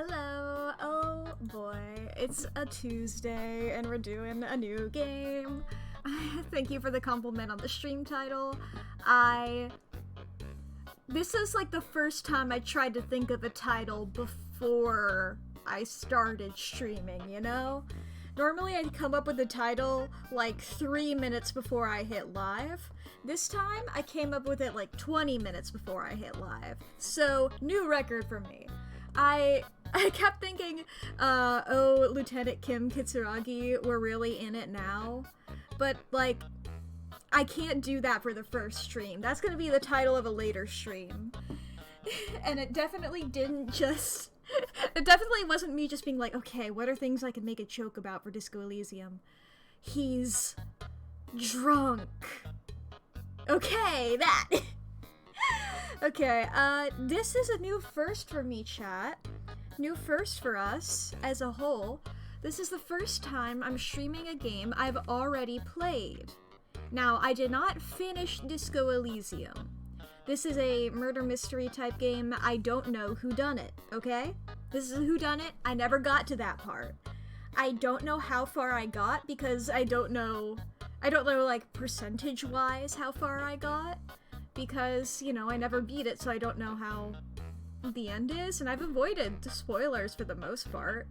Hello. Oh boy, it's a Tuesday and we're doing a new game. Thank you for the compliment on the stream title. This is like the first time I tried to think of a title before I started streaming, you know? Normally I'd come up with a title like 3 minutes before I hit live. This time I came up with it like 20 minutes before I hit live. So, new record for me. I kept thinking, oh, Lieutenant Kim Kitsuragi, we're really in it now. But, like, I can't do that for the first stream. That's gonna be the title of a later stream. And it definitely didn't just... It definitely wasn't me just being like, okay, what are things I can make a joke about for Disco Elysium? He's... drunk. Okay, that! Okay, this is a new first for me, chat. New first for us, as a whole. This is the first time I'm streaming a game I've already played. Now, I did not finish Disco Elysium. This is a murder mystery type game. I don't know who done it, okay? This is a whodunit. I never got to that part. I don't know how far I got because I don't know like percentage-wise how far I got. Because, you know, I never beat it, so I don't know how the end is, and I've avoided the spoilers for the most part.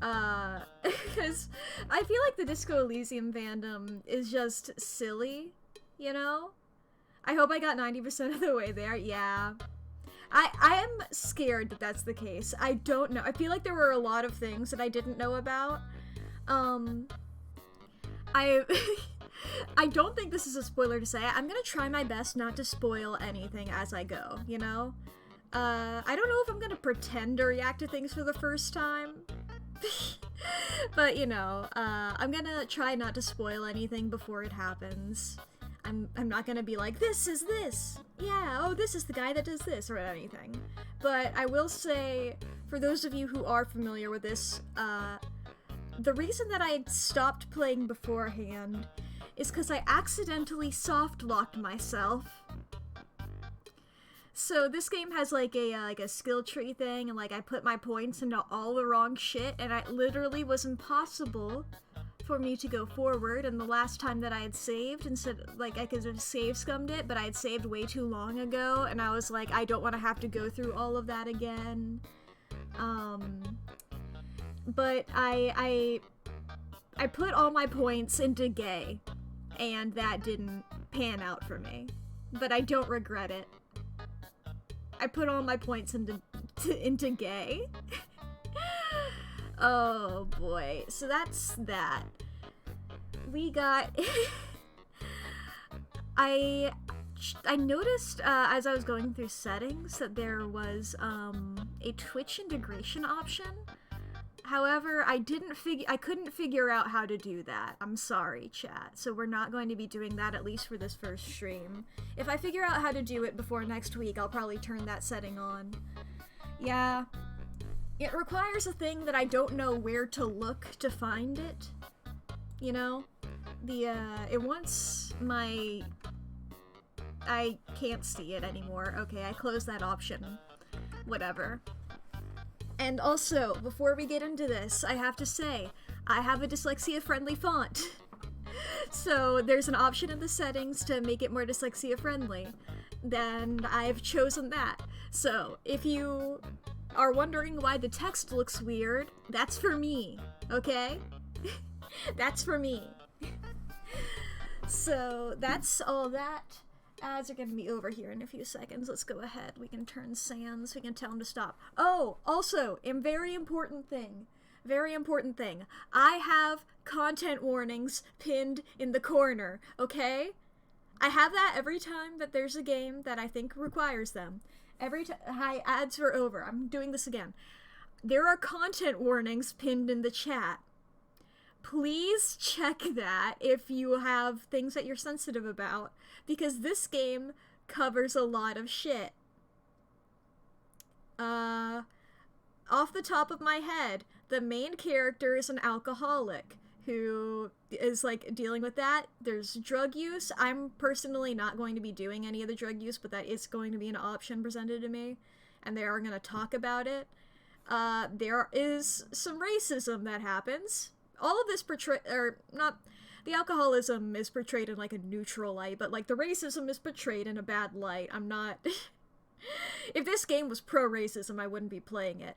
Because I feel like the Disco Elysium fandom is just silly, you know? I hope I got 90% of the way there, yeah. I am scared that that's the case. I don't know. I feel like there were a lot of things that I didn't know about. I don't think this is a spoiler to say. I'm gonna try my best not to spoil anything as I go, you know? I don't know if I'm gonna pretend to react to things for the first time. But, you know, I'm gonna try not to spoil anything before it happens. I'm not gonna be like, this is this! Yeah, oh, this is the guy that does this, or anything. But I will say, for those of you who are familiar with this, the reason that I stopped playing beforehand is because I accidentally soft-locked myself. So this game has like a skill tree thing, and like I put my points into all the wrong shit, and it literally was impossible for me to go forward. And the last time that I had saved, instead, like, I could have save scummed it, but I had saved way too long ago, and I was like, I don't want to have to go through all of that again. But I put all my points into gay, and that didn't pan out for me. But I don't regret it. I put all my points into gay. Oh boy. So that's that. We got... I noticed as I was going through settings that there was a Twitch integration option. However, I couldn't figure out how to do that. I'm sorry, chat. So we're not going to be doing that, at least for this first stream. If I figure out how to do it before next week, I'll probably turn that setting on. Yeah. It requires a thing that I don't know where to look to find it. You know? It wants my... I can't see it anymore. Okay, I closed that option. Whatever. And also, before we get into this, I have to say, I have a dyslexia-friendly font. So there's an option in the settings to make it more dyslexia-friendly. Then I've chosen that. So if you are wondering why the text looks weird, that's for me, okay? That's for me. So that's all that. Ads are gonna be over here in a few seconds. Let's go ahead. We can turn Sans. We can tell him to stop. Oh, also, a very important thing. Very important thing. I have content warnings pinned in the corner, okay? I have that every time that there's a game that I think requires them. Every time. Hi, ads are over. I'm doing this again. There are content warnings pinned in the chat. Please check that if you have things that you're sensitive about, because this game covers a lot of shit. Off the top of my head, the main character is an alcoholic who is, like, dealing with that. There's drug use. I'm personally not going to be doing any of the drug use, but that is going to be an option presented to me, and they are going to talk about it. There is some racism that happens. All of this the alcoholism is portrayed in like a neutral light, but like the racism is portrayed in a bad light. I'm not... If this game was pro-racism, I wouldn't be playing it.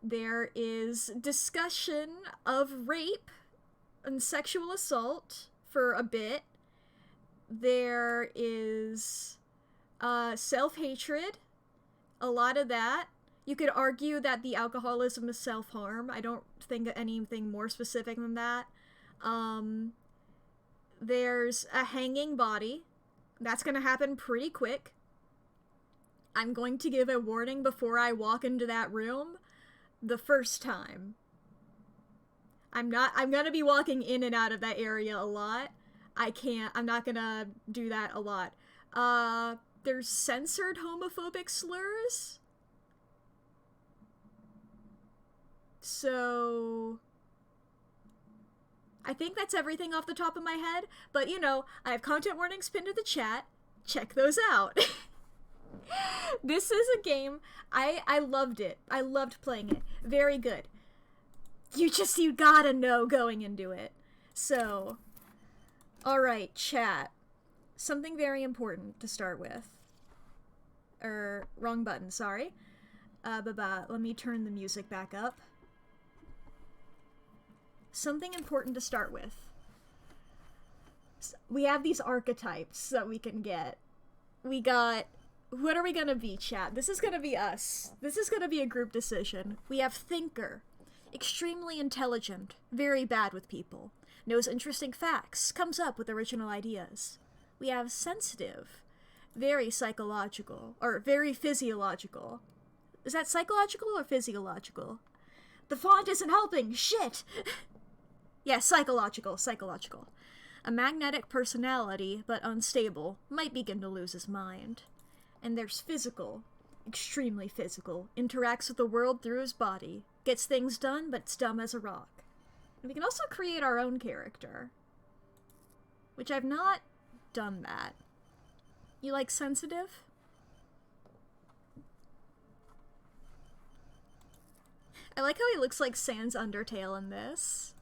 There is discussion of rape and sexual assault for a bit. There is self-hatred, a lot of that. You could argue that the alcoholism is self-harm. I don't think anything more specific than that. There's a hanging body. That's gonna happen pretty quick. I'm going to give a warning before I walk into that room the first time. I'm gonna be walking in and out of that area a lot. I'm not gonna do that a lot. There's censored homophobic slurs. So... I think that's everything off the top of my head, but you know, I have content warnings pinned to the chat. Check those out. This is a game, I loved it. I loved playing it. Very good. You gotta know going into it. So, alright, chat. Something very important to start with. Wrong button, sorry. Let me turn the music back up. Something important to start with. We have these archetypes that we can get. We got... What are we gonna be, chat? This is gonna be us. This is gonna be a group decision. We have thinker. Extremely intelligent. Very bad with people. Knows interesting facts. Comes up with original ideas. We have sensitive. Very psychological. Or very physiological. Is that psychological or physiological? The font isn't helping! Shit! Yeah, psychological. A magnetic personality, but unstable. Might begin to lose his mind. And there's physical. Extremely physical. Interacts with the world through his body. Gets things done, but it's dumb as a rock. And we can also create our own character. Which I've not done that. You like sensitive? I like how he looks like Sans Undertale in this.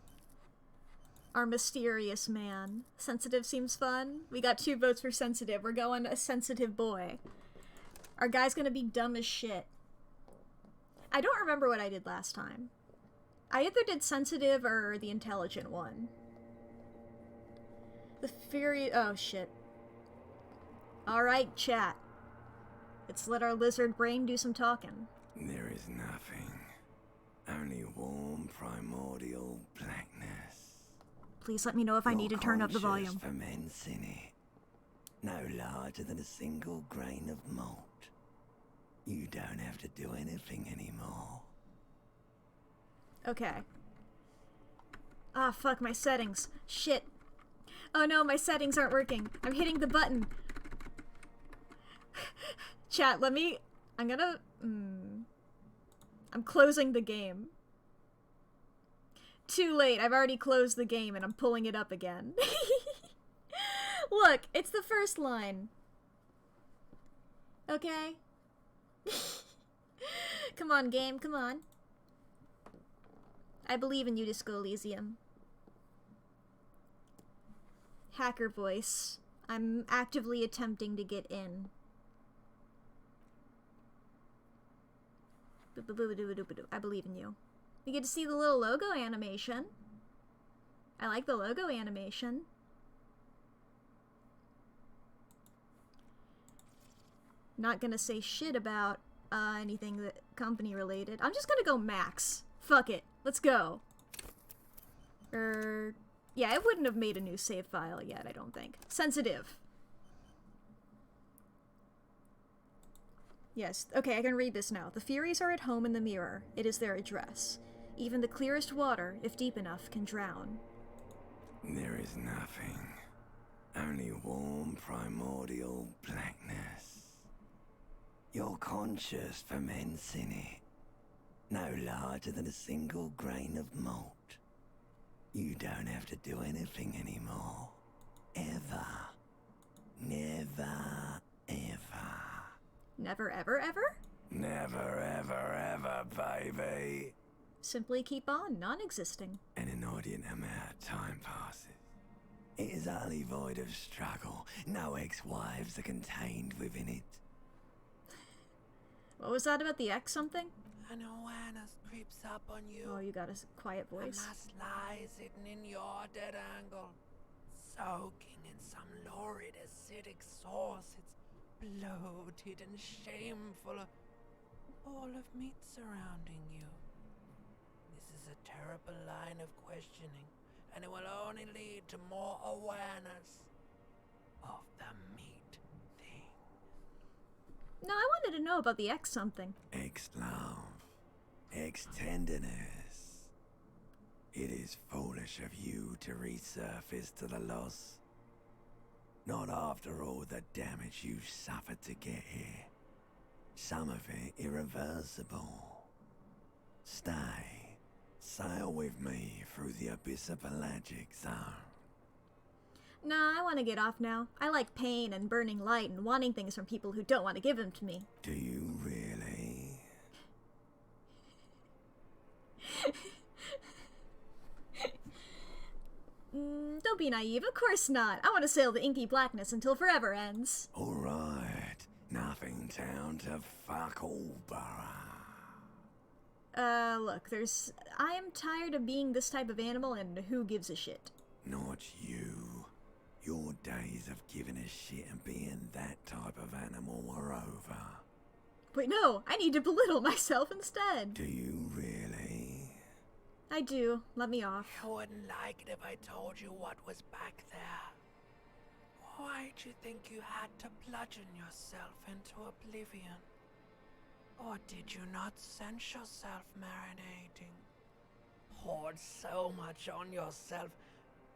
Our mysterious man. Sensitive seems fun. We got 2 votes for sensitive. We're going a sensitive boy. Our guy's gonna be dumb as shit. I don't remember what I did last time. I either did sensitive or the intelligent one. The fury... Oh, shit. Alright, chat. Let's let our lizard brain do some talking. There is nothing. Only warm, primordial blackness. Please let me know if I need to turn up the volume. Ferments in it. No larger than a single grain of malt. You don't have to do anything anymore. Okay. Ah, fuck, my settings. Shit. Oh no, my settings aren't working. I'm hitting the button. Chat, let me... I'm gonna... I'm closing the game. Too late, I've already closed the game and I'm pulling it up again. Look, it's the first line. Okay? Come on, game, come on. I believe in you, Disco Elysium. Hacker voice. I'm actively attempting to get in. I believe in you. You get to see the little logo animation. I like the logo animation. Not gonna say shit about anything that company related. I'm just gonna go max. Fuck it. Let's go. Yeah, it wouldn't have made a new save file yet, I don't think. Sensitive. Yes, okay, I can read this now. The Furies are at home in the mirror. It is their address. Even the clearest water, if deep enough, can drown. There is nothing. Only warm, primordial blackness. Your conscious ferments in it. No larger than a single grain of malt. You don't have to do anything anymore. Ever. Never, ever. Never, ever, ever? Never, ever, ever, baby. Simply keep on, non-existing. An inordinate amount of time passes. It is utterly void of struggle. No ex-wives are contained within it. What was that about the X something? An awareness creeps up on you. Oh, you got a quiet A voice. mass lies hidden in your dead angle, soaking in some lurid acidic sauce. It's bloated and shameful. A ball of meat surrounding you. This is a terrible line of questioning, and it will only lead to more awareness of the meat thing. No, I wanted to know about the X something. Ex-love. Ex-tenderness. It is foolish of you to resurface to the loss. Not after all the damage you've suffered to get here. Some of it irreversible. Stay. Sail with me through the abyss of pelagic zone. Nah, I want to get off now. I like pain and burning light and wanting things from people who don't want to give them to me. Do you really? Don't be naive, of course not. I want to sail the inky blackness until forever ends. Alright. Nothing down to fuck all, Borough. Look, I am tired of being this type of animal, and who gives a shit? Not you. Your days of giving a shit and being that type of animal are over. Wait, no, I need to belittle myself instead. Do you really? I do. Let me off. You wouldn't like it if I told you what was back there. Why'd you think you had to bludgeon yourself into oblivion? Or did you not sense yourself marinating? Poured so much on yourself,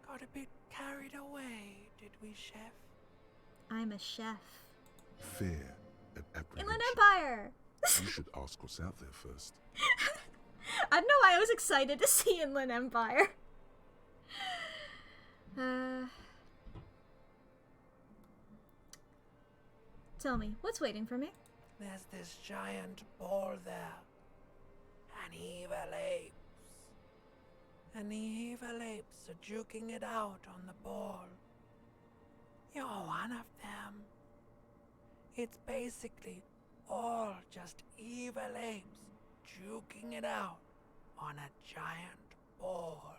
got a bit carried away, did we, Chef? I'm a chef. Fear and apprehension. Inland Empire! You should ask what's out there first. I don't know why I was excited to see Inland Empire. Tell me, what's waiting for me? There's this giant ball there. And evil apes. And the evil apes are juking it out on the ball. You're one of them. It's basically all just evil apes juking it out on a giant ball.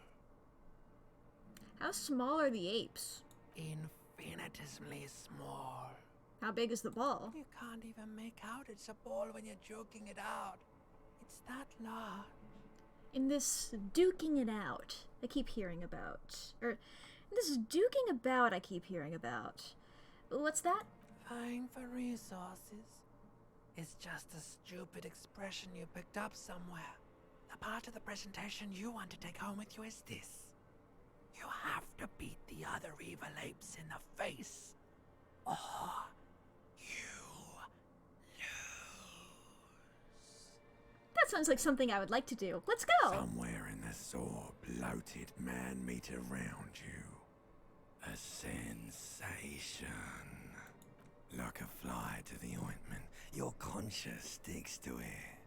How small are the apes? Infinitesimally small. How big is the ball? You can't even make out it's a ball when you're joking it out. It's that large. In this duking it out I keep hearing about. This duking about I keep hearing about. What's that? Vying for resources. It's just a stupid expression you picked up somewhere. The part of the presentation you want to take home with you is this. You have to beat the other evil apes in the face. Or you lose. That sounds like something I would like to do. Let's go! Somewhere in the sore, bloated man-meat around you. A sensation. Like a fly to the ointment, your conscience sticks to it.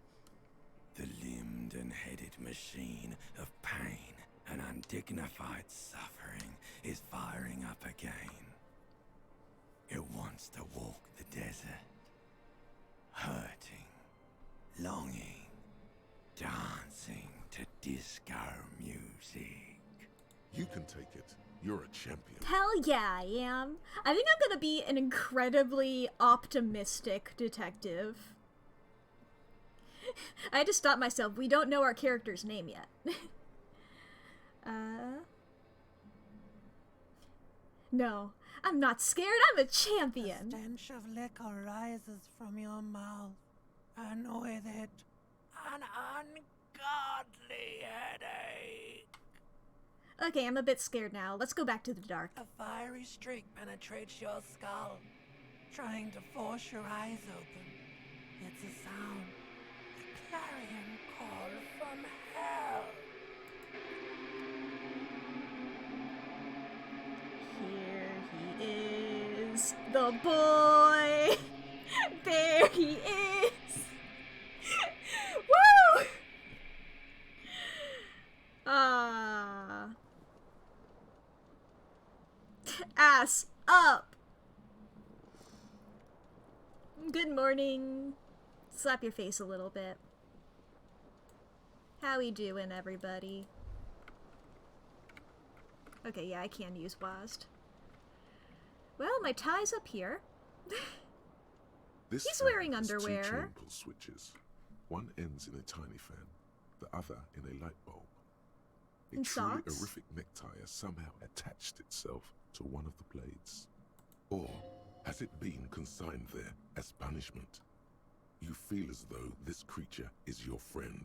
The limbed and headed machine of pain and undignified suffering is firing up again. It wants to walk the desert. Hurting, longing, dancing to disco music. You can take it. You're a champion. Hell yeah, I am. I think I'm gonna be an incredibly optimistic detective. I had to stop myself. We don't know our character's name yet. No, I'm not scared. I'm a champion. The stench of liquor rises from your mouth, and with it, an ungodly headache. Okay, I'm a bit scared now. Let's go back to the dark. A fiery streak penetrates your skull, trying to force your eyes open. It's a sound, a clarion call from hell. Here he is, the boy. There he is. ass up! Good morning. Slap your face a little bit. How we doing, everybody? Okay, yeah, I can use WASD. Well, my tie's up here. This He's fan wearing has underwear. Two chain pull switches. One ends in a tiny fan, the other in a light bulb. A And truly socks? horrific necktie has somehow attached itself to one of the blades. Or has it been consigned there as punishment? You feel as though this creature is your friend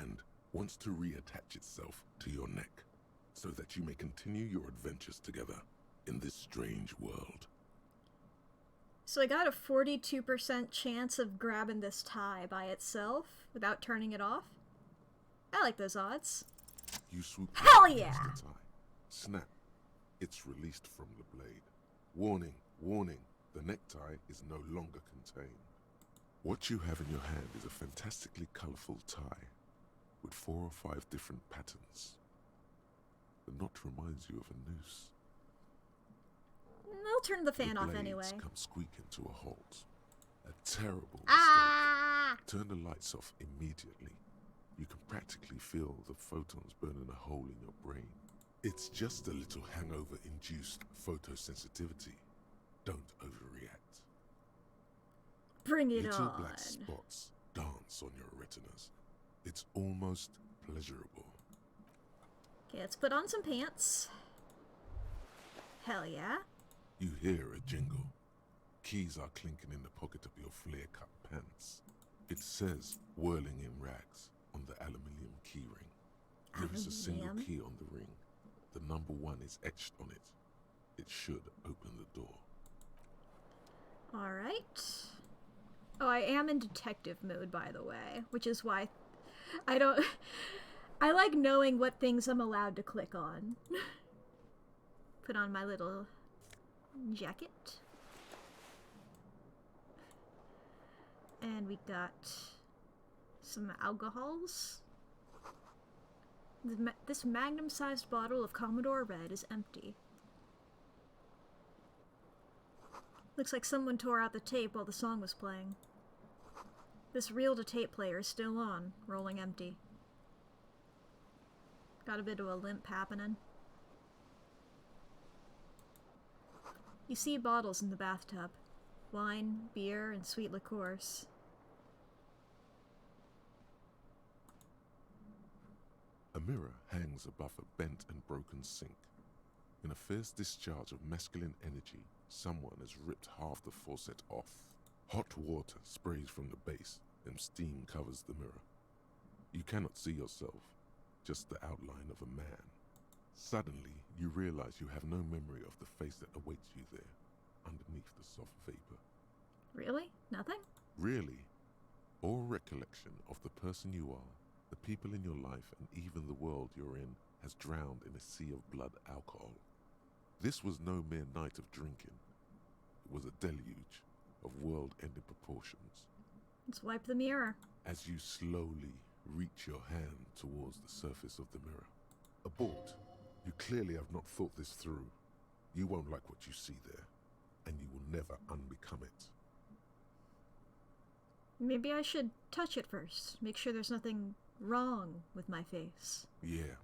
and wants to reattach itself to your neck so that you may continue your adventures together in this strange world. So I got a 42% chance of grabbing this tie by itself without turning it off. I like those odds. You swoop Hell down yeah! against the tie. Snap. It's released from the blade. Warning, warning. The necktie is no longer contained. What you have in your hand is a fantastically colorful tie with 4 or 5 different patterns. The knot reminds you of a noose. I'll turn the fan The off blades anyway. come squeaking to a halt. A terrible mistake. Ah! Turn the lights off immediately. You can practically feel the photons burning a hole in your brain. It's just a little hangover-induced photosensitivity. Don't overreact. Bring it Little on. black spots dance on your retinas. It's almost pleasurable. Okay, let's put on some pants. Hell yeah. You hear a jingle. Keys are clinking in the pocket of your flare-cut pants. It says, whirling in rags, on the aluminium key ring. There is a single Aluminium? key on the ring. The number 1 is etched on it. It should open the door. Alright. Oh, I am in detective mode, by the way, which is why I don't... I like knowing what things I'm allowed to click on. Put on my little jacket. And we got some alcohols. This magnum-sized bottle of Commodore Red is empty. Looks like someone tore out the tape while the song was playing. This reel-to-tape player is still on, rolling empty. Got a bit of a limp happening. You see bottles in the bathtub. Wine, beer, and sweet liqueurs. A mirror hangs above a bent and broken sink. In a fierce discharge of masculine energy, someone has ripped half the faucet off. Hot water sprays from the base, and steam covers the mirror. You cannot see yourself, just the outline of a man. Suddenly, you realize you have no memory of the face that awaits you there, underneath the soft vapor. Really? Nothing? Really, all recollection of the person you are, the people in your life, and even the world you're in has drowned in a sea of blood alcohol. This was no mere night of drinking. It was a deluge of world-ending proportions. Let's wipe the mirror. As you slowly reach your hand towards the surface of the mirror. Abort. You clearly have not thought this through. You won't like what you see there, and you will never unbecome it. Maybe I should touch it first. Make sure there's nothing wrong with my face. Yeah,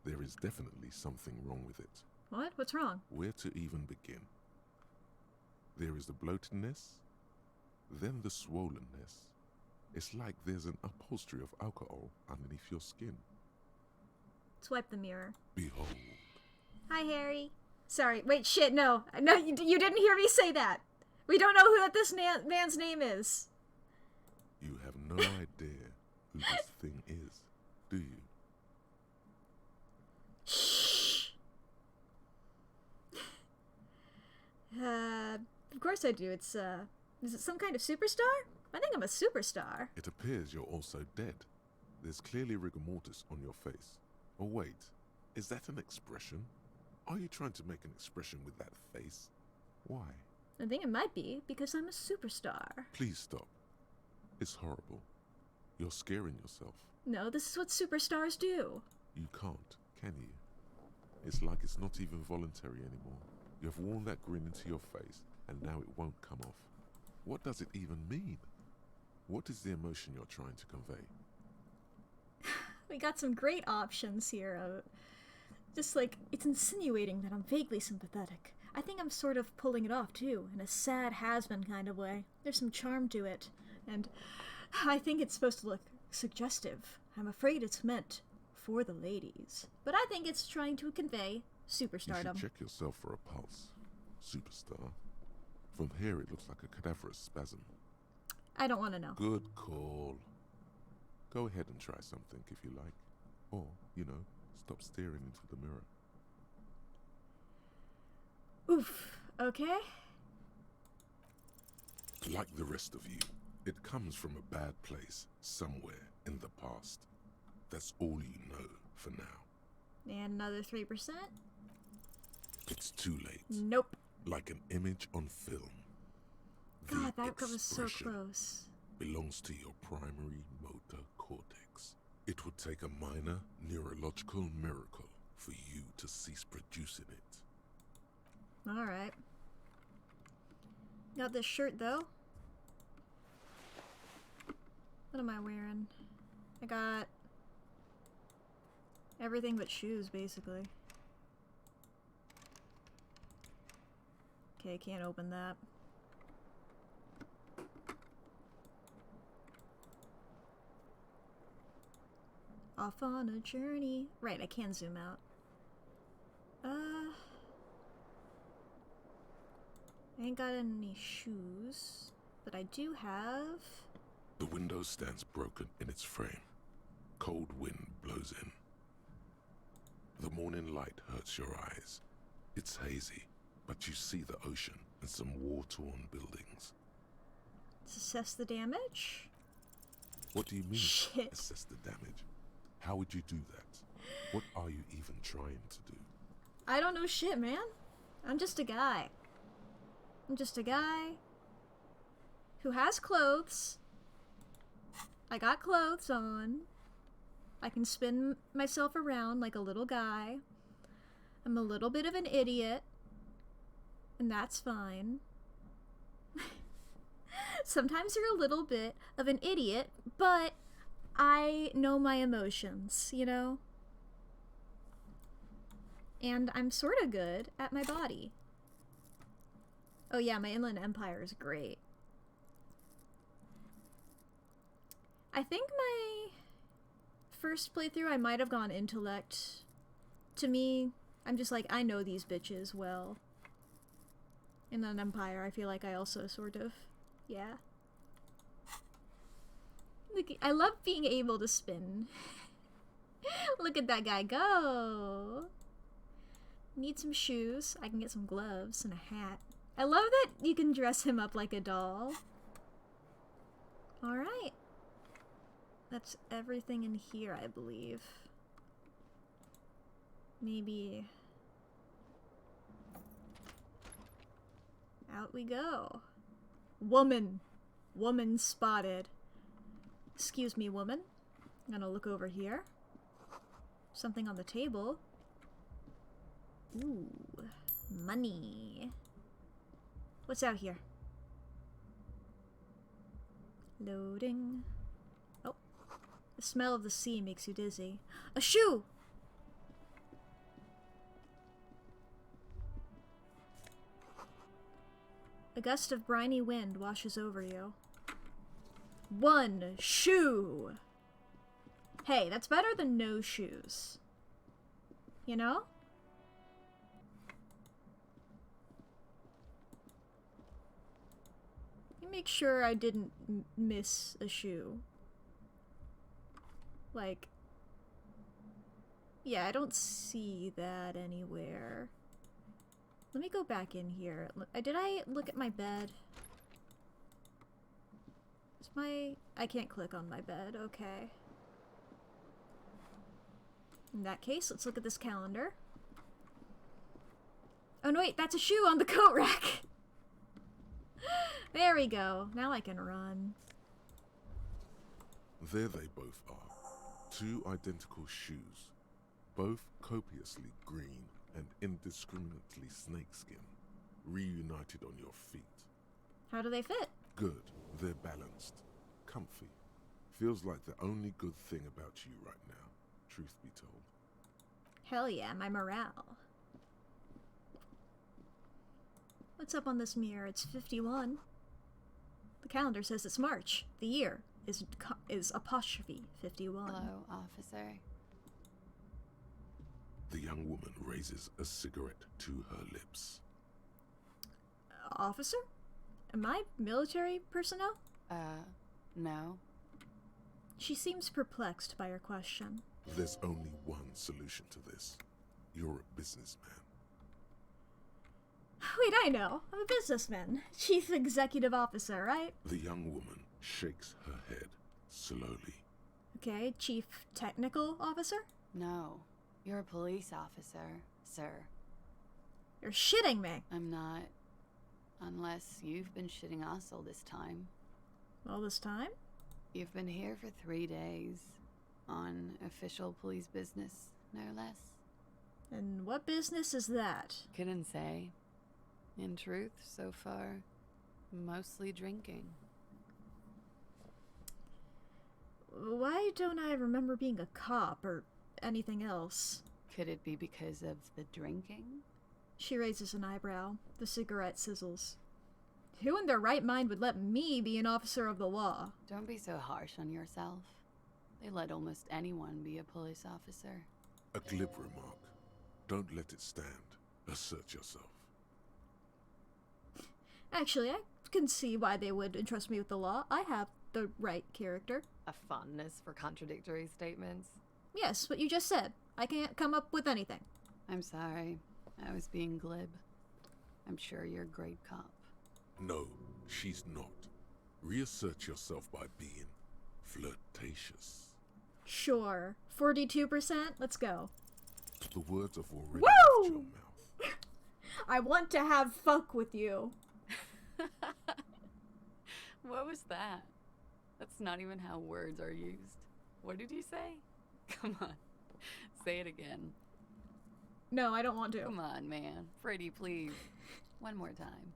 there is definitely something wrong with it. What? What's wrong? Where to even begin? There is the bloatedness, then the swollenness. It's like there's an upholstery of alcohol underneath your skin. Let's wipe the mirror. Behold. Hi, Harry. Sorry, wait, shit, no. No, you didn't hear me say that. We don't know who this man's name is. You have no idea who this thing is, do you? Shh. Of course I do. Is it some kind of superstar? I think I'm a superstar. It appears you're also dead. There's clearly rigor mortis on your face. Oh wait, is that an expression? Are you trying to make an expression with that face? Why? I think it might be, because I'm a superstar. Please stop. It's horrible. You're scaring yourself. No, this is what superstars do. You can't, can you? It's like it's not even voluntary anymore. You have worn that grin into your face, and now it won't come off. What does it even mean? What is the emotion you're trying to convey? We got some great options here. Just like, it's insinuating that I'm vaguely sympathetic. I think I'm sort of pulling it off too, in a sad has-been kind of way. There's some charm to it, and I think it's supposed to look suggestive. I'm afraid it's meant for the ladies, but I think it's trying to convey superstardom. You should check yourself for a pulse, superstar. From here it looks like a cadaverous spasm. I don't want to know. Good call. Go ahead and try something if you like. Or, stop staring into the mirror. Oof, okay. Like the rest of you, it comes from a bad place somewhere in the past. That's all you know for now. And another 3%? It's too late. Nope. Like an image on film. God, The that was so expression close. belongs to your primary motor cortex. It would take a minor neurological miracle for you to cease producing it. Alright. Got this shirt, though. What am I wearing? I got everything but shoes, basically. Okay, can't open that. Off on a journey. Right, I can zoom out. I ain't got any shoes, but I do have... The window stands broken in its frame. Cold wind blows in. The morning light hurts your eyes. It's hazy, but you see the ocean and some war-torn buildings. Assess the damage? What do you mean, Shit. assess the damage? How would you do that? What are you even trying to do? I don't know shit, man. I'm just a guy. I'm just a guy who has clothes. I got clothes on. I can spin myself around like a little guy. I'm a little bit of an idiot. And that's fine. Sometimes you're a little bit of an idiot, but I know my emotions, you know? And I'm sort of good at my body. Oh yeah, my Inland Empire is great. I think my first playthrough I might have gone intellect. To me, I'm just like, I know these bitches well. Inland Empire, I feel like I also sort of, yeah. Look, I love being able to spin. Look at that guy go. Need some shoes. I can get some gloves and a hat. I love that you can dress him up like a doll. Alright. That's everything in here, I believe. Maybe... out we go. Woman! Woman spotted. Excuse me, woman. I'm gonna look over here. Something on the table. Ooh, money. What's out here? Loading. Oh, the smell of the sea makes you dizzy. A shoe! A gust of briny wind washes over you. One shoe! Hey, that's better than no shoes. You know? Let me make sure I didn't miss a shoe. Like... yeah, I don't see that anywhere. Let me go back in here. Did I look at my bed? Is my... I can't click on my bed. Okay. In that case, let's look at this calendar. Oh no, wait, that's a shoe on the coat rack! There we go. Now I can run. There they both are. Two identical shoes. Both copiously green and indiscriminately snakeskin, reunited on your feet. How do they fit? Good. They're balanced. Comfy. Feels like the only good thing about you right now, truth be told. Hell yeah, my morale. What's up on this mirror? It's 51. The calendar says it's March. The year is apostrophe 51. Hello, officer. The young woman raises a cigarette to her lips. Officer? Am I military personnel? No. She seems perplexed by her question. There's only one solution to this. You're a businessman. Wait, I know. I'm a businessman. Chief Executive Officer, right? The young woman shakes her head slowly. Okay, Chief Technical Officer? No. You're a police officer, sir. You're shitting me. I'm not. Unless you've been shitting us all this time. All this time? You've been here for 3 days. On official police business, no less. And what business is that? Couldn't say. In truth, so far, mostly drinking. Why don't I remember being a cop or anything else? Could it be because of the drinking? She raises an eyebrow. The cigarette sizzles. Who in their right mind would let me be an officer of the law? Don't be so harsh on yourself. They let almost anyone be a police officer. A glib remark. Don't let it stand. Assert yourself. Actually, I can see why they would entrust me with the law. I have the right character. A fondness for contradictory statements. Yes, what you just said. I can't come up with anything. I'm sorry. I was being glib. I'm sure you're a great cop. No, she's not. Reassert yourself by being flirtatious. Sure. 42%? Let's go. The words have already Woo! left your mouth. I want to have fuck with you. What was that? That's not even how words are used. What did you say? Come on. Say it again. No, I don't want to. Come on, man. Pretty, please. One more time.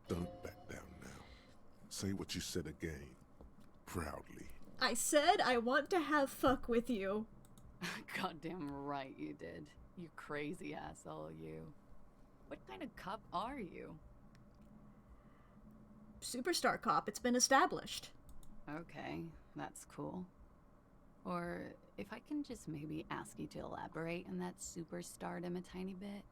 Don't back down now. Say what you said again. Proudly. I said I want to have fuck with you. Goddamn right you did. You crazy asshole, you. What kind of cop are you? Superstar cop, it's been established. Okay, that's cool. Or if I can just maybe ask you to elaborate on that superstardom a tiny bit.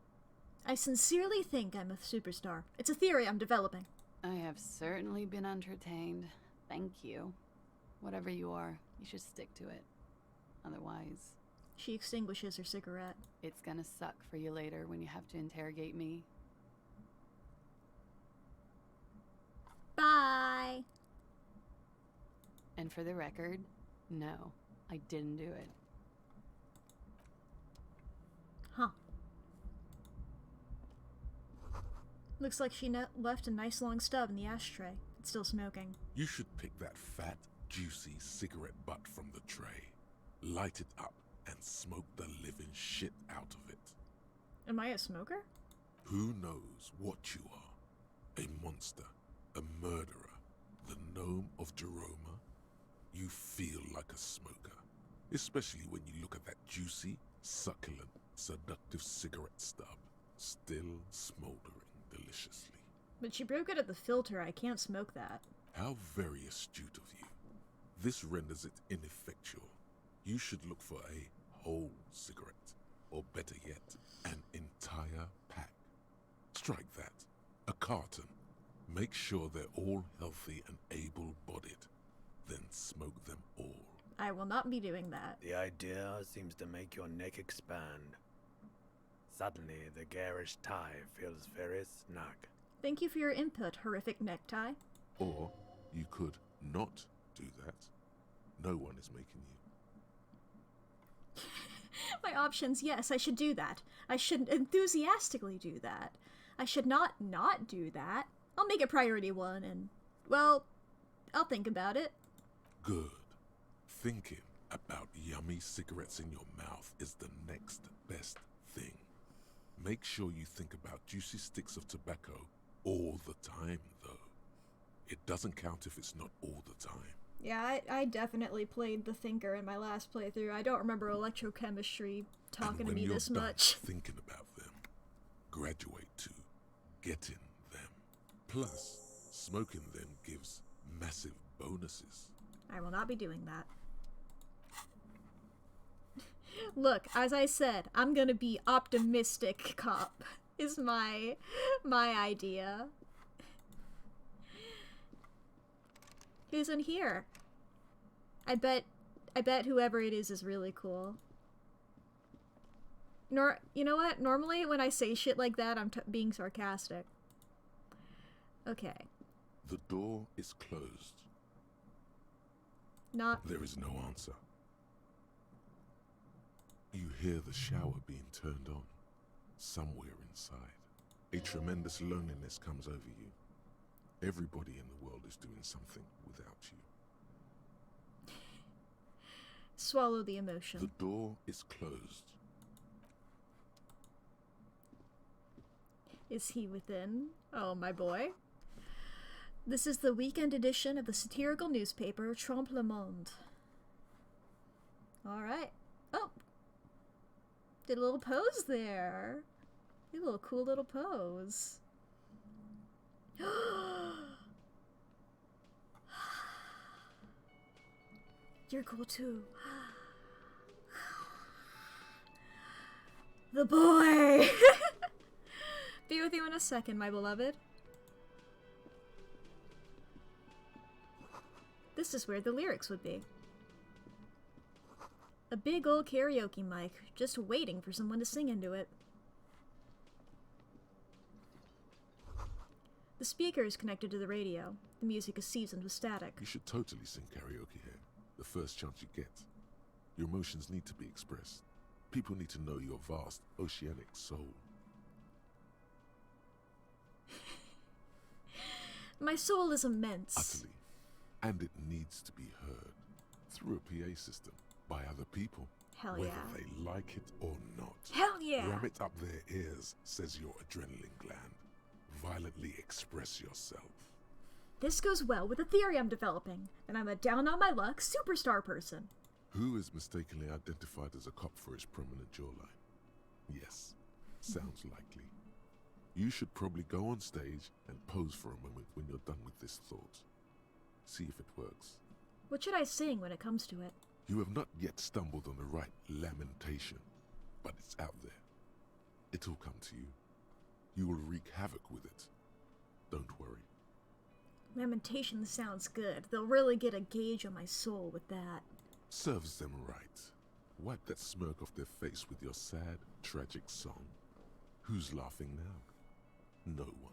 I sincerely think I'm a superstar. It's a theory I'm developing. I have certainly been entertained. Thank you. Whatever you are, you should stick to it. Otherwise, She extinguishes her cigarette. it's gonna suck for you later when you have to interrogate me. Bye. And for the record, no, I didn't do it. Huh. Looks like she left a nice long stub in the ashtray. It's still smoking. You should pick that fat, juicy cigarette butt from the tray, light it up, and smoke the living shit out of it. Am I a smoker? Who knows what you are? A monster, a murderer, the gnome of Jeroma? You feel like a smoker, especially when you look at that juicy, succulent, seductive cigarette stub, still smoldering deliciously. But she broke it at the filter. I can't smoke that. How very astute of you. This renders it ineffectual. You should look for a whole cigarette, or better yet, an entire pack. Strike that. A carton. Make sure they're all healthy and able-bodied. Then smoke them all. I will not be doing that. The idea seems to make your neck expand. Suddenly, the garish tie feels very snug. Thank you for your input, horrific necktie. Or you could not do that. No one is making you. My options, yes, I should do that. I should enthusiastically do that. I should not do that. I'll make it priority one and, well, I'll think about it. Good. Thinking about yummy cigarettes in your mouth is the next best thing. Make sure you think about juicy sticks of tobacco all the time, though. It doesn't count if it's not all the time. Yeah, I definitely played the Thinker in my last playthrough. I don't remember electrochemistry talking to me this much. Thinking about them, graduate to getting them. Plus, smoking them gives massive bonuses. I will not be doing that. Look, as I said, I'm gonna be optimistic cop, is my idea. Who's in here? I bet whoever it is really cool. You know what? Normally when I say shit like that, I'm being sarcastic. Okay. The door is closed. Not. There is no answer. You hear the shower being turned on, somewhere inside. A tremendous loneliness comes over you. Everybody in the world is doing something without you. Swallow the emotion. The door is closed. Is he within? Oh, my boy. This is the weekend edition of the satirical newspaper Trompe le Monde. Alright. Oh! Did a little pose there. Did a little cool little pose. You're cool too. The boy! Be with you in a second, my beloved. This is where the lyrics would be. A big old karaoke mic, just waiting for someone to sing into it. The speaker is connected to the radio. The music is seasoned with static. You should totally sing karaoke here, the first chance you get. Your emotions need to be expressed. People need to know your vast, oceanic soul. My soul is immense. Utterly. And it needs to be heard. Through a PA system. By other people. Hell whether yeah. they like it or not. Hell yeah! Ram it up their ears, says your adrenaline gland. Violently express yourself. This goes well with the theory I'm developing, and I'm a down-on-my-luck superstar person. Who is mistakenly identified as a cop for his prominent jawline? Yes, sounds likely. You should probably go on stage and pose for a moment when you're done with this thought. See if it works. What should I sing when it comes to it? You have not yet stumbled on the right lamentation, but it's out there. It'll come to you. You will wreak havoc with it. Don't worry. Lamentation sounds good. They'll really get a gauge on my soul with that. Serves them right. Wipe that smirk off their face with your sad, tragic song. Who's laughing now? No one.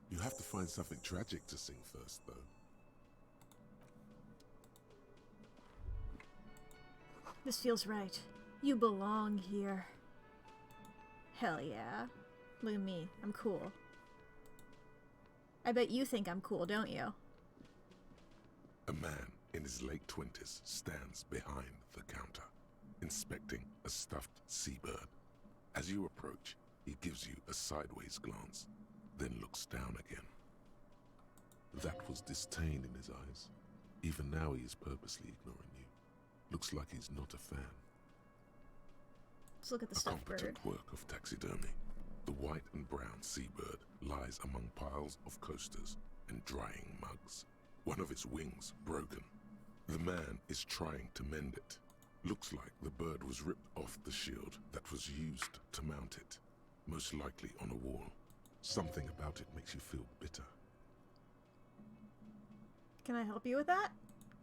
You have to find something tragic to sing first, though. This feels right. You belong here. Hell yeah. Look at me. I'm cool. I bet you think I'm cool, don't you? A man in his late 20s stands behind the counter, inspecting a stuffed seabird. As you approach, he gives you a sideways glance, then looks down again. That was disdain in his eyes. Even now he is purposely ignoring you. Looks like he's not a fan. Let's look at the stuffed bird. A competent work of taxidermy. The white and brown seabird lies among piles of coasters and drying mugs. One of its wings broken. The man is trying to mend it. Looks like the bird was ripped off the shield that was used to mount it. Most likely on a wall. Something about it makes you feel bitter. Can I help you with that?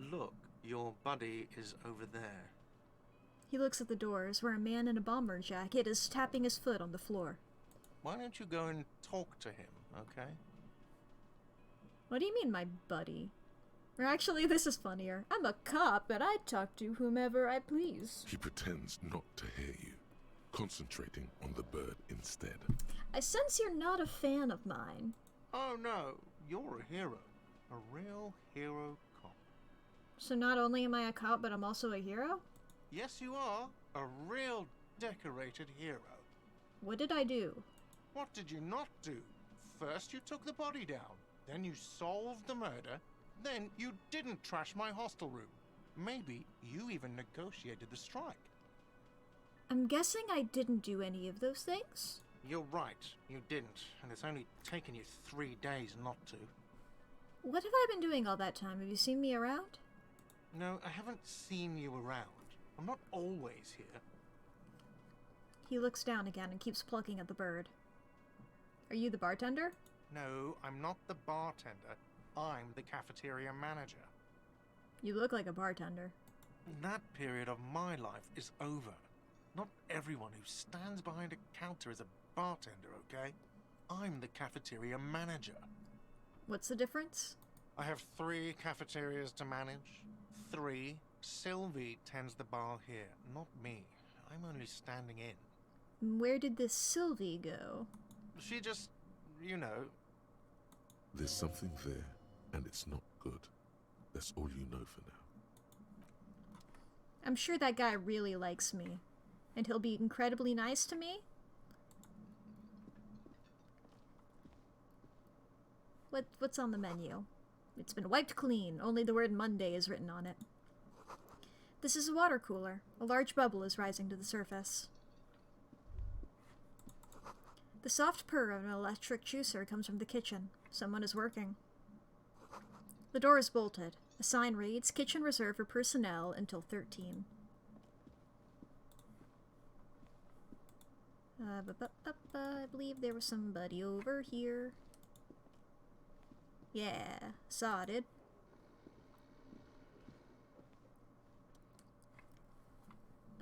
Look, your buddy is over there. He looks at the doors where a man in a bomber jacket is tapping his foot on the floor. Why don't you go and talk to him, okay? What do you mean, my buddy? Or actually, this is funnier. I'm a cop, and I talk to whomever I please. He pretends not to hear you, concentrating on the bird instead. I sense you're not a fan of mine. Oh no, you're a hero. A real hero cop. So not only am I a cop, but I'm also a hero? Yes, you are. A real decorated hero. What did I do? What did you not do? First you took the body down, then you solved the murder, then you didn't trash my hostel room. Maybe you even negotiated the strike. I'm guessing I didn't do any of those things? You're right, you didn't, and it's only taken you 3 days not to. What have I been doing all that time? Have you seen me around? No, I haven't seen you around. I'm not always here. He looks down again and keeps plucking at the bird. Are you the bartender? No, I'm not the bartender. I'm the cafeteria manager. You look like a bartender. That period of my life is over. Not everyone who stands behind a counter is a bartender, okay? I'm the cafeteria manager. What's the difference? I have 3 cafeterias to manage. 3. Sylvie tends the bar here, not me. I'm only standing in. Where did this Sylvie go? She just, you know. There's something there, and it's not good. That's all you know for now. I'm sure that guy really likes me. And he'll be incredibly nice to me? What's on the menu? It's been wiped clean. Only the word Monday is written on it. This is a water cooler. A large bubble is rising to the surface. The soft purr of an electric juicer comes from the kitchen. Someone is working. The door is bolted. A sign reads, "Kitchen reserved for personnel until 13. I believe there was somebody over here. Yeah, sodded.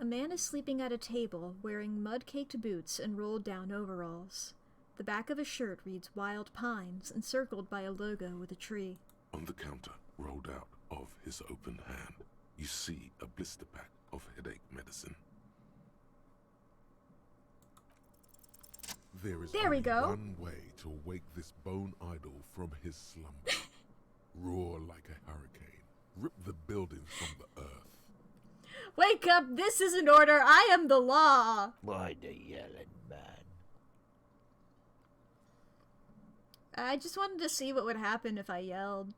A man is sleeping at a table, wearing mud-caked boots and rolled-down overalls. The back of his shirt reads Wild Pines, encircled by a logo with a tree. On the counter, rolled out of his open hand, you see a blister pack of headache medicine. There we go. One way to wake this bone idol from his slumber. Roar like a hurricane. Rip the buildings from the earth. Wake up! This is an order! I am the law! Why the yelling man? I just wanted to see what would happen if I yelled.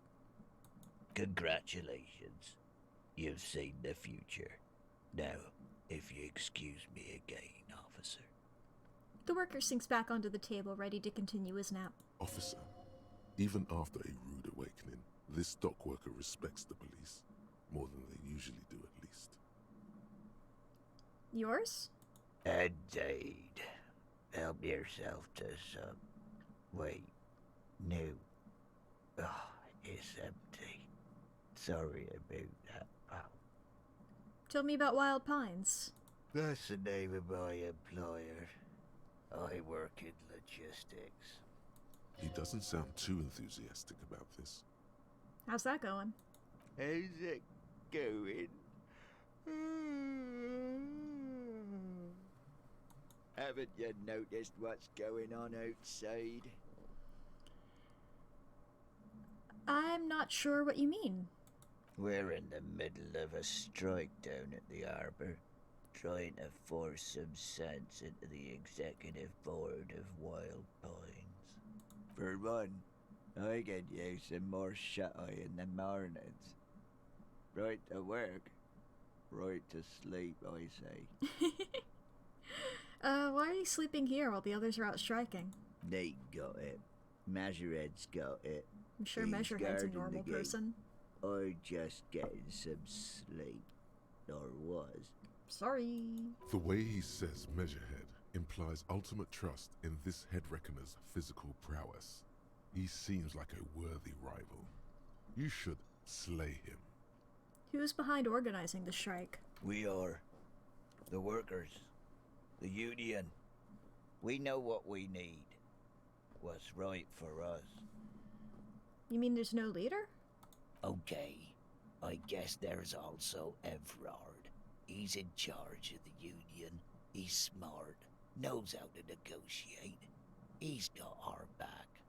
Congratulations. You've seen the future. Now, if you excuse me again, officer. The worker sinks back onto the table, ready to continue his nap. Officer, even after a rude awakening, this dock worker respects the police. More than they usually do, at least. Yours? Indeed. Help yourself to some. Wait. No. Oh, it's empty. Sorry about that, pal. Tell me about Wild Pines. That's the name of my employer. I work in logistics. He doesn't sound too enthusiastic about this. How's that going? How's it going? Haven't you noticed what's going on outside? I'm not sure what you mean. We're in the middle of a strike down at the harbour, trying to force some sense into the executive board of Wild Pines. For one, I could use some more shut-eye in the mornings. Right to work, right to sleep, I say. Why are you sleeping here while the others are out striking? Nate got it. Measurehead's got it. I'm sure He's Measurehead's a guarding normal the gate. person. I just getting some sleep. Or was. Sorry. The way he says Measurehead implies ultimate trust in this head reckoner's physical prowess. He seems like a worthy rival. You should slay him. Who's behind organizing the strike? We are. The workers. The union. We know what we need. What's right for us. You mean there's no leader? Okay. I guess there's also Everard. He's in charge of the union. He's smart. Knows how to negotiate. He's got our back.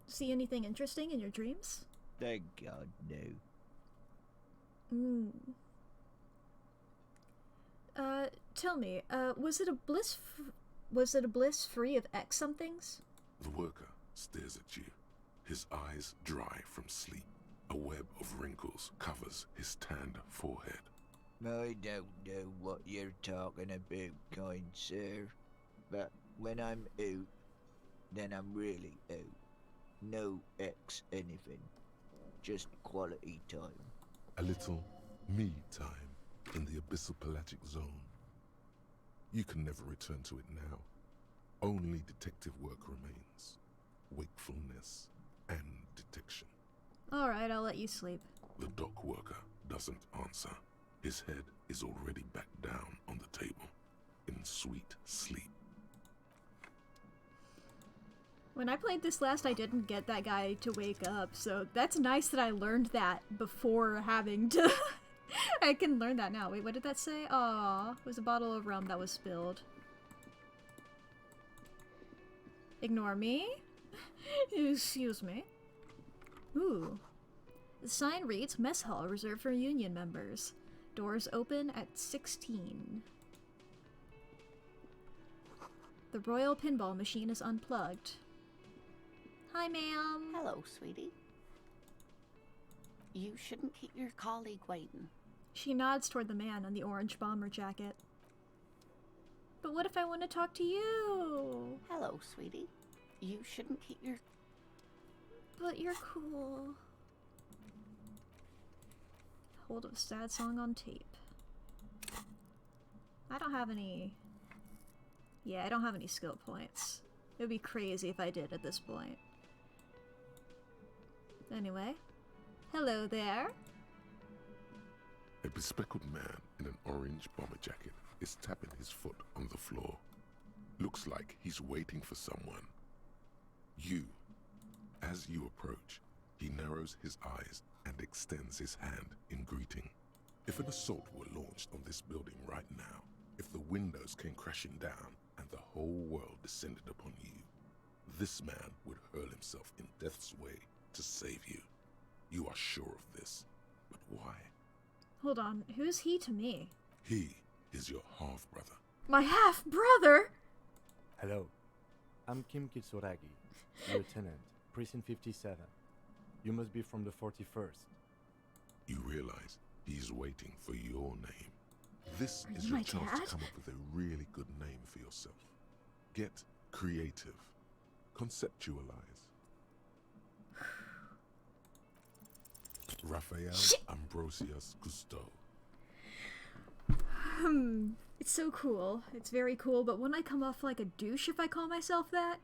See anything interesting in your dreams? Thank God, no. Tell me, was it a Was it a bliss free of X somethings? The worker stares at you, his eyes dry from sleep. A web of wrinkles covers his tanned forehead. I don't know what you're talking about, kind sir. But when I'm out, then I'm really out. No X anything. Just quality time. A little me time in the abyssal pelagic zone. You can never return to it now. Only detective work remains. Wakefulness and detection. Alright, I'll let you sleep. The dock worker doesn't answer. His head is already back down on the table, in sweet sleep. When I played this last, I didn't get that guy to wake up, so that's nice that I learned that before having to... I can learn that now. Wait, what did that say? Aw, it was a bottle of rum that was spilled. Ignore me? Excuse me. Ooh. The sign reads, Mess Hall reserved for Union members. Doors open at 16. The Royal Pinball machine is unplugged. Hi, ma'am. Hello, sweetie. You shouldn't keep your colleague waiting. She nods toward the man in the orange bomber jacket. But what if I want to talk to you? Hello, sweetie. You shouldn't keep your... But you're cool. Hold of a sad song on tape. I don't have any... Yeah, I don't have any skill points. It would be crazy if I did at this point. Anyway. Hello there. A bespectacled man in an orange bomber jacket is tapping his foot on the floor. Looks like he's waiting for someone. You. As you approach, he narrows his eyes and extends his hand in greeting. If an assault were launched on this building right now, if the windows came crashing down and the whole world descended upon you, this man would hurl himself in death's way to save you. You are sure of this, but why? Hold on, who's he to me? He is your half-brother. My half-brother?! Hello, I'm Kim Kitsuragi, Lieutenant, Precinct 57. You must be from the 41st. You realize he's waiting for your name. This Are is you your my chance dad? to come up with a really good name for yourself. Get creative. Conceptualize. Raphael Ambrosius Cousteau. It's so cool. It's very cool, but wouldn't I come off like a douche if I call myself that?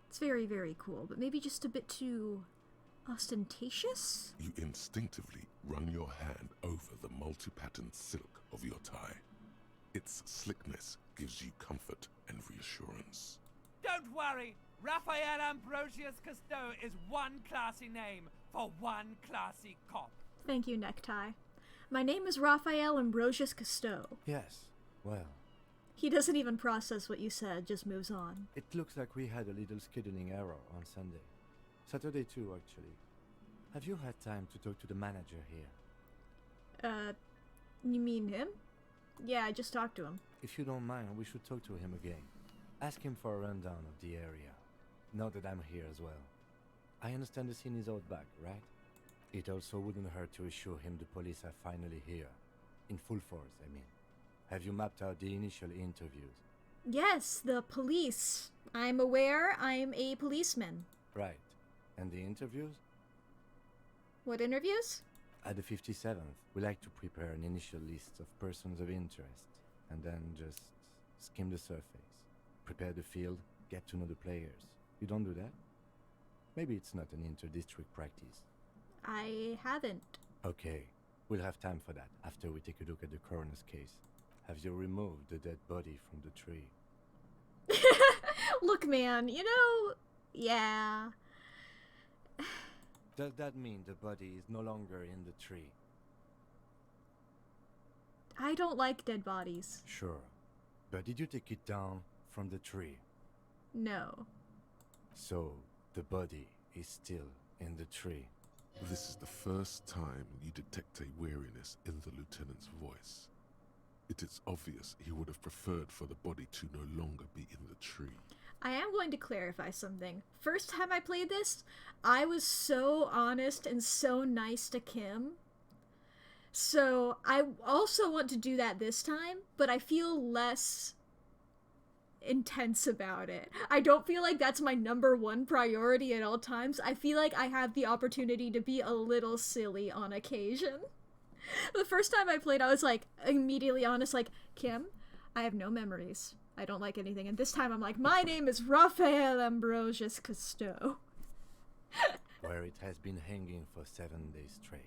It's very, very cool, but maybe just a bit too... ostentatious? You instinctively run your hand over the multi-patterned silk of your tie. Its slickness gives you comfort and reassurance. Don't worry! Raphael Ambrosius Cousteau is one classy name for one classy cop. Thank you, Necktie. My name is Raphael Ambrosius Cousteau. Yes, well, He doesn't even process what you said, just moves on. it looks like we had a little scheduling error on Sunday. Saturday too, actually. Have you had time to talk to the manager here? You mean him? Yeah, I just talked to him. If you don't mind, we should talk to him again. Ask him for a rundown of the area. Now that I'm here as well. I understand the scene is out back, right? It also wouldn't hurt to assure him the police are finally here. In full force, I mean. Have you mapped out the initial interviews? Yes, the police. I'm aware I'm a policeman. Right. And the interviews? What interviews? At the 57th, we like to prepare an initial list of persons of interest, and then just skim the surface. Prepare the field, get to know the players. You don't do that? Maybe it's not an inter-district practice. I haven't. Okay, we'll have time for that after we take a look at the coroner's case. Have you removed the dead body from the tree? Look, man, you know... Yeah... Does that mean the body is no longer in the tree? I don't like dead bodies. Sure. But did you take it down from the tree? No. So, the body is still in the tree. This is the first time you detect a weariness in the lieutenant's voice. It is obvious he would have preferred for the body to no longer be in the tree. I am going to clarify something. First time I played this, I was so honest and so nice to Kim. So I also want to do that this time, but I feel less intense about it. I don't feel like that's my number one priority at all times. I feel like I have the opportunity to be a little silly on occasion. The first time I played, I was like immediately honest, like, Kim, I have no memories. I don't like anything. And this time I'm like, my name is Raphael Ambrosius Cousteau. Where it has been hanging for 7 days straight.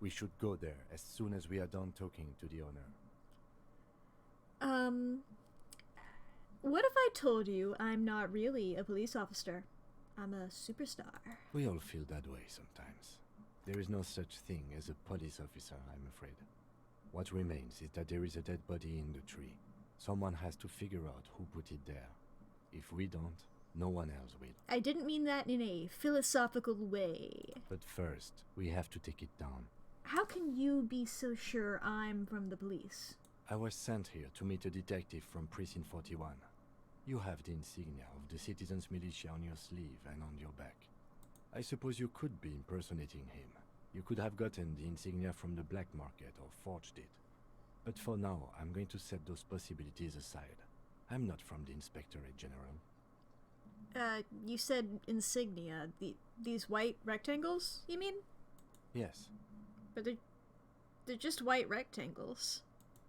We should go there as soon as we are done talking to the owner. What if I told you I'm not really a police officer? I'm a superstar. We all feel that way sometimes. There is no such thing as a police officer, I'm afraid. What remains is that there is a dead body in the tree. Someone has to figure out who put it there. If we don't, no one else will. I didn't mean that in a philosophical way. But first, we have to take it down. How can you be so sure I'm from the police? I was sent here to meet a detective from Precinct 41. You have the insignia of the Citizens Militia on your sleeve and on your back. I suppose you could be impersonating him. You could have gotten the insignia from the black market or forged it. But for now, I'm going to set those possibilities aside. I'm not from the Inspectorate General. You said insignia. These white rectangles, you mean? Yes. But they're just white rectangles.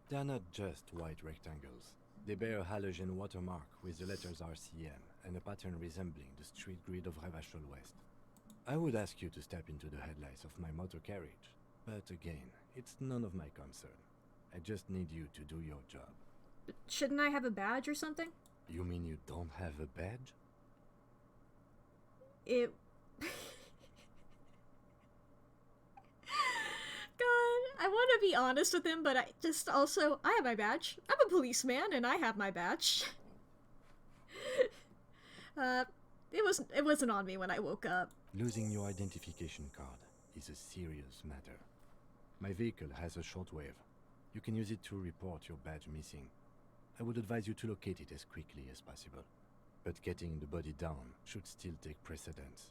They are not just white rectangles. They bear a halogen watermark with the letters RCM and a pattern resembling the street grid of Revachol West. I would ask you to step into the headlights of my motor carriage, but again, it's none of my concern. I just need you to do your job. But shouldn't I have a badge or something? You mean you don't have a badge? It... God, I want to be honest with him, but I have my badge. I'm a policeman, and I have my badge. It wasn't on me when I woke up. Losing your identification card is a serious matter. My vehicle has a shortwave. You can use it to report your badge missing. I would advise you to locate it as quickly as possible. But getting the body down should still take precedence.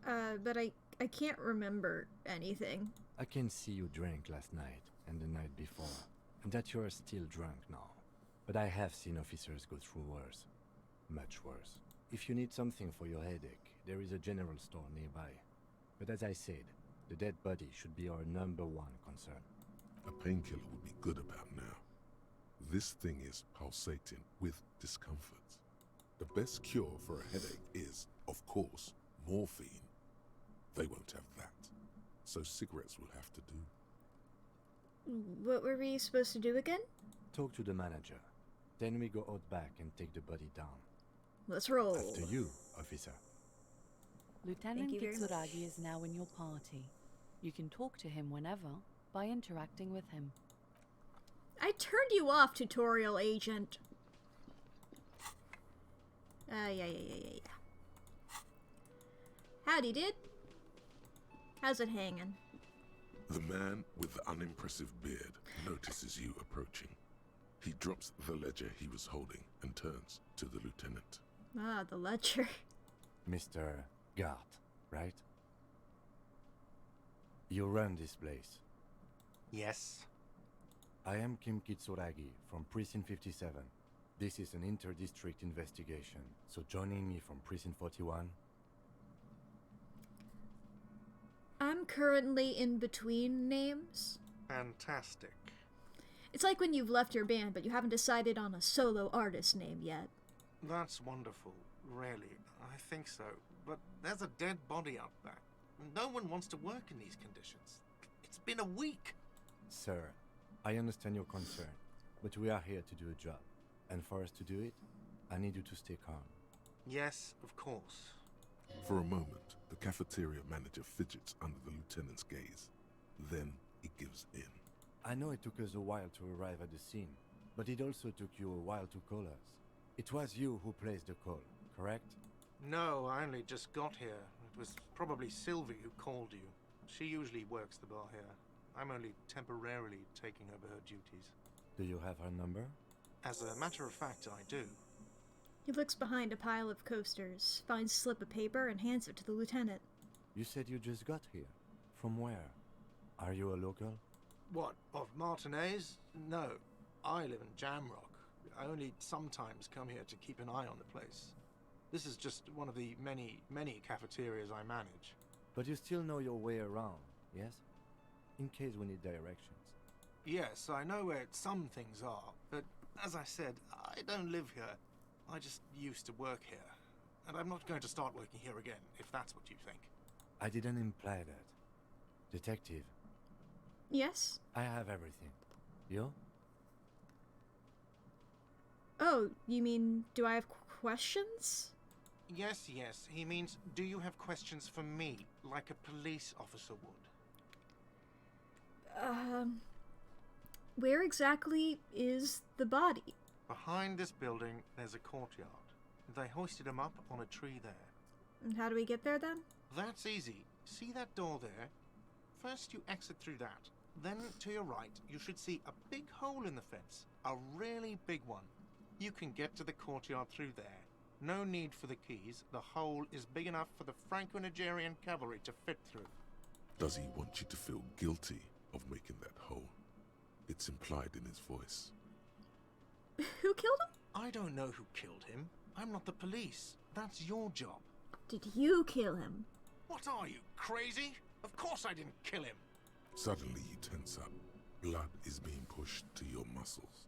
But I can't remember anything. I can see you drank last night and the night before, and that you are still drunk now. But I have seen officers go through worse. Much worse. If you need something for your headache, there is a general store nearby. But as I said, the dead body should be our number one concern. A painkiller would be good about now. This thing is pulsating with discomfort. The best cure for a headache is, of course, morphine. They won't have that. So cigarettes will have to do. What were we supposed to do again? Talk to the manager. Then we go out back and take the body down. Let's roll. After you, officer. Lieutenant you very much. Kitsuragi is now in your party. You can talk to him whenever by interacting with him. I turned you off, tutorial agent. Yeah. Howdy, dude. How's it hanging? The man with the unimpressive beard notices you approaching. He drops the ledger he was holding and turns to the lieutenant. Ah, the ledger. Mr. Gart, right? You run this place. Yes. I am Kim Kitsuragi from Precinct 57. This is an inter-district investigation, so joining me from Precinct 41... I'm currently in between names. Fantastic. It's like when you've left your band, but you haven't decided on a solo artist name yet. That's wonderful, really. I think so. But there's a dead body out back. No one wants to work in these conditions. It's been a week. Sir, I understand your concern, but we are here to do a job. And for us to do it, I need you to stay calm. Yes, of course. For a moment, the cafeteria manager fidgets under the lieutenant's gaze. Then he gives in. I know it took us a while to arrive at the scene, but it also took you a while to call us. It was you who placed the call, correct? No, I only just got here. It was probably Sylvie who called you. She usually works the bar here. I'm only temporarily taking over her duties. Do you have her number? As a matter of fact, I do. He looks behind a pile of coasters, finds a slip of paper, and hands it to the lieutenant. You said you just got here. From where? Are you a local? What, of Martinez? No, I live in Jamrock. I only sometimes come here to keep an eye on the place. This is just one of the many, many cafeterias I manage. But you still know your way around, yes? In case we need directions. Yes, I know where some things are, but as I said, I don't live here. I just used to work here. And I'm not going to start working here again, if that's what you think. I didn't imply that. Detective, Yes? I have everything. You? Oh, you mean, do I have questions? Yes, he means, do you have questions for me, like a police officer would? Where exactly is the body? Behind this building, there's a courtyard. They hoisted him up on a tree there. And how do we get there then? That's easy. See that door there? First you exit through that. Then to your right, you should see a big hole in the fence. A really big one. You can get to the courtyard through there. No need for the keys. The hole is big enough for the Franco-Nigerian cavalry to fit through. Does he want you to feel guilty of making that hole? It's implied in his voice. Who killed him? I don't know who killed him. I'm not the police. That's your job. Did you kill him? What are you, crazy? Of course I didn't kill him. Suddenly you tense up. Blood is being pushed to your muscles.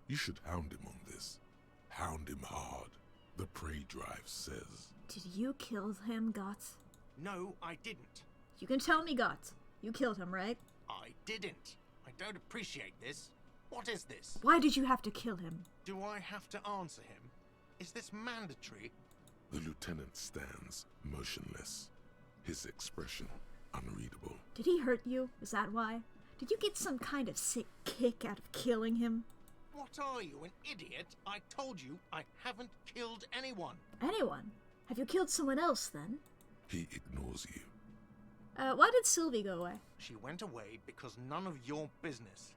You should hound him on this. Hound him hard. The prey drive says. Did you kill him, Guts? No, I didn't. You can tell me, Guts. You killed him, right? I didn't. I don't appreciate this. What is this? Why did you have to kill him? Do I have to answer him? Is this mandatory? The lieutenant stands motionless, his expression unreadable. Did he hurt you? Is that why? Did you get some kind of sick kick out of killing him? What are you, an idiot? I told you I haven't killed anyone. Anyone? Have you killed someone else then? He ignores you. Why did Sylvie go away? She went away because none of your business.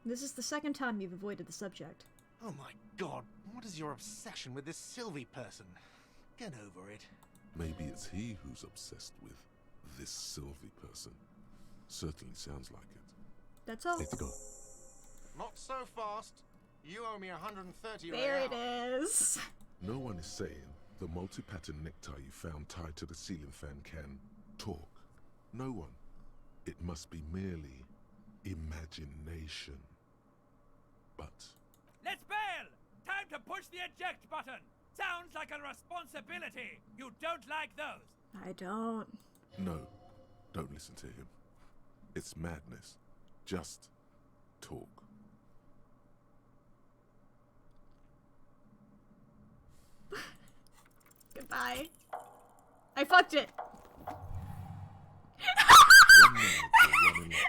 This is the second time you've avoided the subject. Oh my god, what is your obsession with this Sylvie person? Get over it. Maybe it's he who's obsessed with this Sylvie person. Certainly sounds like it. That's all. Let's go. Not so fast. You owe me 130 There right it now. is. No one is saying the multi-pattern necktie you found tied to the ceiling fan can talk. No one. It must be merely imagination. But Let's bail! Time to push the eject button! Sounds like a responsibility! You don't like those! I don't. no, don't listen to him. It's madness. Just talk. Goodbye. I fucked it. 1 minute you're running up.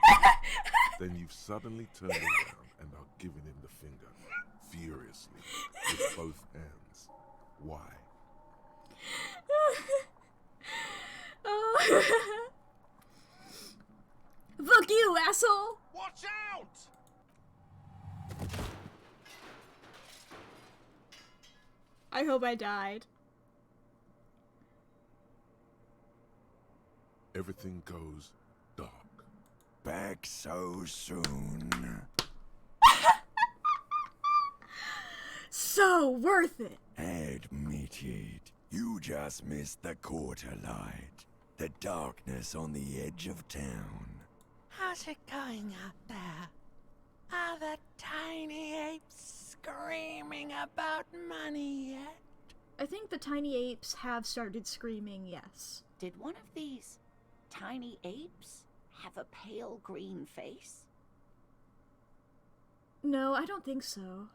Then you've suddenly turned around and are giving him the finger, furiously, with both hands. Why? Oh. Fuck you, asshole! Watch out! I hope I died. Everything goes dark. Back so soon. So worth it. Admit it. You just missed the quarter light. The darkness on the edge of town. How's it going out there? Are the tiny apes screaming about money yet? I think the tiny apes have started screaming, yes. Did one of these tiny apes have a pale green face? No, I don't think so.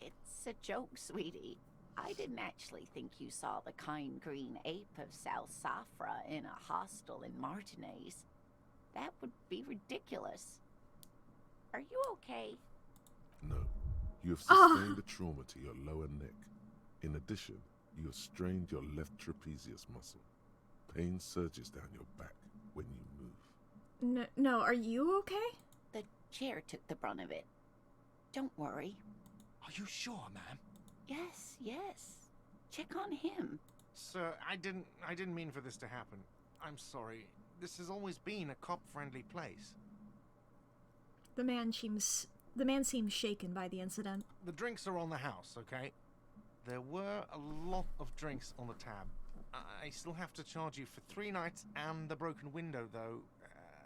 It's a joke, sweetie. I didn't actually think you saw the kind green ape of South Safra in a hostel in Martinez. That would be ridiculous. Are you okay? No, you have sustained a trauma to your lower neck. In addition, you have strained your left trapezius muscle. Pain surges down your back when you move. No, are you okay? The chair took the brunt of it. Don't worry. Are you sure, ma'am? Yes, yes. Check on him. Sir, I didn't mean for this to happen. I'm sorry. This has always been a cop-friendly place. The man seems shaken by the incident. The drinks are on the house, okay? There were a lot of drinks on the tab. I still have to charge you for 3 nights and the broken window, though.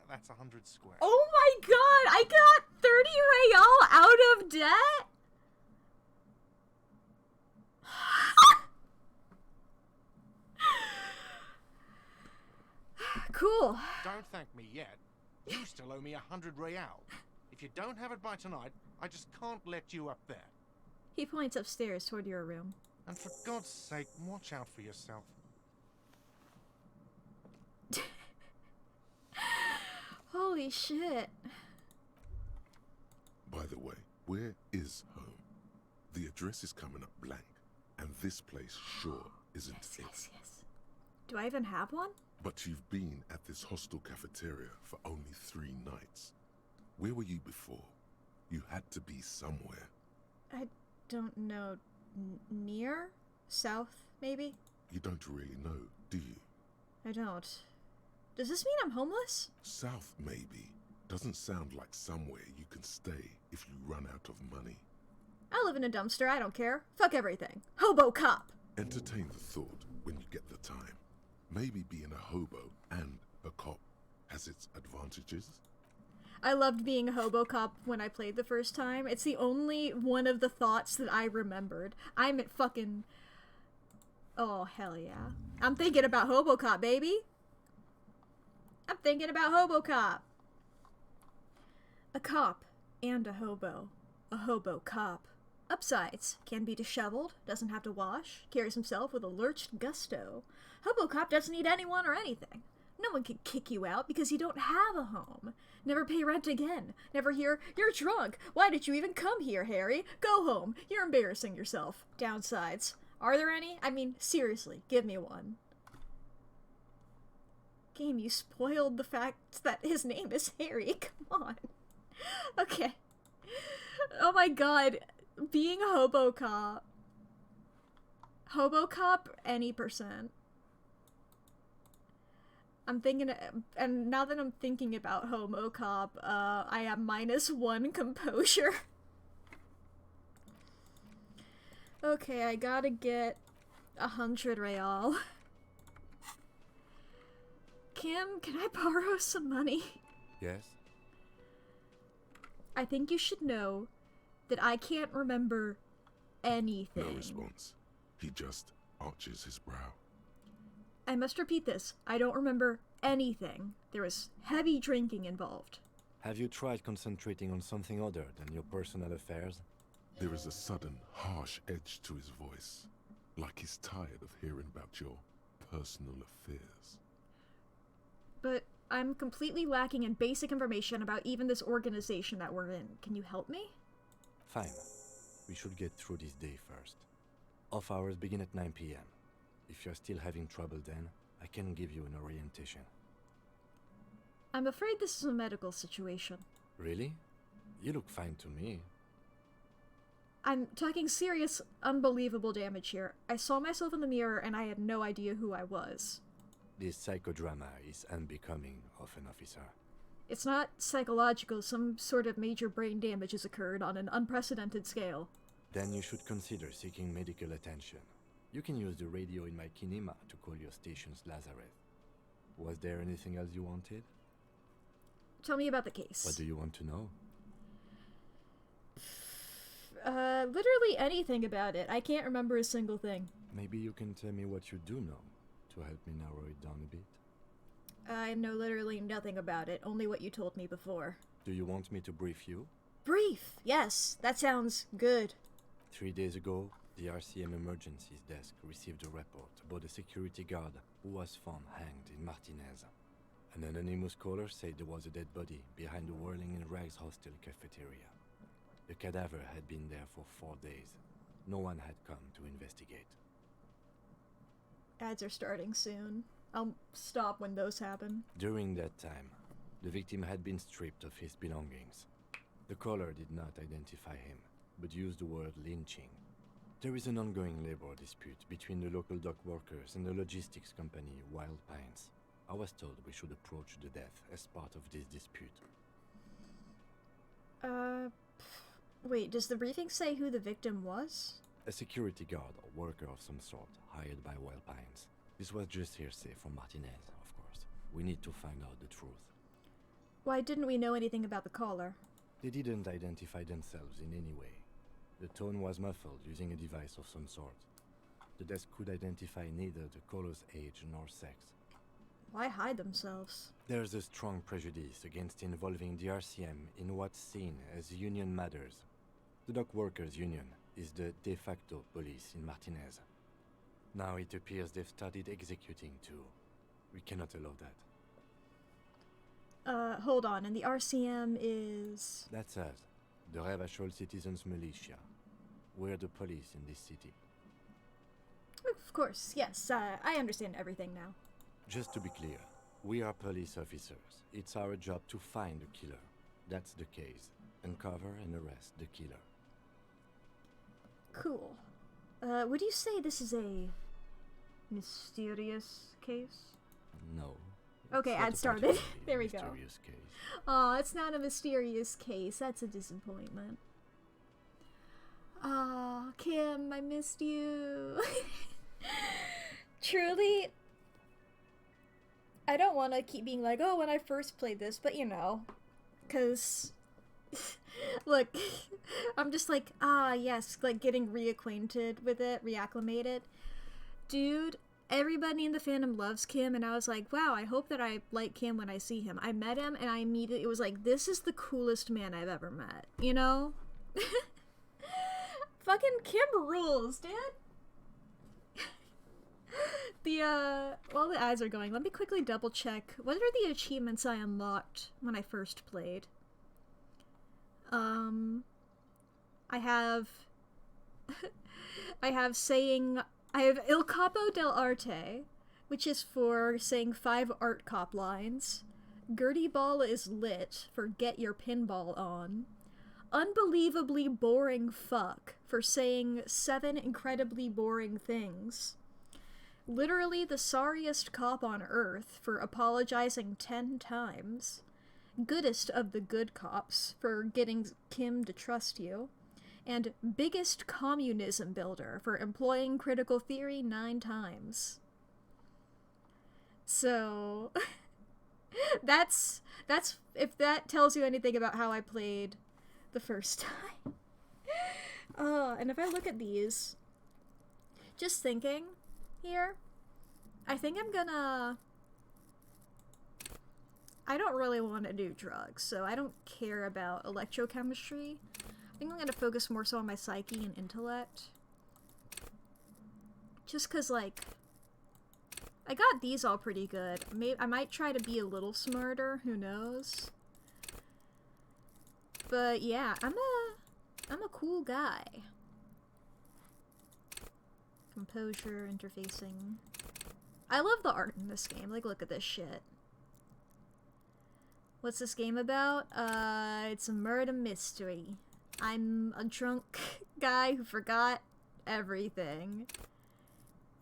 That's 100 square. Oh my god! I got 30 real out of debt? Cool. Don't thank me yet. You still owe me 100 real. If you don't have it by tonight, I just can't let you up there. He points upstairs toward your room. And for God's sake, watch out for yourself. Holy shit. By the way, where is home? The address is coming up blank, and this place sure isn't it. Yes. Do I even have one? But you've been at this hostel cafeteria for only 3 nights. Where were you before? You had to be somewhere. I don't know. Near? South, maybe? You don't really know, do you? I don't. Does this mean I'm homeless? South, maybe. Doesn't sound like somewhere you can stay if you run out of money. I live in a dumpster, I don't care. Fuck everything. Hobo cop! Entertain the thought when you get the time. Maybe being a hobo and a cop has its advantages. I loved being a hobo cop when I played the first time. It's the only one of the thoughts that I remembered. I'm at fucking... Oh, hell yeah. I'm thinking about hobo cop, baby. I'm thinking about hobo cop. A cop and a hobo cop. Upsides, can be disheveled, doesn't have to wash, carries himself with a lurched gusto. Hobo cop doesn't need anyone or anything. No one can kick you out because you don't have a home. Never pay rent again. Never hear, "You're drunk. Why did you even come here, Harry? Go home. You're embarrassing yourself." Downsides. Are there any? I mean, seriously, give me one. Game, you spoiled the fact that his name is Harry. Come on. Okay. Oh my god. Being a hobo cop. Hobo cop, any percent. I'm thinking, and now that I'm thinking about homo cop, I have -1 composure. Okay, I gotta get 100 real. Kim, can I borrow some money? Yes? I think you should know that I can't remember anything. No response. He just arches his brow. I must repeat this. I don't remember anything. There was heavy drinking involved. Have you tried concentrating on something other than your personal affairs? There is a sudden, harsh edge to his voice, like he's tired of hearing about your personal affairs. But I'm completely lacking in basic information about even this organization that we're in. Can you help me? Fine. We should get through this day first. Off hours begin at 9 p.m. If you're still having trouble then, I can give you an orientation. I'm afraid this is a medical situation. Really? You look fine to me. I'm talking serious, unbelievable damage here. I saw myself in the mirror and I had no idea who I was. This psychodrama is unbecoming of an officer. It's not psychological. Some sort of major brain damage has occurred on an unprecedented scale. Then you should consider seeking medical attention. You can use the radio in my kinema to call your station's Lazareth. Was there anything else you wanted? Tell me about the case. What do you want to know? Literally anything about it. I can't remember a single thing. Maybe you can tell me what you do know to help me narrow it down a bit. I know literally nothing about it, only what you told me before. Do you want me to brief you? Brief! Yes, that sounds good. 3 days ago, the RCM Emergencies Desk received a report about a security guard who was found hanged in Martinez. An anonymous caller said there was a dead body behind the Whirling in Rags hostel cafeteria. The cadaver had been there for 4 days. No one had come to investigate. Ads are starting soon. I'll stop when those happen. During that time, the victim had been stripped of his belongings. The caller did not identify him, but used the word lynching. There is an ongoing labor dispute between the local dock workers and the logistics company Wild Pines. I was told we should approach the death as part of this dispute. Wait, does the briefing say who the victim was? A security guard or worker of some sort, hired by Wild Pines. This was just hearsay from Martinez, of course. We need to find out the truth. Why didn't we know anything about the caller? They didn't identify themselves in any way. The tone was muffled using a device of some sort. The desk could identify neither the caller's age nor sex. Why hide themselves? There's a strong prejudice against involving the RCM in what's seen as union matters. The dock workers' union is the de facto police in Martinez. Now it appears they've started executing too. We cannot allow that. Hold on, and the RCM is... That's us, the Revachol Citizens Militia. We're the police in this city. Of course, yes, I understand everything now. Just to be clear, we are police officers. It's our job to find the killer. That's the case. Uncover and arrest the killer. Cool. Would you say this is a mysterious case? No. Okay, ad started. There we go. Mysterious case. Aw, it's not a mysterious case. That's a disappointment. Aw, Kim, I missed you. Truly, I don't want to keep being like, oh, when I first played this, but you know, because, look, I'm just like, yes, like getting reacquainted with it, reacclimated. Dude, everybody in the fandom loves Kim, and I was like, wow, I hope that I like Kim when I see him. I met him, and I immediately, it was like, this is the coolest man I've ever met, you know? Fucking Kim rules, dude! While the ads are going, let me quickly double check. What are the achievements I unlocked when I first played? I have... I have Il Capo del Arte, which is for saying 5 art cop lines. Gertie Ball is lit for get your pinball on. Unbelievably boring fuck for saying 7 incredibly boring things. Literally the sorriest cop on earth for apologizing 10 times. Goodest of the good cops for getting Kim to trust you. And biggest communism builder for employing critical theory 9 times. So, that's, if that tells you anything about how I played the first time. And if I look at these, just thinking here, I think I'm gonna... I don't really want to do drugs, so I don't care about electrochemistry. I think I'm gonna focus more so on my psyche and intellect. Just cause, like, I got these all pretty good. I might try to be a little smarter, who knows? But yeah, I'm a cool guy. Composure, interfacing. I love the art in this game. Like, look at this shit. What's this game about? It's a murder mystery. I'm a drunk guy who forgot everything.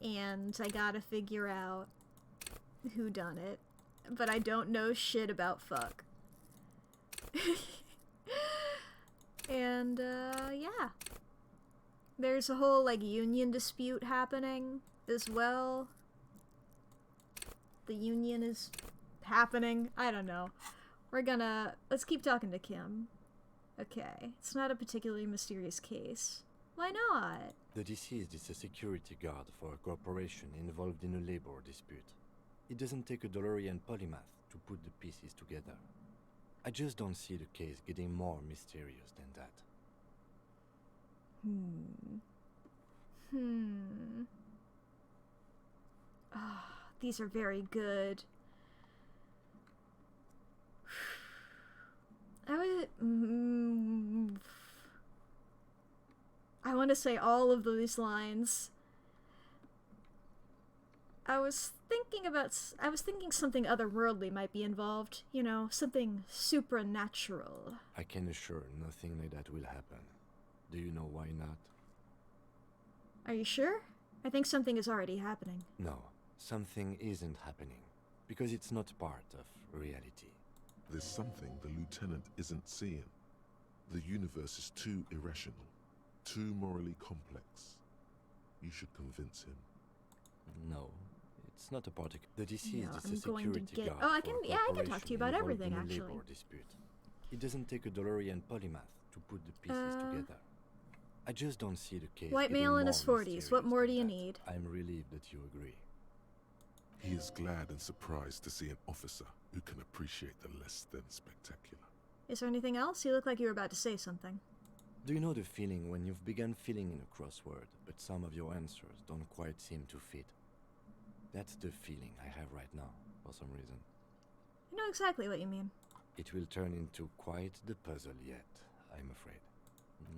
And I gotta figure out who done it. But I don't know shit about fuck. And, yeah. There's a whole, like, union dispute happening as well. The union is happening. I don't know. Let's keep talking to Kim. Okay, it's not a particularly mysterious case. Why not? The deceased is a security guard for a corporation involved in a labor dispute. It doesn't take a DeLorean polymath to put the pieces together. I just don't see the case getting more mysterious than that. These are very good. I want to say all of these lines. I was thinking something otherworldly might be involved. You know, something supernatural. I can assure nothing like that will happen. Do you know why not? Are you sure? I think something is already happening. No, something isn't happening. Because it's not part of reality. There's something the lieutenant isn't seeing. The universe is too irrational, too morally complex. You should convince him. No, it's not a particle. The DC No, is I'm just a going to security get. guard Oh, I for can. a Yeah, I can talk to you about corporation everything involved in a actually. labor dispute. It doesn't take a DeLorean polymath to put the pieces together. I just don't see the case. White getting male in more his 40s. What mysterious more than do you that. need? I'm relieved that you agree. He is glad and surprised to see an officer who can appreciate the less than spectacular. Is there anything else? You look like you were about to say something. Do you know the feeling when you've begun filling in a crossword, but some of your answers don't quite seem to fit? That's the feeling I have right now, for some reason. I know exactly what you mean. It will turn into quite the puzzle yet, I'm afraid.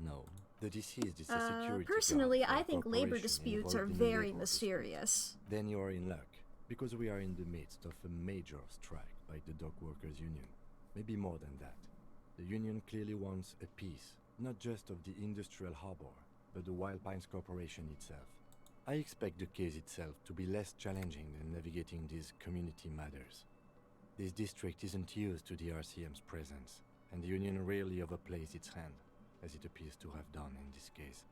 No, the DC is just a security Personally, guard for I a think labor corporation disputes are involved in a very labor mysterious. dispute. Then you are in luck, because we are in the midst of a major strike by the Dock Workers Union. Maybe more than that. The union clearly wants a piece, not just of the industrial harbor, but the Wild Pines Corporation itself. I expect the case itself to be less challenging than navigating these community matters. This district isn't used to the RCM's presence, and the union rarely overplays its hand, as it appears to have done in this case.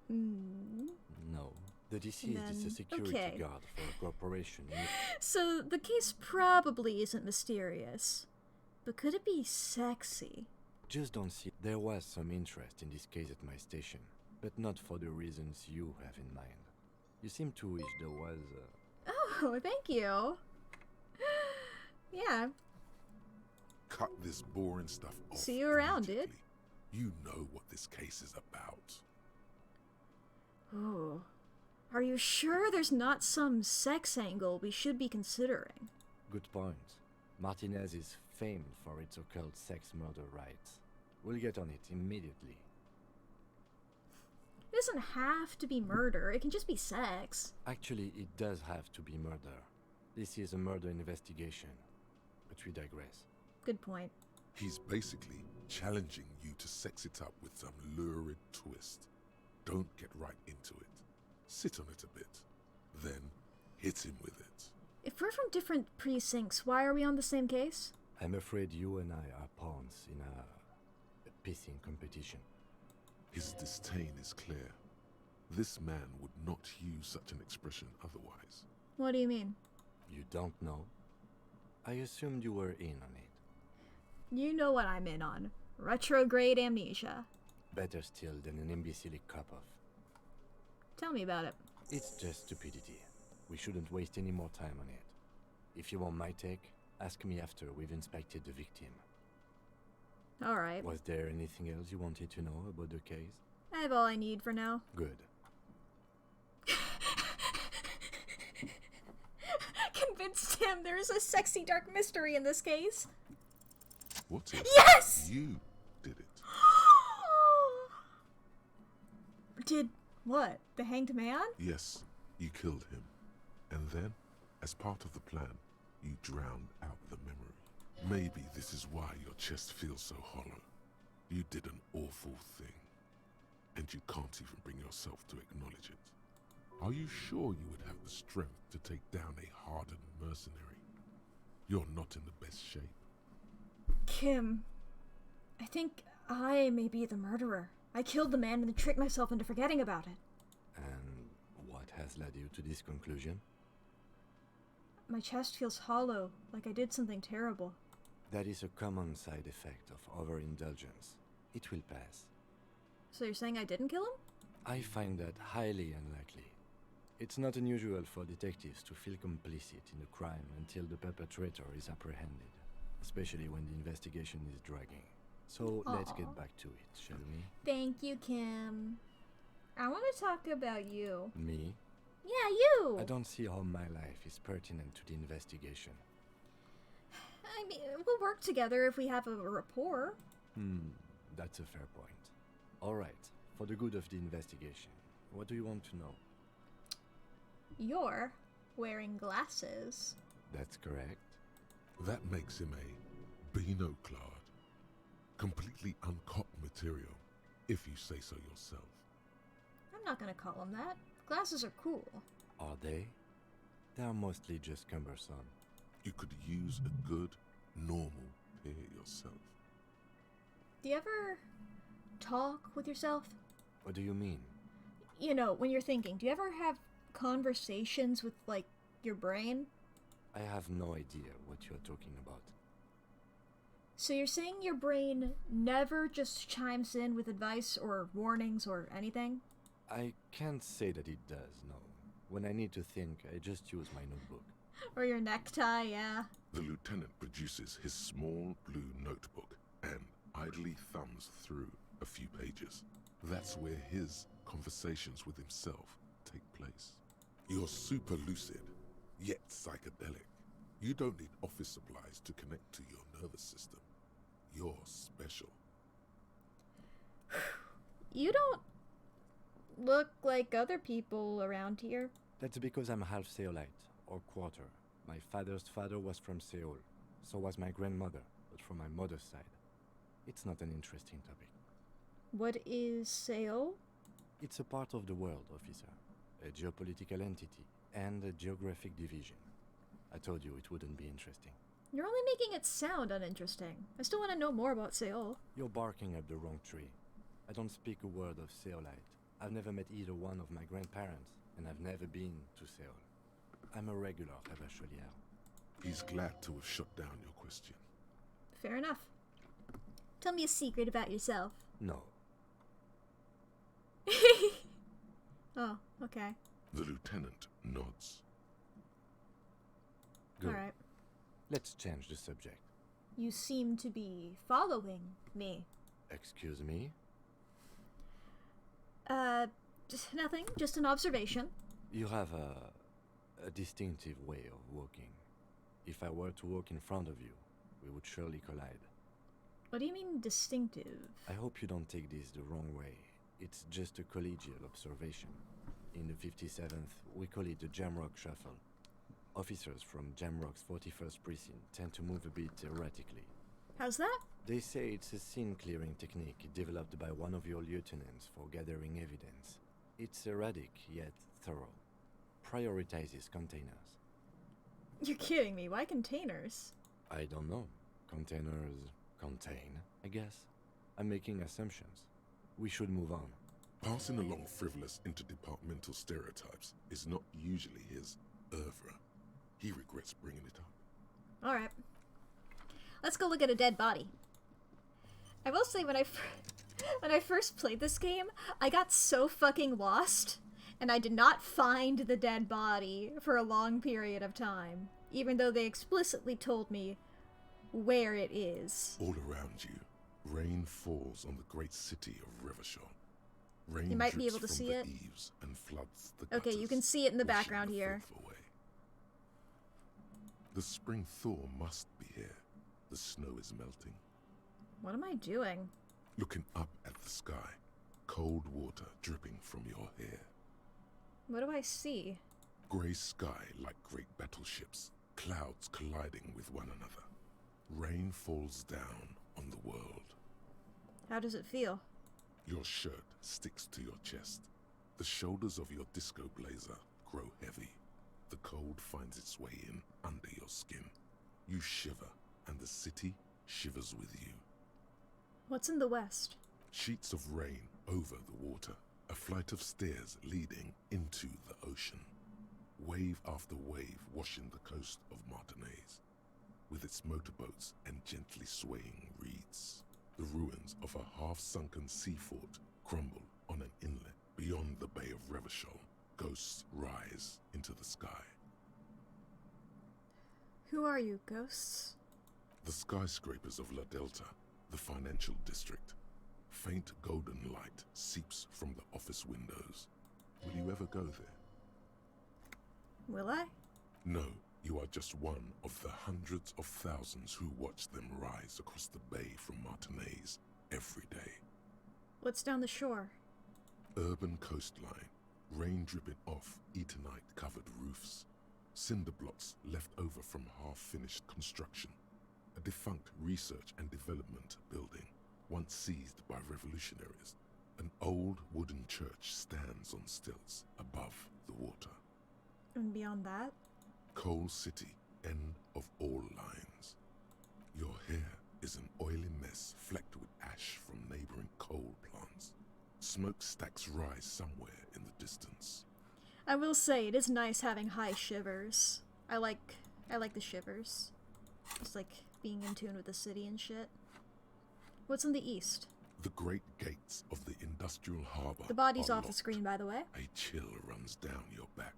No, the DC is just a security guard for a corporation. So the case probably isn't mysterious, but could it be sexy? Just don't see. There was some interest in this case at my station, but not for the reasons you have in mind. You seem to wish there was Oh, thank you. Yeah. Cut this boring stuff off. See you around, dude. immediately. You know what this case is about. Oh. Are you sure there's not some sex angle we should be considering? Good point. Martinez is famed for its occult sex murder rights. We'll get on it immediately. It doesn't have to be murder, it can just be sex. Actually, it does have to be murder. This is a murder investigation. But we digress. Good point. He's basically challenging you to sex it up with some lurid twist. Don't get right into it. Sit on it a bit. Then hit him with it. If we're from different precincts, why are we on the same case? I'm afraid you and I are pawns in a pissing competition. His disdain is clear. This man would not use such an expression otherwise. What do you mean? You don't know? I assumed you were in on it. You know what I'm in on. Retrograde amnesia. Better still than an imbecilic cop-off. Tell me about it. It's just stupidity. We shouldn't waste any more time on it. If you want my take, ask me after we've inspected the victim. Alright. Was there anything else you wanted to know about the case? I have all I need for now. Good. Convinced him there's a sexy dark mystery in this case. What if Yes! you did it? Did what? The hanged man? Yes, you killed him. And then, as part of the plan, you drowned out the memory. Maybe this is why your chest feels so hollow. You did an awful thing. And you can't even bring yourself to acknowledge it. Are you sure you would have the strength to take down a hardened mercenary? You're not in the best shape. Kim, I think I may be the murderer. I killed the man and then tricked myself into forgetting about it. And what has led you to this conclusion? My chest feels hollow, like I did something terrible. That is a common side effect of overindulgence. It will pass. So you're saying I didn't kill him? I find that highly unlikely. It's not unusual for detectives to feel complicit in a crime until the perpetrator is apprehended, especially when the investigation is dragging. So let's get back to it, shall we? Thank you, Kim. I want to talk about you. Me? Yeah, you! I don't see how my life is pertinent to the investigation. I mean, we'll work together if we have a rapport. That's a fair point. Alright, for the good of the investigation, what do you want to know? You're wearing glasses. That's correct. That makes him a binoclad. Completely uncut material, if you say so yourself. I'm not gonna call them that. Glasses are cool. Are they? They are mostly just cumbersome. You could use a good, normal pair yourself. Do you ever talk with yourself? What do you mean? You know, when you're thinking, do you ever have conversations with, like, your brain? I have no idea what you're talking about. So you're saying your brain never just chimes in with advice or warnings or anything? I can't say that it does, no. When I need to think, I just use my notebook. Or your necktie, yeah. The lieutenant produces his small blue notebook and idly thumbs through a few pages. That's where his conversations with himself take place. You're super lucid, yet psychedelic. You don't need office supplies to connect to your nervous system. You're special. You don't look like other people around here. That's because I'm half Seolite, or quarter. My father's father was from Seoul. So was my grandmother, but from my mother's side. It's not an interesting topic. What is Seoul? It's a part of the world, officer. A geopolitical entity and a geographic division. I told you it wouldn't be interesting. You're only making it sound uninteresting. I still want to know more about Seoul. You're barking up the wrong tree. I don't speak a word of Seolite. I've never met either one of my grandparents, and I've never been to Seoul. I'm a regular Rebachelier. He's glad to have shut down your question. Fair enough. Tell me a secret about yourself. No. Oh, okay. The lieutenant nods. Good. Alright. Let's change the subject. You seem to be following me. Excuse me? Nothing. Just an observation. You have a distinctive way of walking. If I were to walk in front of you, we would surely collide. What do you mean distinctive? I hope you don't take this the wrong way. It's just a collegial observation. In the 57th, we call it the Jamrock Shuffle. Officers from Jamrock's 41st Precinct tend to move a bit erratically. How's that? They say it's a scene-clearing technique developed by one of your lieutenants for gathering evidence. It's erratic, yet thorough. Prioritizes containers. You're kidding me. Why containers? I don't know. Containers contain, I guess. I'm making assumptions. We should move on. Passing along frivolous interdepartmental stereotypes is not usually his oeuvre. He regrets bringing it up. Alright. Let's go look at a dead body. I will say, when I first played this game, I got so fucking lost, and I did not find the dead body for a long period of time, even though they explicitly told me where it is. All around you, rain falls on the great city of Revachol. Rain You might be drips able to from see the it. eaves and floods the Okay, you gutters, can see it in the washing background the here. filth away. The spring thaw must be here. The snow is melting. What am I doing? Looking up at the sky, cold water dripping from your hair. What do I see? Grey sky like great battleships, clouds colliding with one another. Rain falls down on the world. How does it feel? Your shirt sticks to your chest. The shoulders of your disco blazer grow heavy. The cold finds its way in under your skin. You shiver, and the city shivers with you. What's in the west? Sheets of rain over the water, a flight of stairs leading into the ocean. Wave after wave washing the coast of Martinaise, with its motorboats and gently swaying reeds. The ruins of a half-sunken sea fort crumble on an inlet beyond the Bay of Revachol. Ghosts rise into the sky. Who are you, ghosts? The skyscrapers of La Delta, the financial district. Faint golden light seeps from the office windows. Will you ever go there? Will I? No, you are just one of the hundreds of thousands who watch them rise across the bay from Martinaise every day. What's down the shore? Urban coastline, rain dripping off Etonite-covered roofs. cinder blocks left over from half-finished construction. A defunct research and development building, once seized by revolutionaries. An old wooden church stands on stilts above the water. And beyond that? Coal City, end of all lines. Your hair is an oily mess flecked with ash from neighboring coal plants. Smokestacks rise somewhere in the distance. I will say, it is nice having high shivers. I like the shivers. It's like being in tune with the city and shit. What's in the east? The great gates of the industrial harbor. The body's are off the locked. screen, by the way. A chill runs down your back.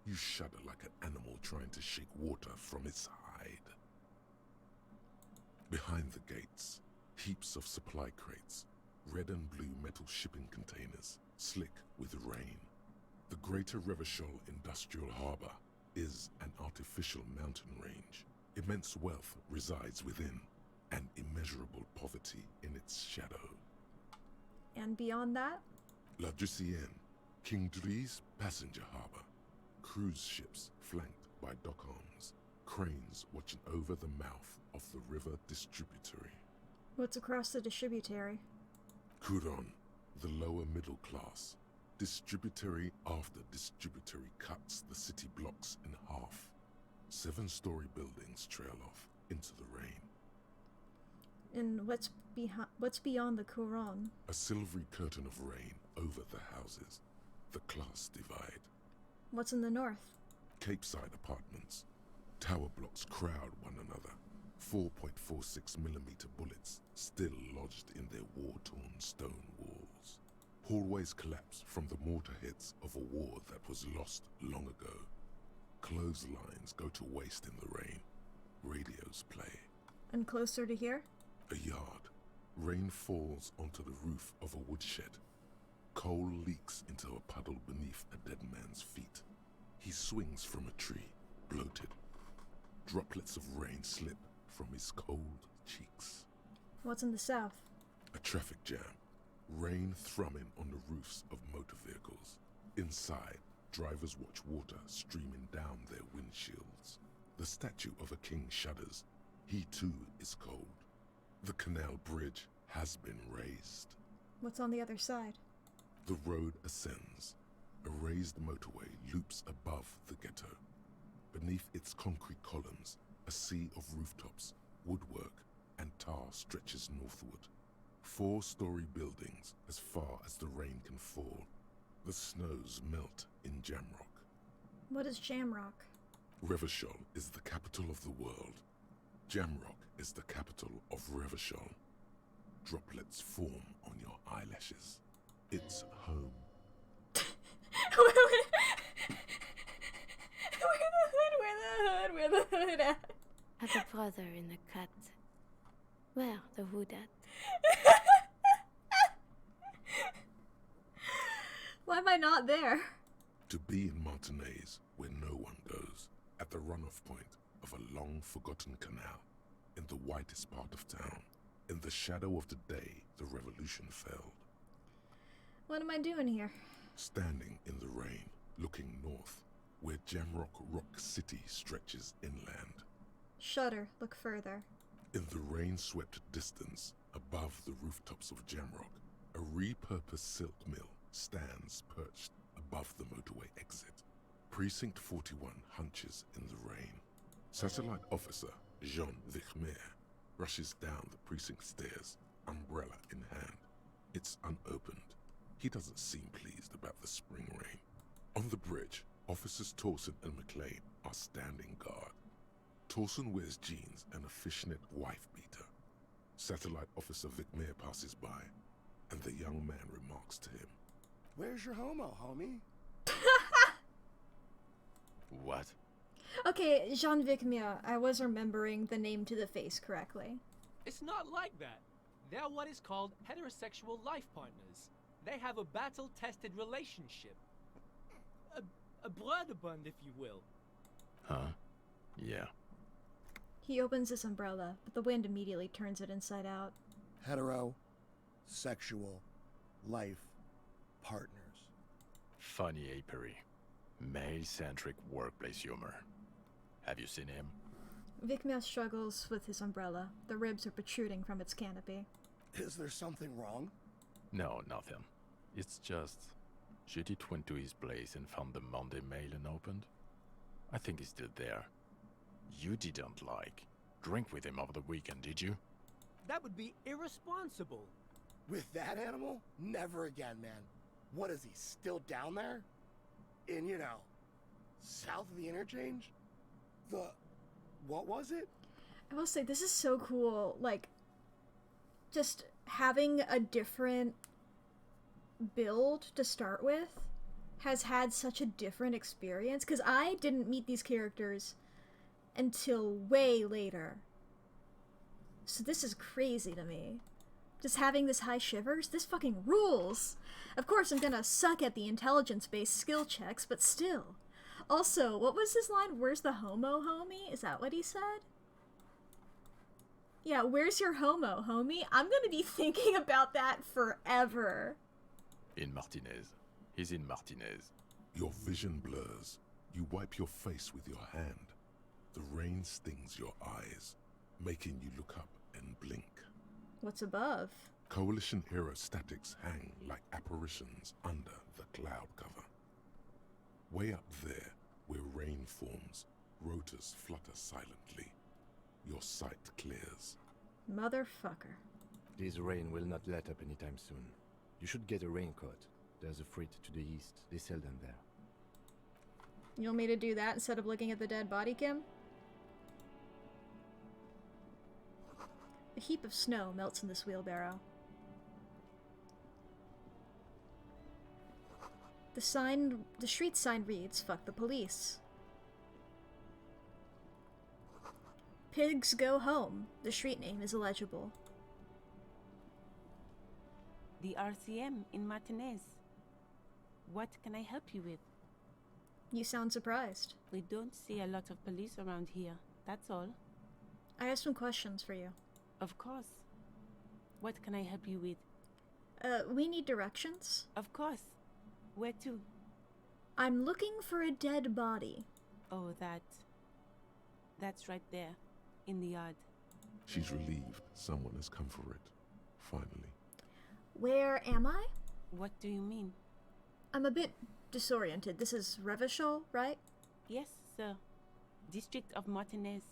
You shudder like an animal trying to shake water from its hide. Behind the gates, heaps of supply crates, red and blue metal shipping containers, slick with rain. The Greater Revachol Industrial Harbor is an artificial mountain range. Immense wealth resides within, and immeasurable poverty in its shadow. And beyond that? La Drusienne, King Dries passenger harbor. Cruise ships flanked by dock arms. Cranes watching over the mouth of the river distributary. What's across the distributary? Couronne, the lower middle class. Distributary after distributary cuts the city blocks in half. 7-story buildings trail off into the rain. And what's beyond the Couronne? A silvery curtain of rain over the houses. The class divide. What's in the north? Capeside apartments. Tower blocks crowd one another. 4.46mm bullets still lodged in their war-torn stone walls. Hallways collapse from the mortar hits of a war that was lost long ago. Clotheslines go to waste in the rain. Radios play. And closer to here? A yard. Rain falls onto the roof of a woodshed. Coal leaks into a puddle beneath a dead man's feet. He swings from a tree, bloated. Droplets of rain slip from his cold cheeks. What's in the south? A traffic jam. Rain thrumming on the roofs of motor vehicles. Inside, drivers watch water streaming down their windshields. The statue of a king shudders. He too is cold. The canal bridge has been raised. What's on the other side? The road ascends. A raised motorway loops above the ghetto. Beneath its concrete columns, a sea of rooftops, woodwork, and tar stretches northward. 4-story buildings as far as the rain can fall. The snows melt in Jamrock. What is Jamrock? Revachol is the capital of the world. Jamrock is the capital of Revachol. Droplets form on your eyelashes. It's home. Where the hood at? Have a brother in the cut. Where the hood at? Why am I not there? To be in Martinaise, where no one goes, at the runoff point of a long-forgotten canal, in the whitest part of town, in the shadow of the day the revolution fell. What am I doing here? Standing in the rain, looking north, where Jamrock Rock City stretches inland. Shudder, look further. In the rain-swept distance, above the rooftops of Jamrock, a repurposed silk mill stands perched above the motorway exit. Precinct 41 hunches in the rain. Satellite officer Jean Vichmer rushes down the precinct stairs, umbrella in hand. It's unopened. He doesn't seem pleased about the spring rain. On the bridge, officers Torsen and McLean are standing guard. Torsen wears jeans and a fishnet wife-beater. Satellite officer Vichmer passes by, and the young man remarks to him, "Where's your homo, homie?" What? Okay, Jean Vichmer, I was remembering the name to the face correctly. It's not like that. They're what is called heterosexual life partners. They have a battle-tested relationship. A brother bond, if you will. Huh? Yeah. He opens his umbrella, but the wind immediately turns it inside out. Sexual life partners. Funny apery. Male-centric workplace humor. Have you seen him? Vikmir struggles with his umbrella. The ribs are protruding from its canopy. Is there something wrong? No, nothing. It's just... Judith went to his place and found the Monday mail unopened. I think he's still there. You didn't, drink with him over the weekend, did you? That would be irresponsible. With that animal? Never again, man. What is he, still down there? In, south of the interchange? What was it? I will say, this is so cool. Just having a different build to start with has had such a different experience, because I didn't meet these characters until way later. So this is crazy to me. Just having this high shivers, this fucking rules! Of course I'm gonna suck at the intelligence-based skill checks, but still. Also, what was his line? Where's the homo, homie? Is that what he said? Yeah, where's your homo, homie? I'm gonna be thinking about that forever. In Martinez. He's in Martinez. Your vision blurs. You wipe your face with your hand. The rain stings your eyes, making you look up and blink. What's above? Coalition-era statics hang like apparitions under the cloud cover. Way up there, where rain forms, rotors flutter silently. Your sight clears. Motherfucker. This rain will not let up anytime soon. You should get a raincoat. There's a freight to the east. They sell them there. You want me to do that instead of looking at the dead body, Kim? A heap of snow melts in this wheelbarrow. The street sign reads, "Fuck the police." Pigs go home. The street name is illegible. The RCM in Martinez. What can I help you with? You sound surprised. We don't see a lot of police around here, that's all. I have some questions for you. Of course. What can I help you with? We need directions. Of course. Where to? I'm looking for a dead body. Oh, that's right there, in the yard. She's relieved someone has come for it. Finally. Where am I? What do you mean? I'm a bit disoriented. This is Revachol, right? Yes, sir. District of Martinez.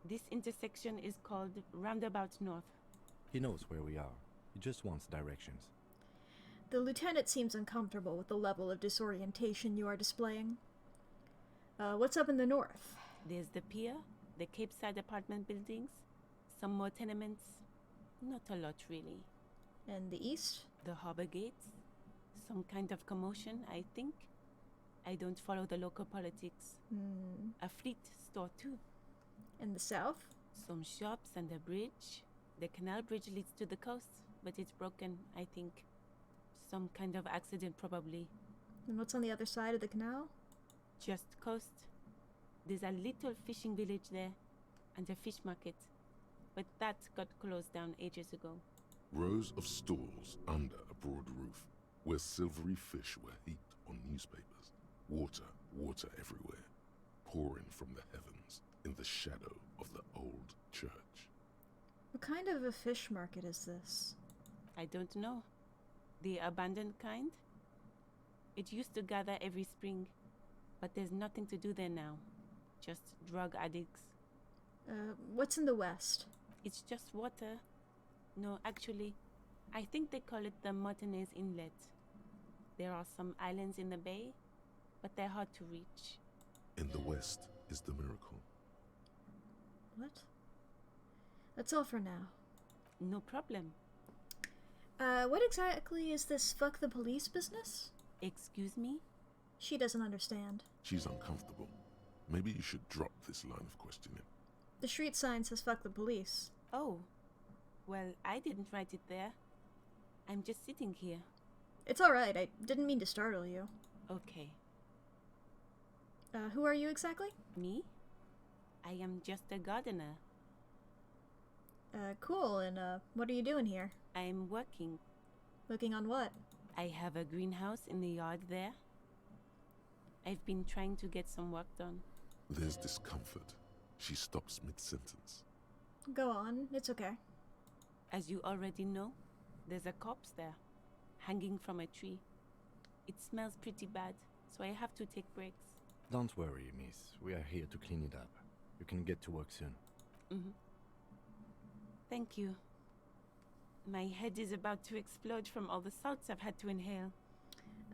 This intersection is called Roundabout North. He knows where we are. He just wants directions. The lieutenant seems uncomfortable with the level of disorientation you are displaying. What's up in the north? There's the pier, the Cape Side apartment buildings, some more tenements. Not a lot, really. And the east? The harbor gates. Some kind of commotion, I think. I don't follow the local politics. A fleet store, too. And the south? Some shops and a bridge. The canal bridge leads to the coast, but it's broken, I think. Some kind of accident, probably. And what's on the other side of the canal? Just coast. There's a little fishing village there, and a fish market. But that got closed down ages ago. Rows of stalls under a broad roof, where silvery fish were heaped on newspapers. Water everywhere, pouring from the heavens in the shadow of the old church. What kind of a fish market is this? I don't know. The abandoned kind? It used to gather every spring, but there's nothing to do there now. Just drug addicts. What's in the west? It's just water. No, actually, I think they call it the Martinez Inlet. There are some islands in the bay, but they're hard to reach. In the west is the miracle. What? That's all for now. No problem. What exactly is this fuck the police business? Excuse me? She doesn't understand. She's uncomfortable. Maybe you should drop this line of questioning. The street sign says fuck the police. Oh. Well, I didn't write it there. I'm just sitting here. It's alright, I didn't mean to startle you. Okay. Who are you exactly? Me? I am just a gardener. Cool, and what are you doing here? I'm working. Working on what? I have a greenhouse in the yard there. I've been trying to get some work done. There's discomfort. She stops mid-sentence. Go on, it's okay. As you already know, there's a corpse there, hanging from a tree. It smells pretty bad, so I have to take breaks. Don't worry, miss. We are here to clean it up. You can get to work soon. Thank you. My head is about to explode from all the salts I've had to inhale.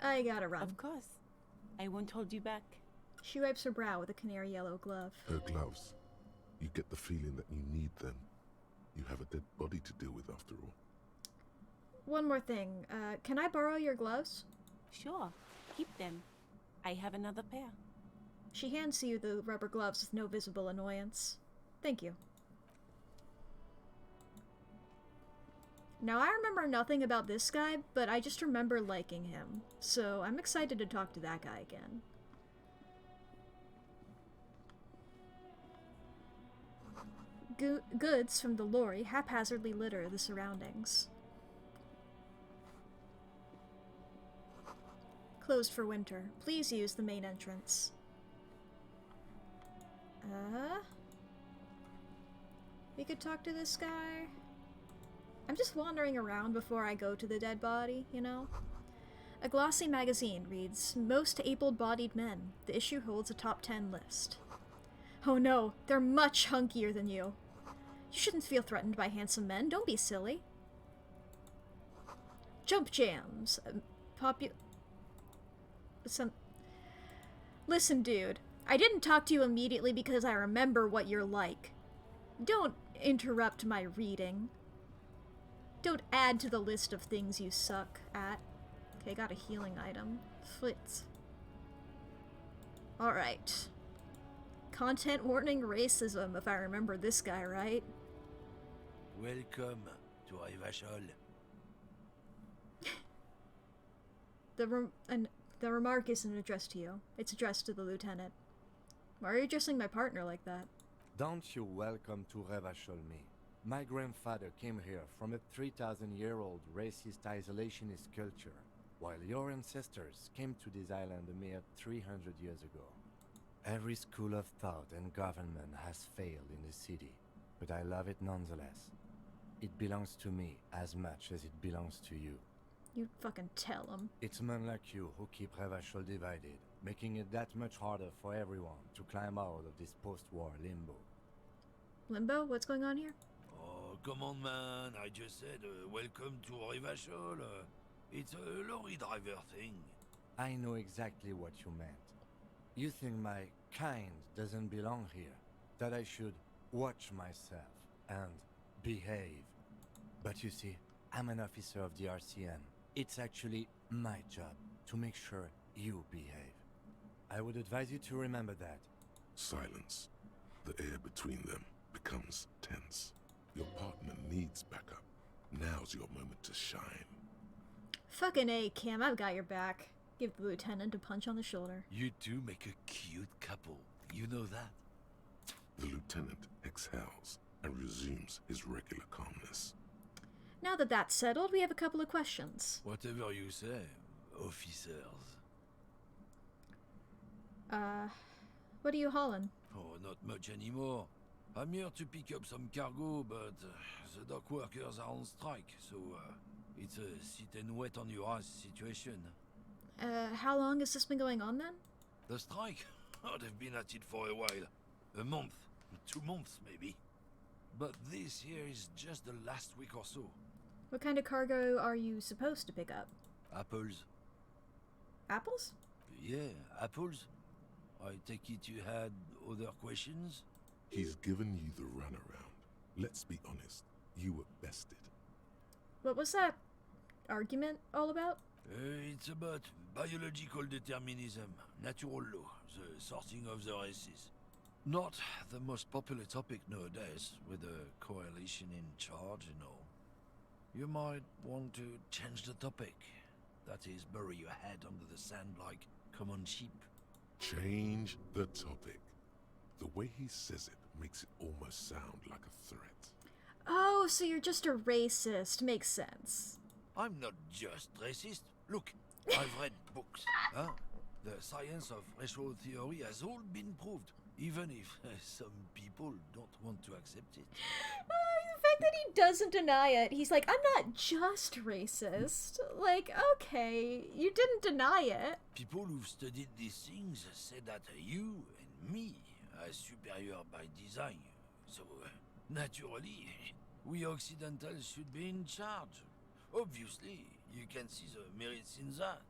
I gotta run. Of course. I won't hold you back. She wipes her brow with a canary yellow glove. Her gloves. You get the feeling that you need them. You have a dead body to deal with after all. One more thing. Can I borrow your gloves? Sure. Keep them. I have another pair. She hands you the rubber gloves with no visible annoyance. Thank you. Now, I remember nothing about this guy, but I just remember liking him. So, I'm excited to talk to that guy again. Goods from the lorry haphazardly litter the surroundings. Closed for winter. Please use the main entrance. We could talk to this guy. I'm just wandering around before I go to the dead body, you know? A glossy magazine reads, Most Able-Bodied Men. The issue holds a top 10 list. Oh no, they're much hunkier than you. You shouldn't feel threatened by handsome men. Don't be silly. Jump jams. Listen, dude. I didn't talk to you immediately because I remember what you're like. Don't interrupt my reading. Don't add to the list of things you suck at. Okay, got a healing item. Flits. Alright. Content warning racism, if I remember this guy right. Welcome to Rivachol. The remark isn't addressed to you. It's addressed to the lieutenant. Why are you addressing my partner like that? Don't you welcome to Revachol me. My grandfather came here from a 3,000-year-old racist isolationist culture, while your ancestors came to this island a mere 300 years ago. Every school of thought and government has failed in the city, but I love it nonetheless. It belongs to me as much as it belongs to you. You fucking tell him. It's men like you who keep Revachol divided, making it that much harder for everyone to climb out of this post-war limbo. Limbo? What's going on here? Oh, come on, man. I just said, welcome to Rivachol. It's a lorry driver thing. I know exactly what you meant. You think my kind doesn't belong here, that I should watch myself and behave. But you see, I'm an officer of the RCM. It's actually my job to make sure you behave. I would advise you to remember that. Silence. The air between them becomes tense. Your partner needs backup. Now's your moment to shine. Fucking A, Cam, I've got your back. Give the lieutenant a punch on the shoulder. You two make a cute couple. You know that? The lieutenant exhales and resumes his regular calmness. Now that that's settled, we have a couple of questions. Whatever you say, officers. What are you hauling? Oh, not much anymore. I'm here to pick up some cargo, but the dock workers are on strike, so it's a sit and wait on your ass situation. How long has this been going on then? The strike? Oh, they've been at it for a while. A month, 2 months maybe. But this here is just the last week or so. What kind of cargo are you supposed to pick up? Apples. Apples? Yeah, apples. I take it you had other questions? He's given you the runaround. Let's be honest, you were bested. What was that argument all about? It's about biological determinism, natural law, the sorting of the races. Not the most popular topic nowadays, with the coalition in charge and all. You might want to change the topic. That is, bury your head under the sand like common sheep. Change the topic. The way he says it makes it almost sound like a threat. Oh, so you're just a racist. Makes sense. I'm not just racist. Look, I've read books, huh? The science of racial theory has all been proved, even if some people don't want to accept it. The fact that he doesn't deny it, he's like, I'm not just racist. Like, okay, you didn't deny it. People who've studied these things say that you and me are superior by design. So, naturally, we Occidentals should be in charge. Obviously, you can see the merits in that.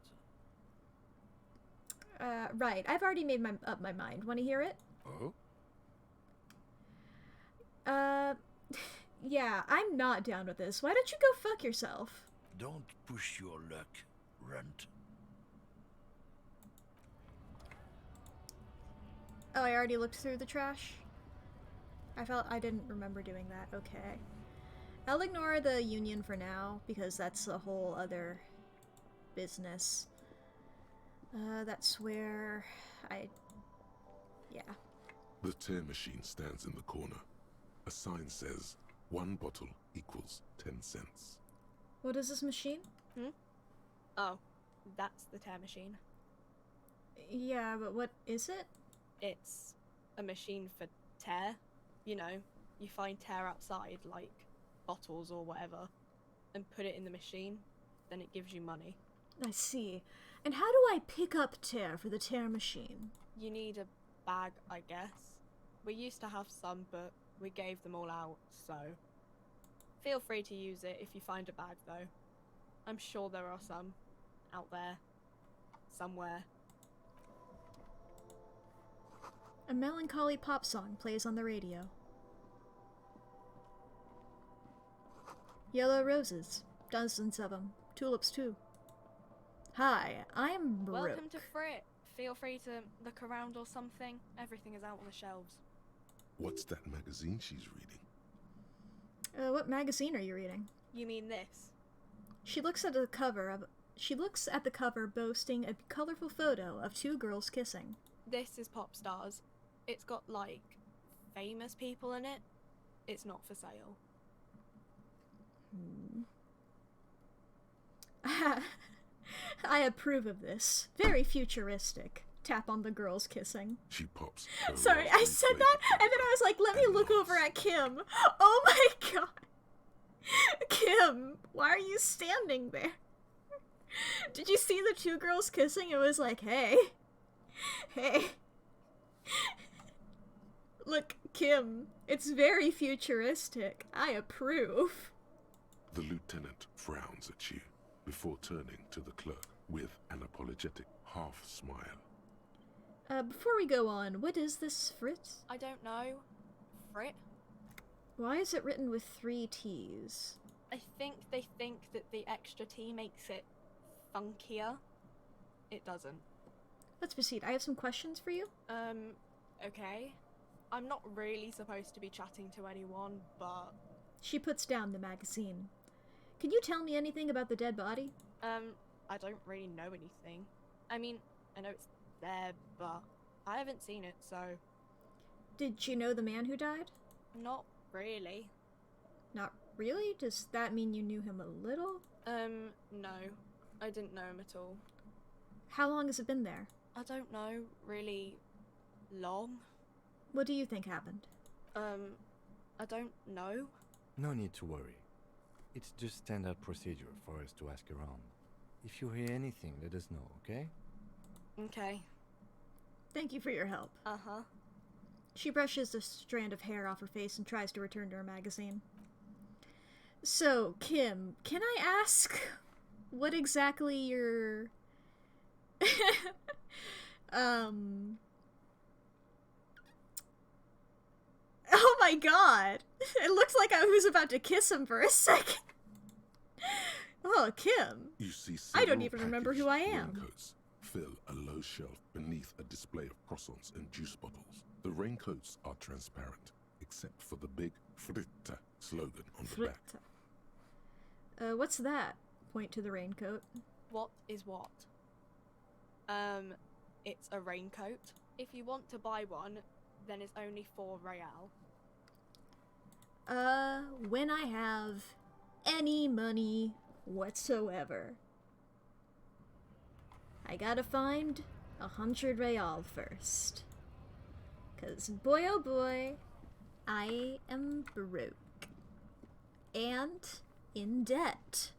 Right. I've already made up my mind. Want to hear it? Oh? Yeah, I'm not down with this. Why don't you go fuck yourself? Don't push your luck, runt. Oh, I already looked through the trash? I didn't remember doing that. Okay. I'll ignore the union for now, because that's a whole other business. That's where yeah. The tear machine stands in the corner. A sign says, 1 bottle equals 10 cents. What is this machine? Oh, that's the tear machine. Yeah, but what is it? It's a machine for tear. You know, you find tear outside, like bottles or whatever, and put it in the machine, then it gives you money. I see. And how do I pick up tear for the tear machine? You need a bag, I guess. We used to have some, but we gave them all out, so feel free to use it if you find a bag, though. I'm sure there are some out there, somewhere. A melancholy pop song plays on the radio. Yellow roses, dozens of them, tulips too. Hi, I'm Brooke. Welcome to Frit. Feel free to look around or something. Everything is out on the shelves. What's that magazine she's reading? What magazine are you reading? You mean this? She looks at the cover boasting a colorful photo of 2 girls kissing. This is Pop Stars. It's got, like, famous people in it. It's not for sale. I approve of this. Very futuristic. Tap on the girls kissing. She pops. Sorry, I said that, and then I was like, let me look over at Kim. Oh my god. Kim, why are you standing there? Did you see the 2 girls kissing? It was like, hey. Hey. Look, Kim, it's very futuristic. I approve. The lieutenant frowns at you before turning to the clerk with an apologetic half-smile. Before we go on, what is this, Fritz? I don't know. Frit? Why is it written with 3 T's? I think they think that the extra T makes it funkier. It doesn't. Let's proceed. I have some questions for you. Okay. I'm not really supposed to be chatting to anyone, but... She puts down the magazine. Can you tell me anything about the dead body? I don't really know anything. I mean, I know it's there, but I haven't seen it, so... Did you know the man who died? Not really. Not really? Does that mean you knew him a little? No. I didn't know him at all. How long has it been there? I don't know, really long. What do you think happened? I don't know. No need to worry. It's just standard procedure for us to ask around. If you hear anything, let us know, okay? Okay. Thank you for your help. Uh-huh. She brushes a strand of hair off her face and tries to return to her magazine. So, Kim, can I ask what exactly your... Oh my god! It looks like I was about to kiss him for a second. Oh, Kim. You see I don't even remember who I am. Raincoats fill a low shelf beneath a display of croissants and juice bottles. The raincoats are transparent, except for the big Fritta slogan on the back. What's that? Point to the raincoat. What is what? It's a raincoat. If you want to buy one, then it's only 4 real. When I have any money whatsoever. I gotta find 100 real first. Cause boy oh boy, I am broke. And in debt.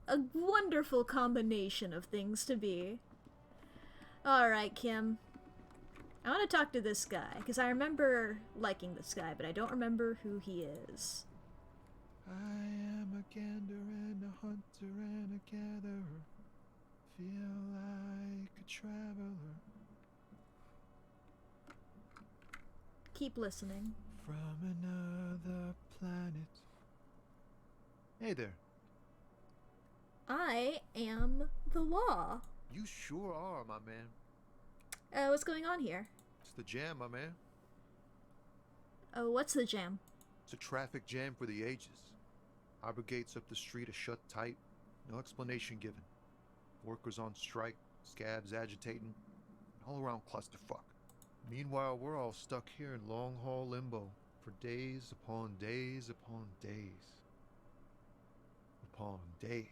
A wonderful combination of things to be. Alright, Kim. I want to talk to this guy, because I remember liking this guy, but I don't remember who he is. I am a gander and a hunter and a gatherer. Feel like a traveler. Keep listening. From another planet. Hey there. I am the law. You sure are, my man. What's going on here? It's the jam, my man. Oh, what's the jam? It's a traffic jam for the ages. Harbor gates up the street are shut tight. No explanation given. Workers on strike, scabs agitating. All around clusterfuck. Meanwhile, we're all stuck here in long-haul limbo for days upon days upon days. Upon days.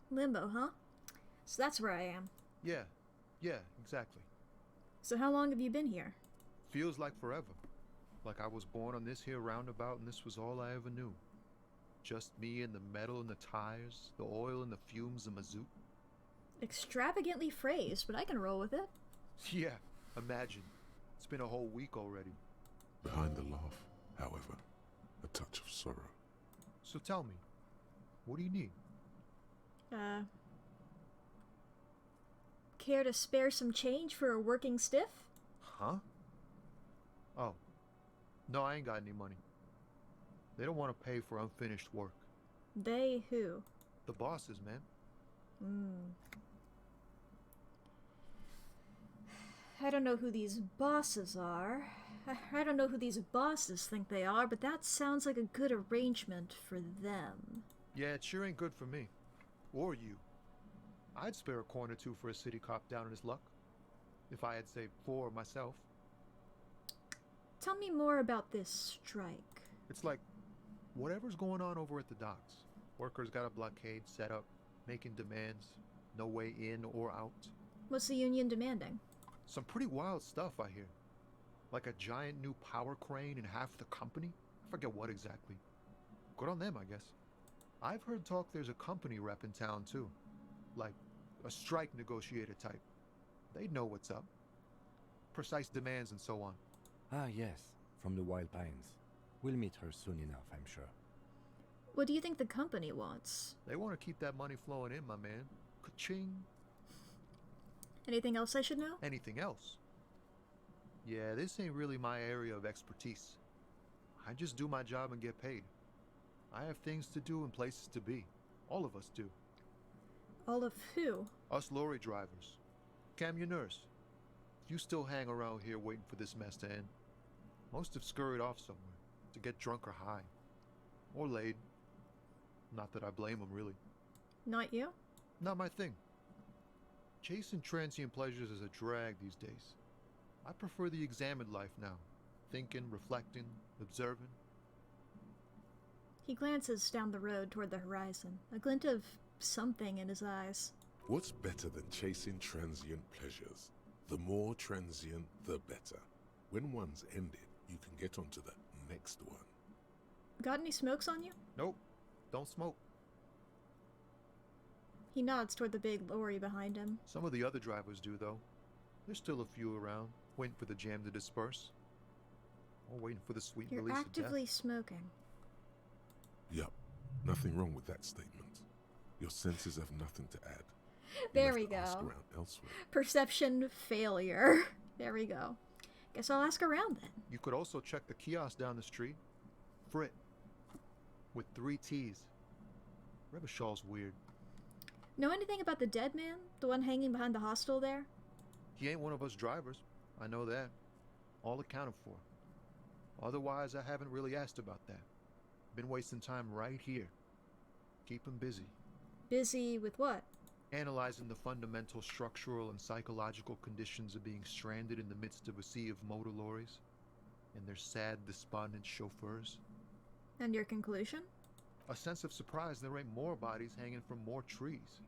Limbo, huh? So that's where I am. Yeah, exactly. So how long have you been here? Feels like forever. Like I was born on this here roundabout and this was all I ever knew. Just me and the metal and the tires, the oil and the fumes of mazout. Extravagantly phrased, but I can roll with it. Yeah, imagine. It's been a whole week already. Behind the laugh, however, a touch of sorrow. So tell me, what do you need? Care to spare some change for a working stiff? Huh? Oh. No, I ain't got any money. They don't want to pay for unfinished work. They who? The bosses, man. I don't know who these bosses are. I don't know who these bosses think they are, but that sounds like a good arrangement for them. Yeah, it sure ain't good for me. Or you. I'd spare a coin or two for a city cop down in his luck. If I had saved 4 myself. Tell me more about this strike. It's like, whatever's going on over at the docks. Workers got a blockade set up, making demands, no way in or out. What's the union demanding? Some pretty wild stuff, I hear. Like a giant new power crane in half the company? I forget what exactly. Good on them, I guess. I've heard talk there's a company rep in town, too. Like, a strike negotiator type. They'd know what's up. Precise demands and so on. Ah, yes, from the Wild Pines. We'll meet her soon enough, I'm sure. What do you think the company wants? They want to keep that money flowing in, my man. Ka-ching. Anything else I should know? Anything else? Yeah, this ain't really my area of expertise. I just do my job and get paid. I have things to do and places to be. All of us do. All of who? Us lorry drivers. Cam, your nurse. If you still hang around here waiting for this mess to end, most have scurried off somewhere to get drunk or high. Or laid. Not that I blame them, really. Not you? Not my thing. Chasing transient pleasures is a drag these days. I prefer the examined life now. Thinking, reflecting, observing. He glances down the road toward the horizon, a glint of something in his eyes. What's better than chasing transient pleasures? The more transient, the better. When one's ended, you can get onto the next one. Got any smokes on you? Nope. Don't smoke. He nods toward the big lorry behind him. Some of the other drivers do, though. There's still a few around, waiting for the jam to disperse. Or waiting for the sweet You're release of death. actively smoking. Yup. Nothing wrong with that statement. Your senses have nothing to add. There we Ask go. around elsewhere. Perception failure. There we go. Guess I'll ask around then. You could also check the kiosk down the street. Frit. With 3 T's. Revachal's weird. Know anything about the dead man? The one hanging behind the hostel there? He ain't one of us drivers. I know that. All accounted for. Otherwise, I haven't really asked about that. Been wasting time right here. Keep him busy. Busy with what? Analyzing the fundamental structural and psychological conditions of being stranded in the midst of a sea of motor lorries and their sad, despondent chauffeurs. And your conclusion? A sense of surprise there ain't more bodies hanging from more trees.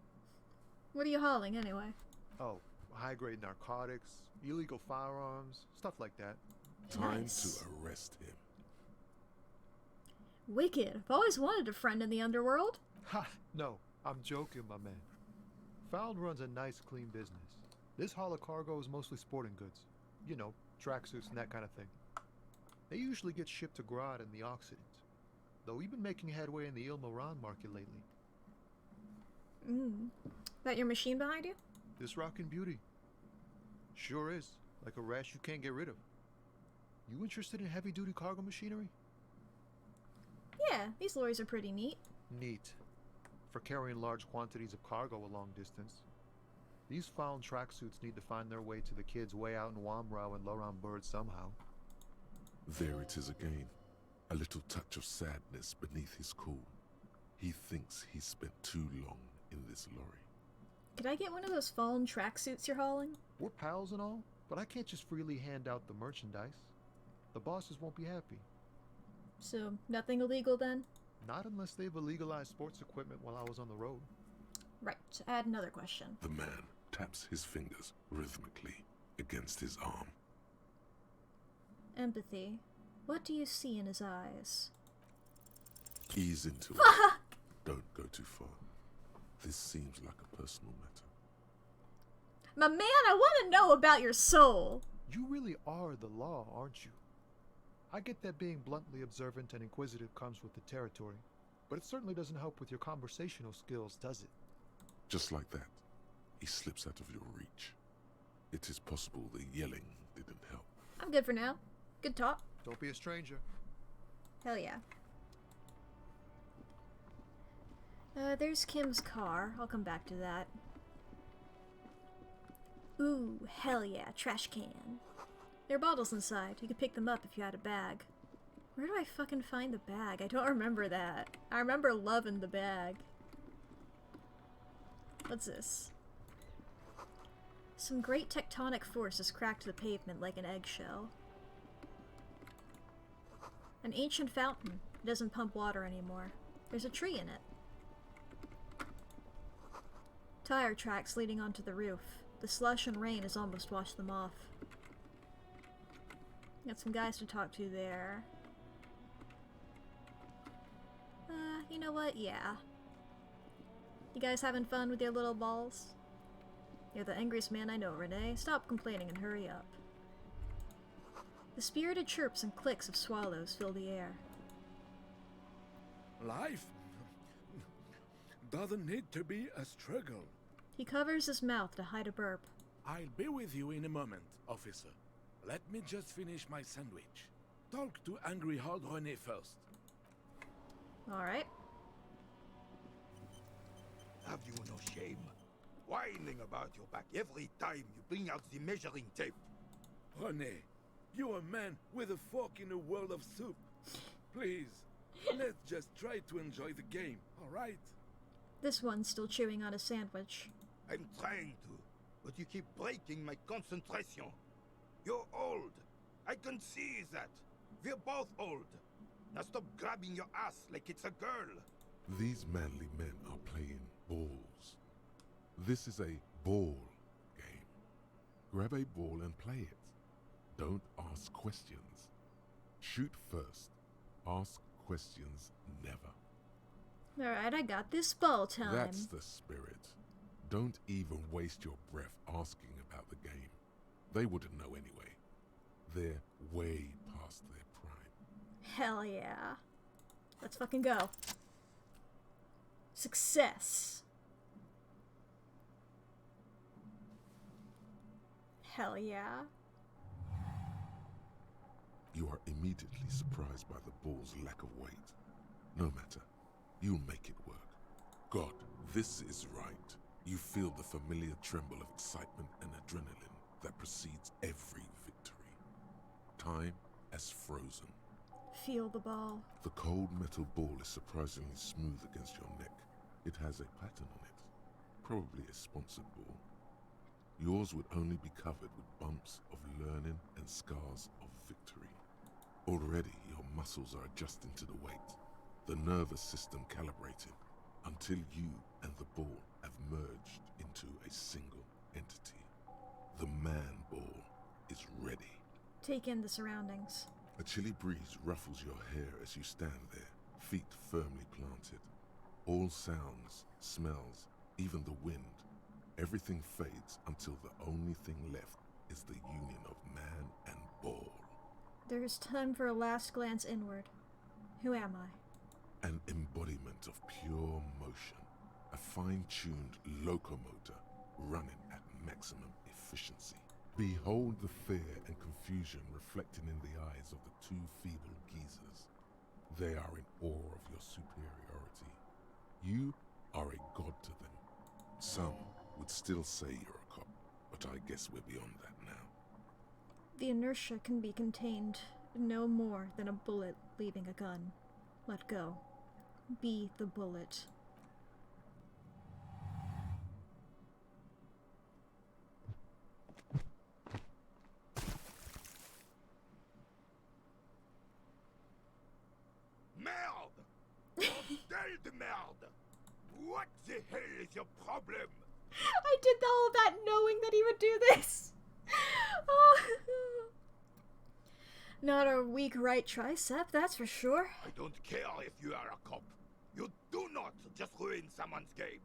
What are you hauling, anyway? Oh, high-grade narcotics, illegal firearms, stuff like that. Time Nice. to arrest him. Wicked. I've always wanted a friend in the underworld. Ha! No, I'm joking, my man. Found runs a nice, clean business. This haul of cargo is mostly sporting goods. You know, tracksuits and that kind of thing. They usually get shipped to Grodd and the Occident. Though we've been making headway in the Il Moran market lately. That your machine behind you? This rockin' beauty. Sure is. Like a rash you can't get rid of. You interested in heavy-duty cargo machinery? Yeah, these lorries are pretty neat. Neat. For carrying large quantities of cargo a long distance. These found tracksuits need to find their way to the kids way out in Wamrau and Loran Bird somehow. There it is again. A little touch of sadness beneath his cool. He thinks he's spent too long in this lorry. Could I get one of those fallen tracksuits you're hauling? We're pals and all, but I can't just freely hand out the merchandise. The bosses won't be happy. So, nothing illegal then? Not unless they've illegalized sports equipment while I was on the road. Right, add another question. The man taps his fingers rhythmically against his arm. Empathy. What do you see in his eyes? Ease into it. Don't go too far. This seems like a personal matter. My man, I want to know about your soul. You really are the law, aren't you? I get that being bluntly observant and inquisitive comes with the territory, but it certainly doesn't help with your conversational skills, does it? Just like that, he slips out of your reach. It is possible the yelling didn't help. I'm good for now. Good talk. Don't be a stranger. Hell yeah. There's Kim's car. I'll come back to that. Ooh, hell yeah, trash can. There are bottles inside. You could pick them up if you had a bag. Where do I fucking find the bag? I don't remember that. I remember loving the bag. What's this? Some great tectonic force has cracked the pavement like an eggshell. An ancient fountain. It doesn't pump water anymore. There's a tree in it. Tire tracks leading onto the roof. The slush and rain has almost washed them off. Got some guys to talk to there. You know what? Yeah. You guys having fun with your little balls? You're the angriest man I know, Renee. Stop complaining and hurry up. The spirited chirps and clicks of swallows fill the air. Life doesn't need to be a struggle. He covers his mouth to hide a burp. I'll be with you in a moment, officer. Let me just finish my sandwich. Talk to Angry Hard René first. Alright. Have you no shame? Whining about your back every time you bring out the measuring tape. René, you're a man with a fork in a world of soup. Please, let's just try to enjoy the game, alright? This one's still chewing on a sandwich. I'm trying to, but you keep breaking my concentration. You're old. I can see that. We're both old. Now stop grabbing your ass like it's a girl. These manly men are playing balls. This is a ball game. Grab a ball and play it. Don't ask questions. Shoot first. Ask questions never. Alright, I got this ball time. That's the spirit. Don't even waste your breath asking about the game. They wouldn't know anyway. They're way past their prime. Hell yeah. Let's fucking go. Success. Hell yeah. You are immediately surprised by the ball's lack of weight. No matter. You'll make it work. God, this is right. You feel the familiar tremble of excitement and adrenaline that precedes every victory. Time as frozen. Feel the ball. The cold metal ball is surprisingly smooth against your neck. It has a pattern on it. Probably a sponsored ball. Yours would only be covered with bumps of learning and scars of victory. Already your muscles are adjusting to the weight, the nervous system calibrated, until you and the ball have merged into take in the surroundings. A chilly breeze ruffles your hair as you stand there, feet firmly planted. All sounds, smells, even the wind, everything fades until the only thing left is the union of man and ball. There's time for a last glance inward. Who am I? An embodiment of pure motion, a fine-tuned locomotor running at maximum efficiency. Behold the fear and confusion reflecting in the eyes of the two feeble geezers. They are in awe of your superiority. You are a god to them. Some would still say you're a cop, but I guess we're beyond that now. The inertia can be contained no more than a bullet leaving a gun. Let go. Be the bullet. Merde! Bordel de merde! What the hell is your problem? I did all that knowing that he would do this! Oh. Not a weak right tricep, that's for sure. I don't care if you are a cop. You do not just ruin someone's game.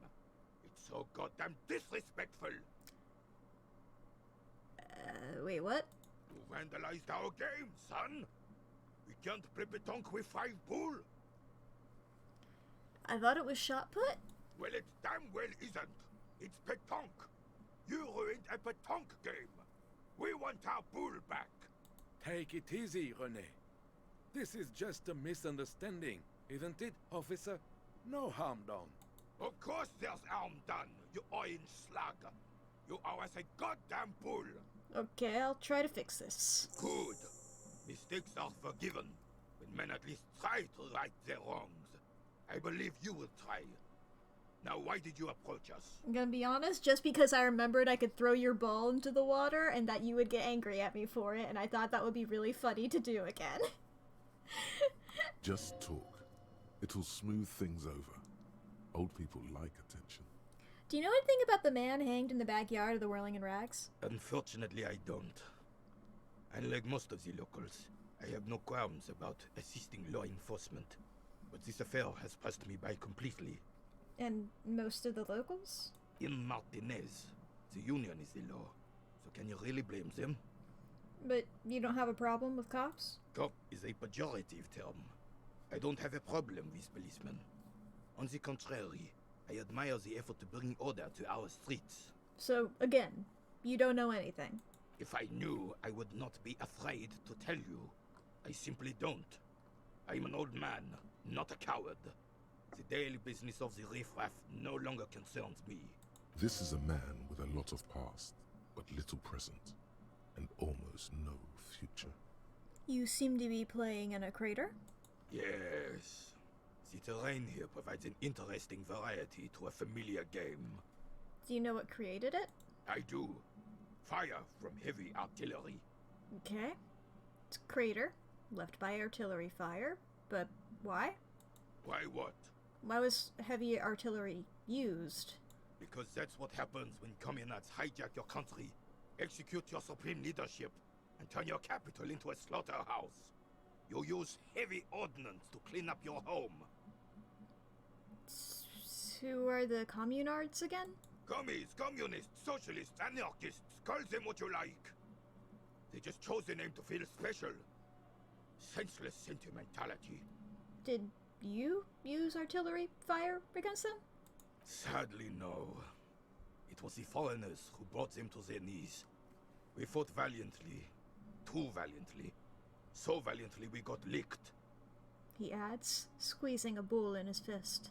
It's so goddamn disrespectful. Wait, what? You vandalized our game, son. We can't play pétanque with 5 bull. I thought it was shot put. Well, it damn well isn't. It's pétanque. You ruined a pétanque game. We want our bull back. Take it easy, René. This is just a misunderstanding, isn't it, officer? No harm done. Of course there's harm done, you orange slug. You owe us a goddamn bull. Okay, I'll try to fix this. Good. Mistakes are forgiven when men at least try to right their wrongs. I believe you will try. Now, why did you approach us? I'm gonna be honest, just because I remembered I could throw your ball into the water and that you would get angry at me for it, and I thought that would be really funny to do again. Just talk. It'll smooth things over. Old people like attention. Do you know anything about the man hanged in the backyard of the Whirling in Rags? Unfortunately, I don't. Unlike most of the locals, I have no qualms about assisting law enforcement. But this affair has passed me by completely. And most of the locals? In Martinez, the union is the law. So can you really blame them? But you don't have a problem with cops? Cop is a pejorative term. I don't have a problem with policemen. On the contrary, I admire the effort to bring order to our streets. So, again, you don't know anything. If I knew, I would not be afraid to tell you. I simply don't. I'm an old man, not a coward. The daily business of the riffraff no longer concerns me. This is a man with a lot of past, but little present, and almost no future. You seem to be playing in a crater? Yes. The terrain here provides an interesting variety to a familiar game. Do you know what created it? I do. Fire from heavy artillery. Okay. It's a crater, left by artillery fire, but why? Why what? Why was heavy artillery used? Because that's what happens when communards hijack your country, execute your supreme leadership, and turn your capital into a slaughterhouse. You use heavy ordnance to clean up your home. Who are the communards again? Commies, communists, socialists, anarchists, call them what you like. They just chose the name to feel special. Senseless sentimentality. Did you use artillery fire against them? Sadly, no. It was the foreigners who brought them to their knees. We fought valiantly. Too valiantly. So valiantly we got licked. He adds, squeezing a bull in his fist.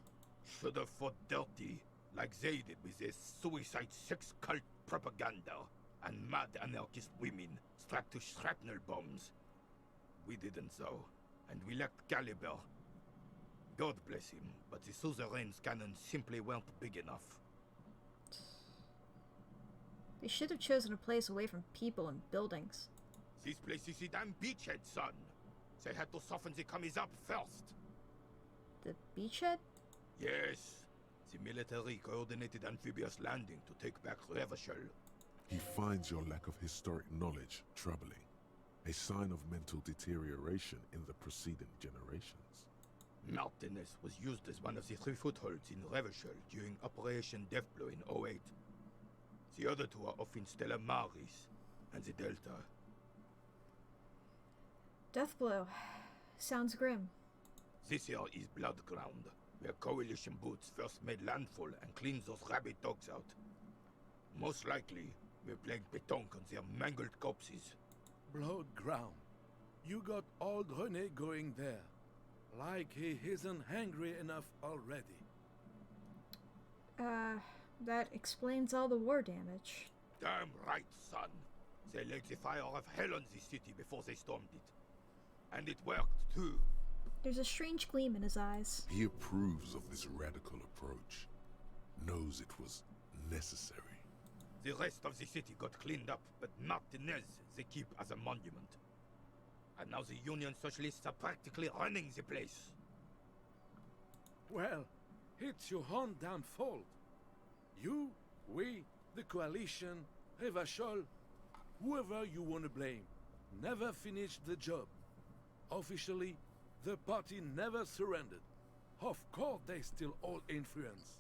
Should have fought dirty, like they did with their suicide sex cult propaganda and mad anarchist women strapped to shrapnel bombs. We didn't though, and we lacked caliber. God bless him, but the suzerain's cannons simply weren't big enough. They should have chosen a place away from people and buildings. This place is a damn beachhead, son. They had to soften the commies up first. The beachhead? Yes. The military coordinated amphibious landing to take back Revachol. He finds your lack of historic knowledge troubling, a sign of mental deterioration in the preceding generations. Martinez was used as one of the 3 footholds in Revachol during Operation Deathblow in '08. The other 2 are off in Stella Maris and the Delta. Deathblow. Sounds grim. This here is Blood Ground, where Coalition boots first made landfall and cleaned those rabid dogs out. Most likely, we're playing pétanque on their mangled corpses. Blood ground. You got old René going there. Like he isn't hungry enough already. That explains all the war damage. Damn right, son. They laid the fire of hell on the city before they stormed it. And it worked, too. There's a strange gleam in his eyes. He approves of this radical approach, knows it was necessary. The rest of the city got cleaned up, but Martinez they keep as a monument. And now the Union Socialists are practically running the place. Well, it's your own damn fault. You, we, the Coalition, Revachol, whoever you want to blame, never finished the job. Officially, the party never surrendered. Of course they still hold influence.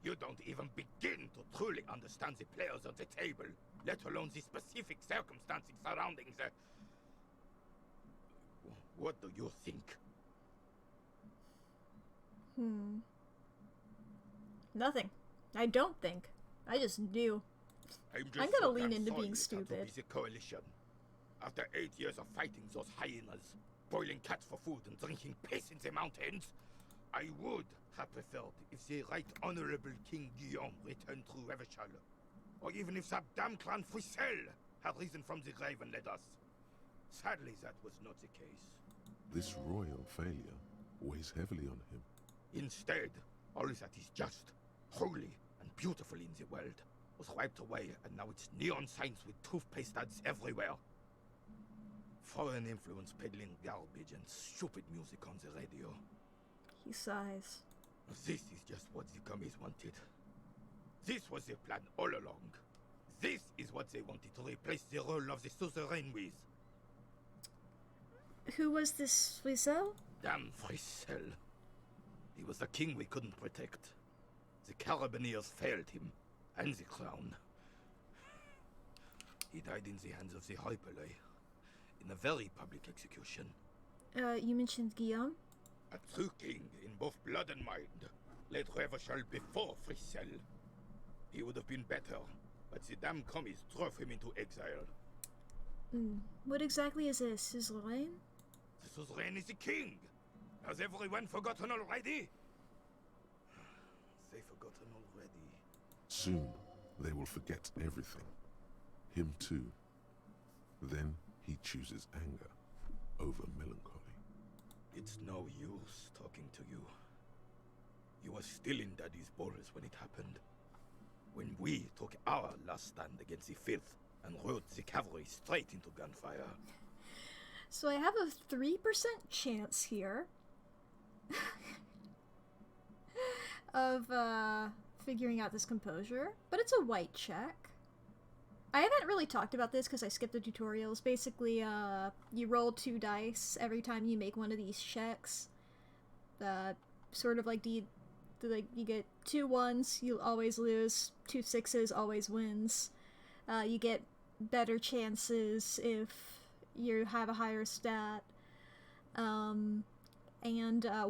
You don't even begin to truly understand the players on the table, let alone the specific circumstances surrounding the... What do you think? Nothing. I don't think. I just knew. I'm gonna lean into being stupid. The coalition. After 8 years of fighting those hyenas, boiling cats for food and drinking piss in the mountains, I would have preferred if the Right Honorable King Guillaume returned through Revachol, or even if that damn clan Frisel had risen from the grave and led us. Sadly, that was not the case. This royal failure weighs heavily on him. Instead, all that is just, holy, and beautiful in the world was wiped away, and now it's neon signs with toothpaste ads everywhere. Foreign influence peddling garbage and stupid music on the radio. He sighs. This is just what the commies wanted. This was their plan all along. This is what they wanted to replace the role of the suzerain with. Who was this Frisel? Damn Frisel. He was the king we couldn't protect. The Carabineers failed him, and the crown. He died in the hands of the Hyperlay, in a very public execution. You mentioned Guillaume? A true king in both blood and mind, led Revachol before Frisel. He would have been better, but the damn commies drove him into exile. What exactly is this? Suzerain? The suzerain is the king! Has everyone forgotten already? They forgotten already. Soon, they will forget everything. Him too. Then he chooses anger over melancholy. It's no use talking to you. You were still in Daddy's balls when it happened. When we took our last stand against the filth and rode the cavalry straight into gunfire. So I have a 3% chance here of figuring out this composure, but it's a white check. I haven't really talked about this because I skipped the tutorials. Basically, you roll 2 dice every time you make one of these checks. Sort of like you get 2 1s, you always lose. 2 6s, always wins. You get better chances if you have a higher stat. And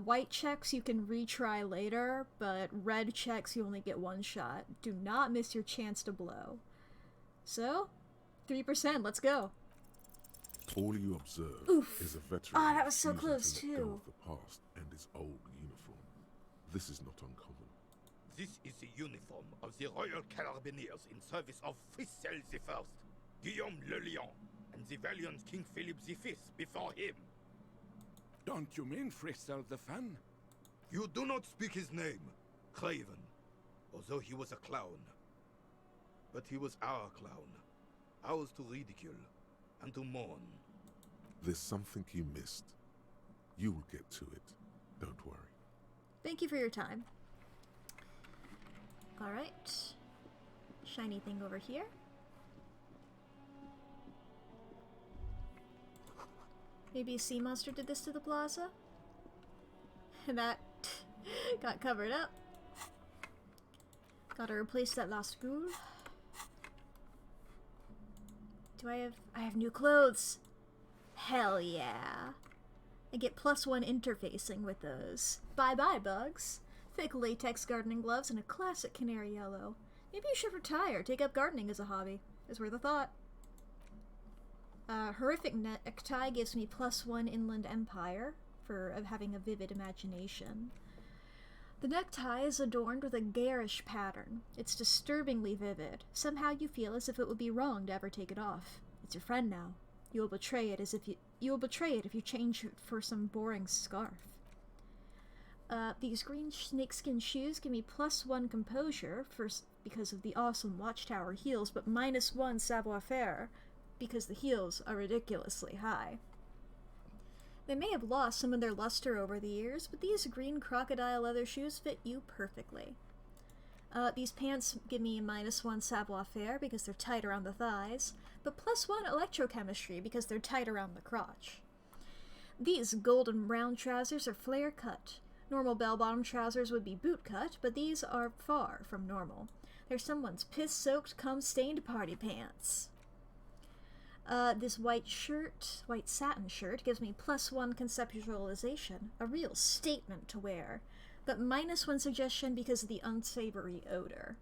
white checks you can retry later, but red checks you only get 1 shot. Do not miss your chance to blow. So, 3%, let's go. All you observe is a veteran. Ah, that was so refusing close to let go too. of the past and his old uniform. This is not uncommon. This is the uniform of the Royal Carabineers in service of Frisel I, Guillaume le Lion, and the valiant King Philip V before him. Don't you mean Frisel the Fan? You do not speak his name, Craven, although he was a clown. But he was our clown, ours to ridicule and to mourn. There's something you missed. You will get to it. Don't worry. Thank you for your time. Alright. Shiny thing over here. Maybe a sea monster did this to the plaza? And that got covered up. Gotta replace that last ghoul. Do I have new clothes? Hell yeah. I get +1 interfacing with those. Bye-bye, bugs. Thick latex gardening gloves and a classic canary yellow. Maybe you should retire, take up gardening as a hobby. Is worth a thought. Horrific necktie gives me +1 inland empire for having a vivid imagination. The necktie is adorned with a garish pattern. It's disturbingly vivid. Somehow you feel as if it would be wrong to ever take it off. It's your friend now. You will betray it if you change it for some boring scarf. These green snakeskin shoes give me +1 composure because of the awesome watchtower heels, but -1 savoir-faire because the heels are ridiculously high. They may have lost some of their luster over the years, but these green crocodile leather shoes fit you perfectly. These pants give me -1 savoir-faire because they're tight around the thighs, but +1 electrochemistry because they're tight around the crotch. These golden brown trousers are flare cut. Normal bell-bottom trousers would be boot cut, but these are far from normal. They're someone's piss-soaked, cum-stained party pants. This white satin shirt gives me +1 conceptualization, a real statement to wear, but -1 suggestion because of the unsavory odor.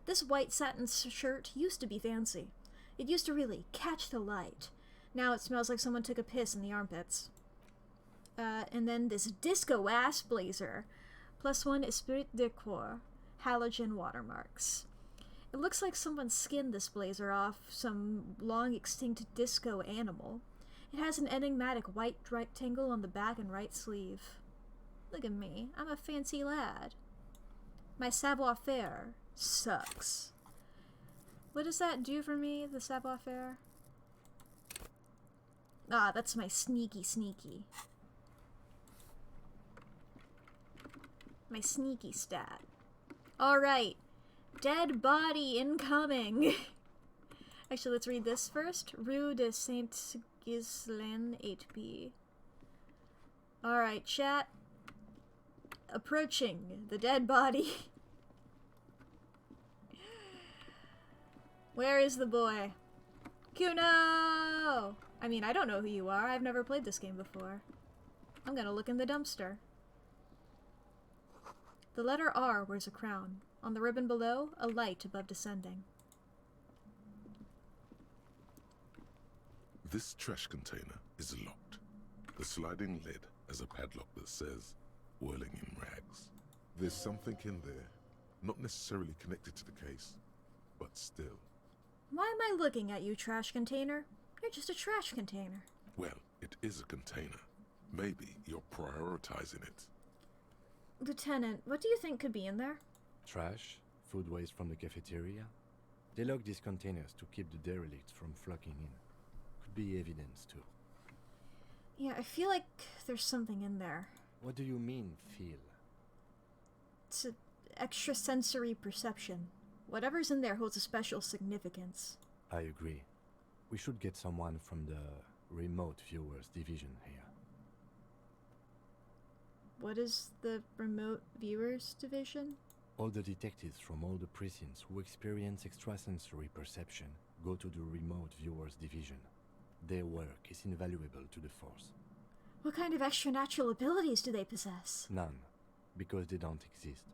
This white satin shirt used to be fancy. It used to really catch the light. Now it smells like someone took a piss in the armpits. And then this disco-ass blazer, +1 esprit de corps, halogen watermarks. It looks like someone skinned this blazer off some long-extinct disco animal. It has an enigmatic white rectangle on the back and right sleeve. Look at me, I'm a fancy lad. My savoir-faire sucks. What does that do for me, the savoir-faire? Ah, that's my sneaky. My sneaky stat. Alright. Dead body incoming! Actually, let's read this first. Rue de Saint-Ghislain 8B. Alright, chat. Approaching the dead body. Where is the boy? Kuno! I mean, I don't know who you are. I've never played this game before. I'm gonna look in the dumpster. The letter R wears a crown. On the ribbon below, a light above descending. This trash container is locked. The sliding lid has a padlock that says, "Whirling in rags." There's something in there, not necessarily connected to the case, but still. Why am I looking at you, trash container? You're just a trash container. Well, it is a container. Maybe you're prioritizing it. Lieutenant, what do you think could be in there? Trash, food waste from the cafeteria. They lock these containers to keep the derelicts from flocking in. Could be evidence too. Yeah, I feel like there's something in there. What do you mean, feel? It's an extrasensory perception. Whatever's in there holds a special significance. I agree. We should get someone from the remote viewers division here. What is the remote viewers division? All the detectives from all the precincts who experience extrasensory perception go to the remote viewers division. Their work is invaluable to the force. What kind of extranatural abilities do they possess? None, because they don't exist.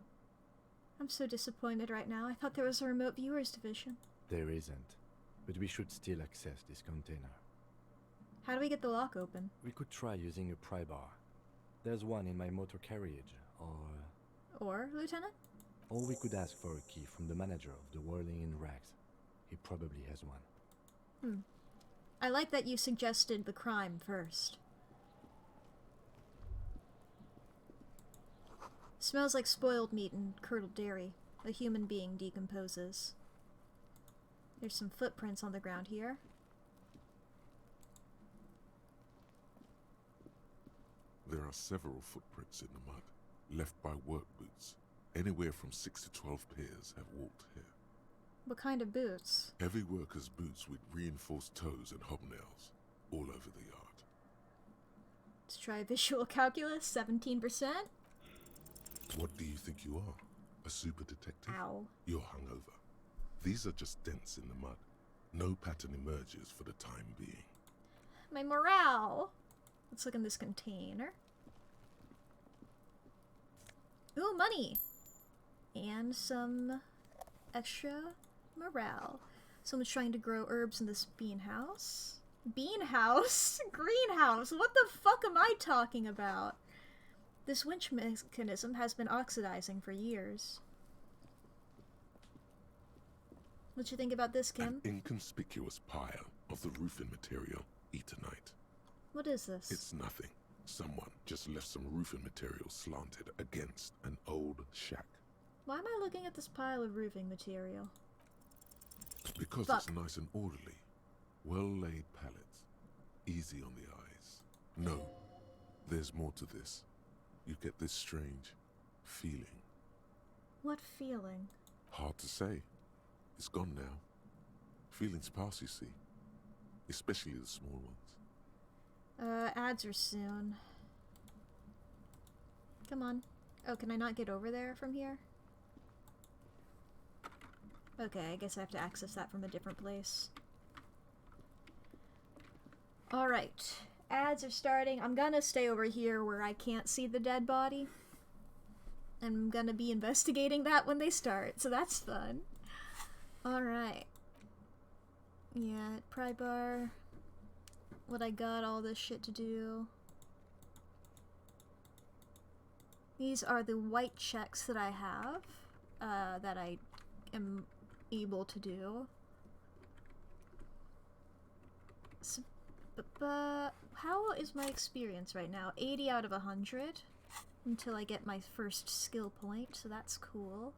I'm so disappointed right now. I thought there was a remote viewers division. There isn't, but we should still access this container. How do we get the lock open? We could try using a pry bar. There's one in my motor carriage, Or, Lieutenant? Or we could ask for a key from the manager of the Whirling in Rags. He probably has one. I like that you suggested the crime first. Smells like spoiled meat and curdled dairy. A human being decomposes. There's some footprints on the ground here. There are several footprints in the mud, left by work boots. Anywhere from 6 to 12 pairs have walked here. What kind of boots? Heavy workers' boots with reinforced toes and hobnails, all over the yard. Let's try visual calculus, 17%. What do you think you are? A super detective? Ow. You're hungover. These are just dents in the mud. No pattern emerges for the time being. My morale. Let's look in this container. Ooh, money! And some extra morale. Someone's trying to grow herbs in this bean house. Bean house? Greenhouse! What the fuck am I talking about? This winch mechanism has been oxidizing for years. What you think about this, Kim? An inconspicuous pile of the roofing material, Eternite. What is this? It's nothing. Someone just left some roofing material slanted against an old shack. Why am I looking at this pile of roofing material? Because Fuck. it's nice and orderly. Well-laid pallets. Easy on the eyes. No, there's more to this. You get this strange feeling. What feeling? Hard to say. It's gone now. Feelings pass, you see. Especially the small ones. Ads are soon. Come on. Oh, can I not get over there from here? Okay, I guess I have to access that from a different place. Alright. Ads are starting. I'm gonna stay over here where I can't see the dead body. I'm gonna be investigating that when they start, so that's fun. Alright. Yeah, pry bar. What I got all this shit to do. These are the white checks that I have, that I am able to do. So, how is my experience right now? 80 out of 100 until I get my first skill point, so that's cool.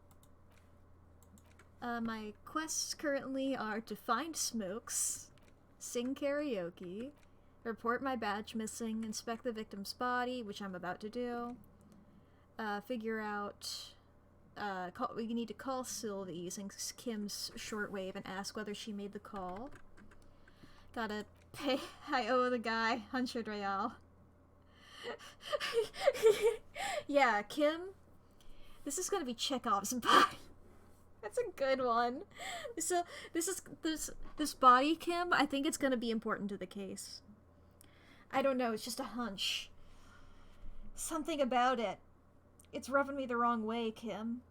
My quests currently are to find Smokes, sing karaoke, report my badge missing, inspect the victim's body, which I'm about to do, figure out, we need to call Sylvie using Kim's shortwave and ask whether she made the call. Gotta pay, I owe the guy 100 real. Yeah, Kim, this is gonna be Chekhov's body. That's a good one. So this body, Kim, I think it's gonna be important to the case. I don't know, it's just a hunch. Something about it. It's rubbing me the wrong way, Kim.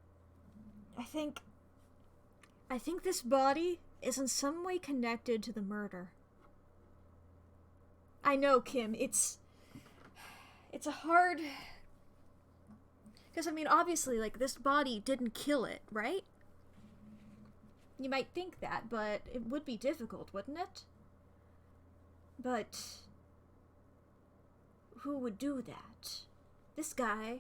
I think this body is in some way connected to the murder. I know, Kim, it's a hard... Because, I mean, obviously, like, this body didn't kill it, right? You might think that, but it would be difficult, wouldn't it? But... who would do that? This guy.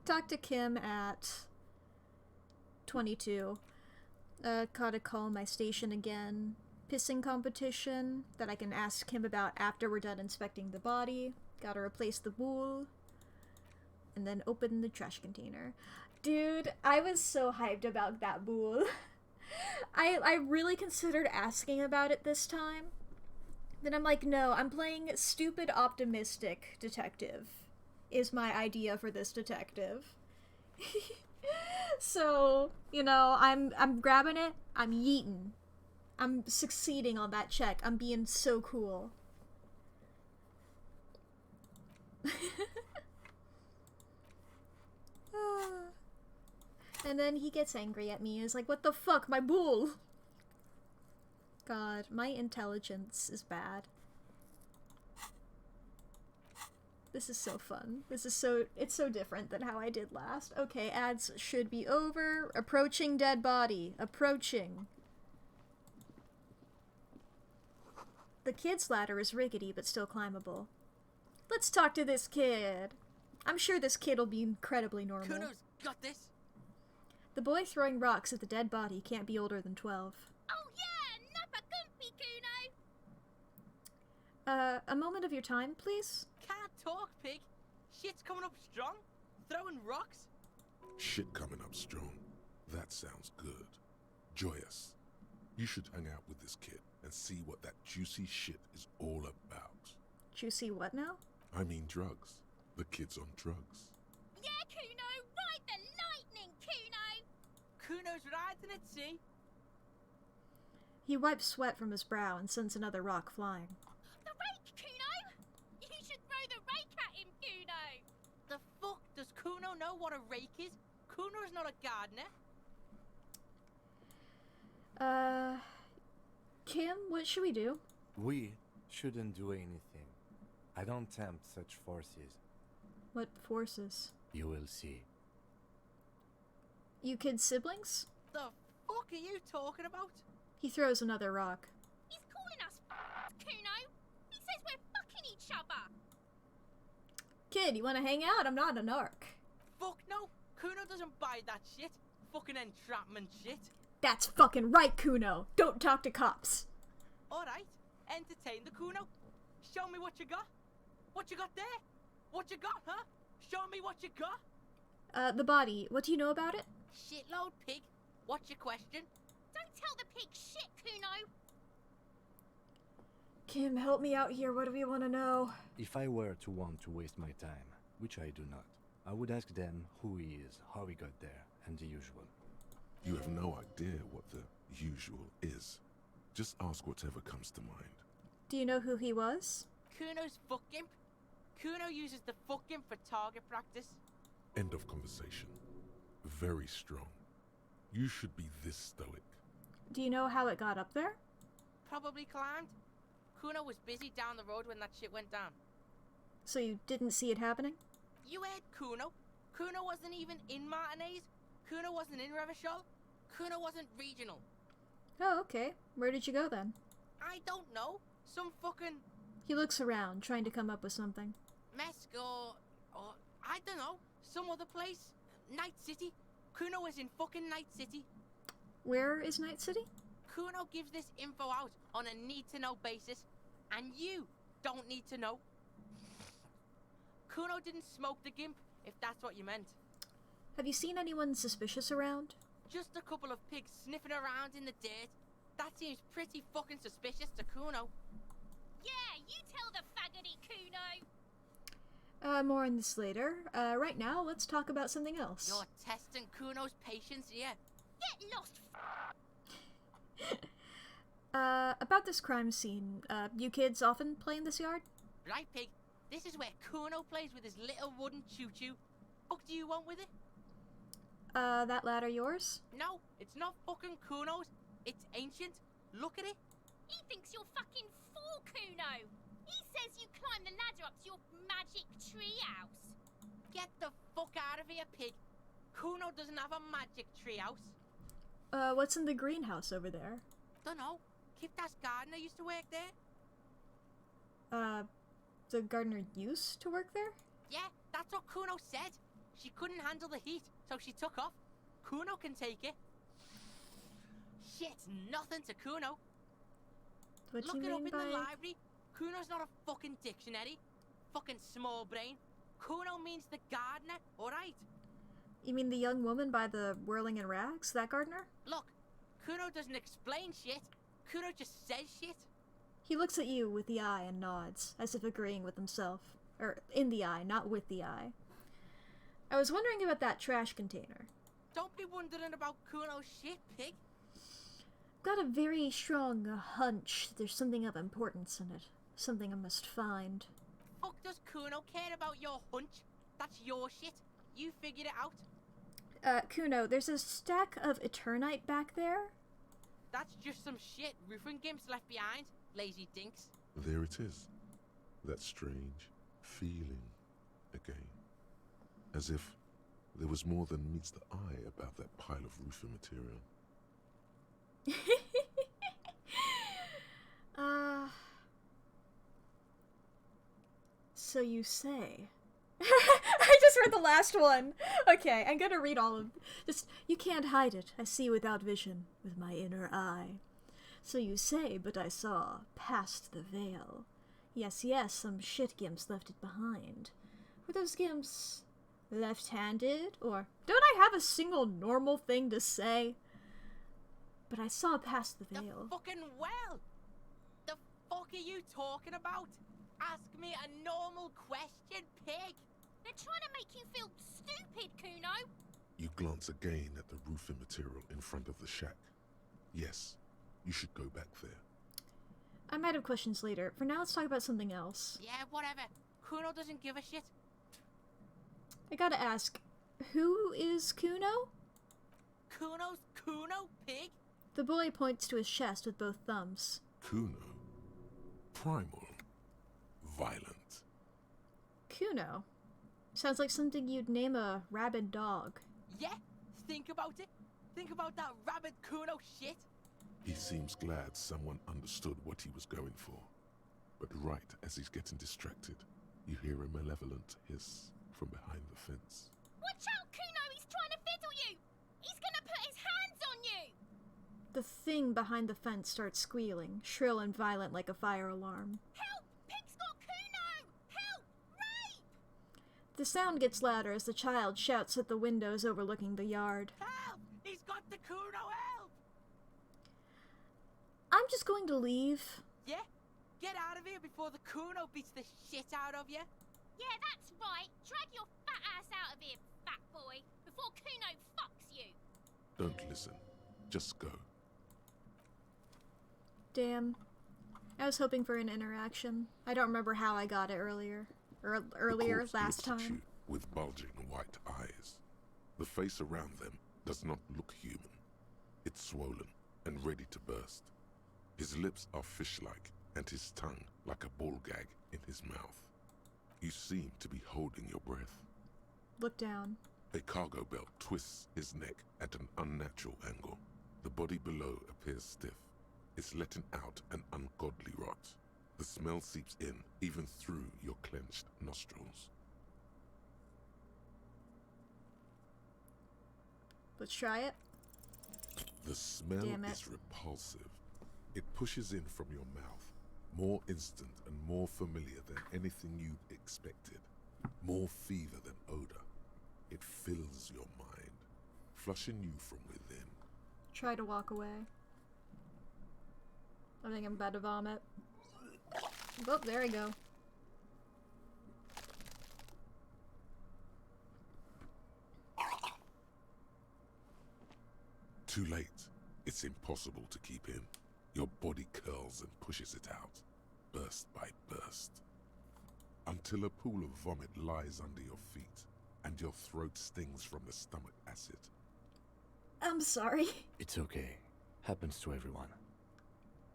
Talk to Kim at 22. Gotta call my station again. Pissing competition that I can ask him about after we're done inspecting the body. Gotta replace the boule. And then open the trash container. Dude, I was so hyped about that boule. I really considered asking about it this time. Then I'm like, no, I'm playing stupid optimistic detective is my idea for this detective. So, you know, I'm grabbing it, I'm yeeting. I'm succeeding on that check. I'm being so cool. And then he gets angry at me. He's like, what the fuck, my boule? God, my intelligence is bad. This is so fun. It's so different than how I did last. Okay, ads should be over. Approaching dead body. Approaching. The kid's ladder is rickety, but still climbable. Let's talk to this kid. I'm sure this kid will be incredibly normal. Kuno's got this. The boy throwing rocks at the dead body can't be older than 12. Oh yeah, nappa gumpy, Kuno! A moment of your time, please? Can't talk, pig. Shit's coming up strong. Throwing rocks. Shit coming up strong. That sounds good. Joyous. You should hang out with this kid and see what that juicy shit is all about. You see what now? I mean drugs. The kid's on drugs. Yeah, Kuno, ride the lightning, Kuno! Kuno's riding it, see? He wipes sweat from his brow and sends another rock flying. The rake, Kuno! You should throw the rake at him, Kuno! The fuck? Does Kuno know what a rake is? Kuno's not a gardener. Kim, what should we do? We shouldn't do anything. I don't tempt such forces. What forces? You will see. You kids siblings? The fuck are you talking about? He throws another rock. He's calling us Kuno! He says we're fucking each other! Kid, you wanna hang out? I'm not a narc. Fuck no! Kuno doesn't buy that shit. Fucking entrapment shit. That's fucking right, Kuno! Don't talk to cops! Alright, entertain the Kuno. Show me what you got. What you got there? What you got, huh? Show me what you got. The body. What do you know about it? Shitload pig. What's your question? Don't tell the pig shit, Kuno! Kim, help me out here. What do we want to know? If I were to want to waste my time, which I do not, I would ask them who he is, how he got there, and the usual. You have no idea what the usual is. Just ask whatever comes to mind. Do you know who he was? Kuno's fuck imp. Kuno uses the fuck imp for target practice. End of conversation. Very strong. You should be this stoic. Do you know how it got up there? Probably climbed. Kuno was busy down the road when that shit went down. So you didn't see it happening? You heard Kuno. Kuno wasn't even in Martinez. Kuno wasn't in Revachol. Kuno wasn't regional. Oh, okay. Where did you go then? I don't know. Some fucking... He looks around, trying to come up with something. Mesk or I don't know. Some other place. Night City. Kuno was in fucking Night City. Where is Night City? Kuno gives this info out on a need-to-know basis, and you don't need to know. Kuno didn't smoke the gimp, if that's what you meant. Have you seen anyone suspicious around? Just a couple of pigs sniffing around in the dirt. That seems pretty fucking suspicious to Kuno. Yeah, you tell the faggoty, Kuno! More on this later. Right now, let's talk about something else. You're testing Kuno's patience here. Get lost, About this crime scene, you kids often play in this yard? Right, pig. This is where Kuno plays with his little wooden choo-choo. What do you want with it? That ladder yours? No, it's not fucking Kuno's. It's ancient. Look at it. He thinks you're fucking fool, Kuno! He says you climb the ladder up to your magic treehouse. Get the fuck out of here, pig. Kuno doesn't have a magic treehouse. What's in the greenhouse over there? Dunno. Kipta's gardener used to work there. The gardener used to work there? Yeah, that's what Kuno said. She couldn't handle the heat, so she took off. Kuno can take it. Shit's nothing to Kuno. What Look you it up mean in by... the library. Kuno's not a fucking dictionary. Fucking small brain. Kuno means the gardener, alright? You mean the young woman by the whirling in rags? That gardener? Look, Kuno doesn't explain shit. Kuno just says shit. He looks at you with the eye and nods, as if agreeing with himself. Or, in the eye, not with the eye. I was wondering about that trash container. Don't be wondering about Kuno's shit, pig. Got a very strong hunch that there's something of importance in it. Something I must find. Fuck does Kuno care about your hunch? That's your shit. You figured it out. Kuno, there's a stack of Eternite back there? That's just some shit roofing gimps left behind. Lazy dinks. There it is. That strange feeling again. As if there was more than meets the eye about that pile of roofing material. So you say. I just read the last one. Okay, I'm gonna read all of just you can't hide it. I see without vision with my inner eye. So you say, but I saw past the veil. Yes, yes, some shit gimps left it behind. Were those gimps left-handed? Or don't I have a single normal thing to say? But I saw past the veil. The fucking well! The fuck are you talking about? Ask me a normal question, pig! They're trying to make you feel stupid, Kuno! You glance again at the roofing material in front of the shack. Yes, you should go back there. I might have questions later. For now, let's talk about something else. Yeah, whatever. Kuno doesn't give a shit. I gotta ask, who is Kuno? Kuno's Kuno, pig? The boy points to his chest with both thumbs. Kuno. Primal. Violent. Kuno. Sounds like something you'd name a rabid dog. Yeah? Think about it. Think about that rabid Kuno shit. He seems glad someone understood what he was going for. But right as he's getting distracted, you hear a malevolent hiss from behind the fence. Watch out, Kuno! He's trying to fiddle you! He's gonna put his hands on you! The thing behind the fence starts squealing, shrill and violent like a fire alarm. Help! Pig's got Kuno! Help! Rape! The sound gets louder as the child shouts at the windows overlooking the yard. Help! He's got the Kuno, help! I'm just going to leave. Yeah? Get out of here before the Kuno beats the shit out of you. Yeah, that's right. Drag your fat ass out of here, fat boy, before Kuno fucks you. Don't listen. Just go. Damn. I was hoping for an interaction. I don't remember how I got it earlier. Earlier, corpse last looks at you time. with bulging white eyes. The face around them does not look human. It's swollen and ready to burst. His lips are fish-like and his tongue like a ball gag in his mouth. You seem to be holding your breath. Look down. A cargo belt twists his neck at an unnatural angle. The body below appears stiff. It's letting out an ungodly rot. The smell seeps in, even through your clenched nostrils. Let's try it. The smell Damn it. is repulsive. It pushes in from your mouth, more instant and more familiar than anything you'd expected. More fever than odor. It fills your mind, flushing you from within. Try to walk away. I think I'm about to vomit. Oh, there we go. Too late. It's impossible to keep in. Your body curls and pushes it out, burst by burst, until a pool of vomit lies under your feet and your throat stings from the stomach acid. I'm sorry. It's okay. Happens to everyone.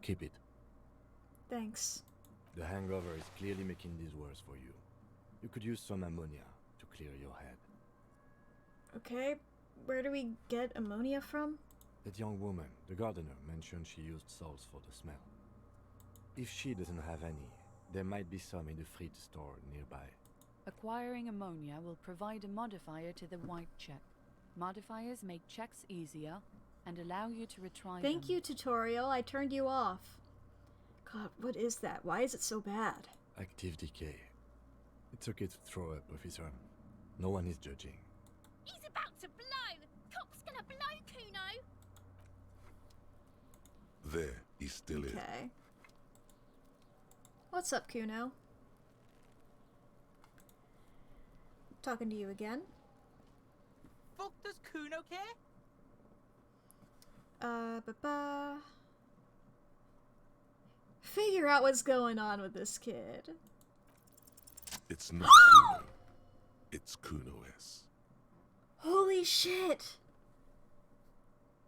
Keep it. Thanks. The hangover is clearly making this worse for you. You could use some ammonia to clear your head. Okay, where do we get ammonia from? That young woman, the gardener, mentioned she used salts for the smell. If she doesn't have any, there might be some in the fridge store nearby. Acquiring ammonia will provide a modifier to the white check. Modifiers make checks easier and allow you to retry Thank them. you, tutorial. I turned you off. God, what is that? Why is it so bad? Active decay. It's okay to throw up, officer. No one is judging. He's about to blow! Cop's gonna blow, Kuno! There, he still is. Okay. What's up, Kuno? Talking to you again. Fuck does Kuno care? Figure out what's going on with this kid. It's not Kuno. It's Kuno-S. Holy shit!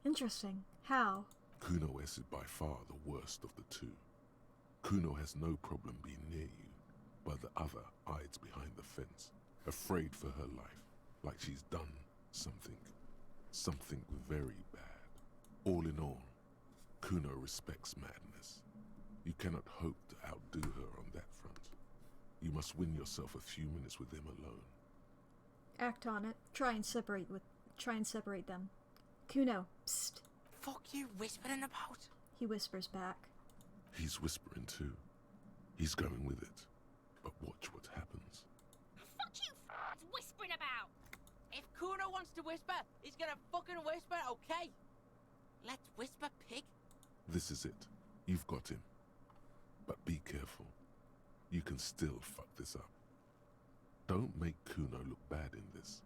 Interesting. How? Kuno-S is by far the worst of the two. Kuno has no problem being near you, but the other hides behind the fence, afraid for her life, like she's done something very bad. All in all, Kuno respects madness. You cannot hope to outdo her on that front. You must win yourself a few minutes with them alone. Act on it. Try and separate them. Kuno, psst. Fuck you whispering about? He whispers back. He's whispering too. He's going with it. But watch what happens. Fuck you whispering about! If Kuno wants to whisper, he's gonna fucking whisper, okay? Let's whisper, pig. This is it. You've got him. But be careful. You can still fuck this up. Don't make Kuno look bad in this.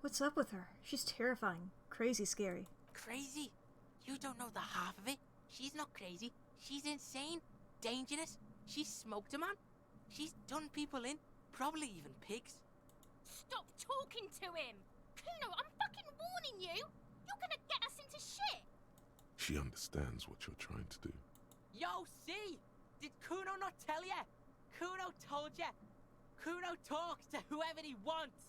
What's up with her? She's terrifying. Crazy scary. Crazy? You don't know the half of it. She's not crazy. She's insane. Dangerous. She's smoked a man. She's done people in. Probably even pigs. Stop talking to him! Kuno, I'm fucking warning you! You're gonna get us into shit! She understands what you're trying to do. Yo, see? Did Kuno not tell ya? Kuno told ya. Kuno talks to whoever he wants.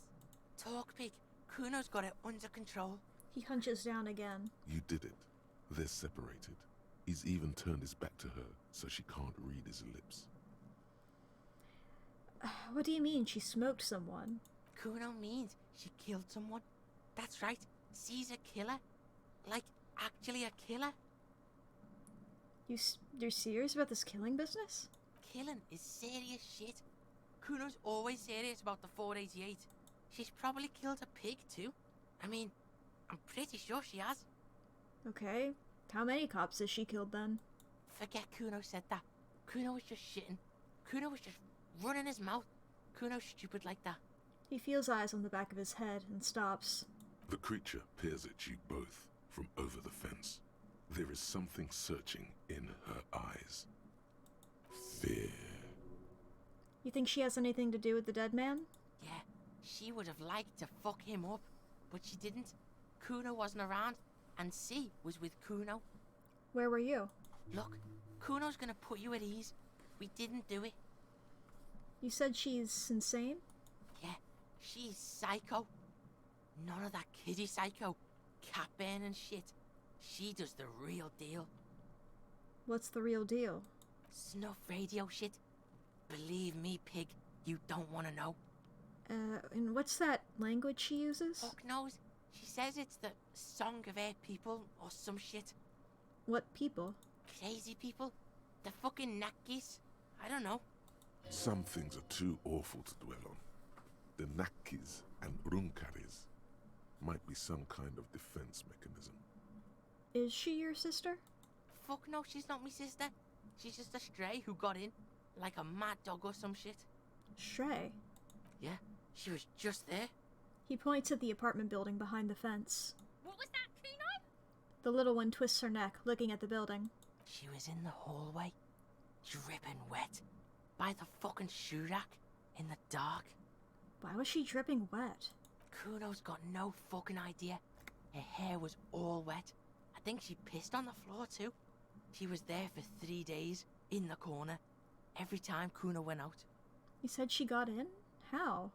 Talk, pig. Kuno's got it under control. He hunches down again. You did it. They're separated. He's even turned his back to her, so she can't read his lips. What do you mean she smoked someone? Kuno means she killed someone. That's right. She's a killer. Like, actually a killer. You're serious about this killing business? Killing is serious shit. Kuno's always serious about the 488. She's probably killed a pig too. I mean, I'm pretty sure she has. Okay. How many cops has she killed then? Forget Kuno said that. Kuno was just shitting. Kuno was just running his mouth. Kuno's stupid like that. He feels eyes on the back of his head and stops. The creature peers at you both from over the fence. There is something searching in her eyes. Fear. You think she has anything to do with the dead man? Yeah, she would have liked to fuck him up, but she didn't. Kuno wasn't around, and C was with Kuno. Where were you? Look, Kuno's gonna put you at ease. We didn't do it. You said she's insane? Yeah, she's psycho. None of that kiddie psycho, cat burning shit. She does the real deal. What's the real deal? Snuff radio shit. Believe me, pig, you don't want to know. And what's that language she uses? Fuck knows. She says it's the song of her people or some shit. What people? Crazy people. The fucking Nakkis. I don't know. Some things are too awful to dwell on. The Nakkis and Runkaris might be some kind of defense mechanism. Is she your sister? Fuck no, she's not my sister. She's just a stray who got in. Like a mad dog or some shit. Stray? Yeah, she was just there. He points at the apartment building behind the fence. What was that, Kuno? The little one twists her neck, looking at the building. She was in the hallway, dripping wet, by the fucking shoe rack, in the dark. Why was she dripping wet? Kuno's got no fucking idea. Her hair was all wet. I think she pissed on the floor too. She was there for 3 days, in the corner, every time Kuno went out. You said she got in? How?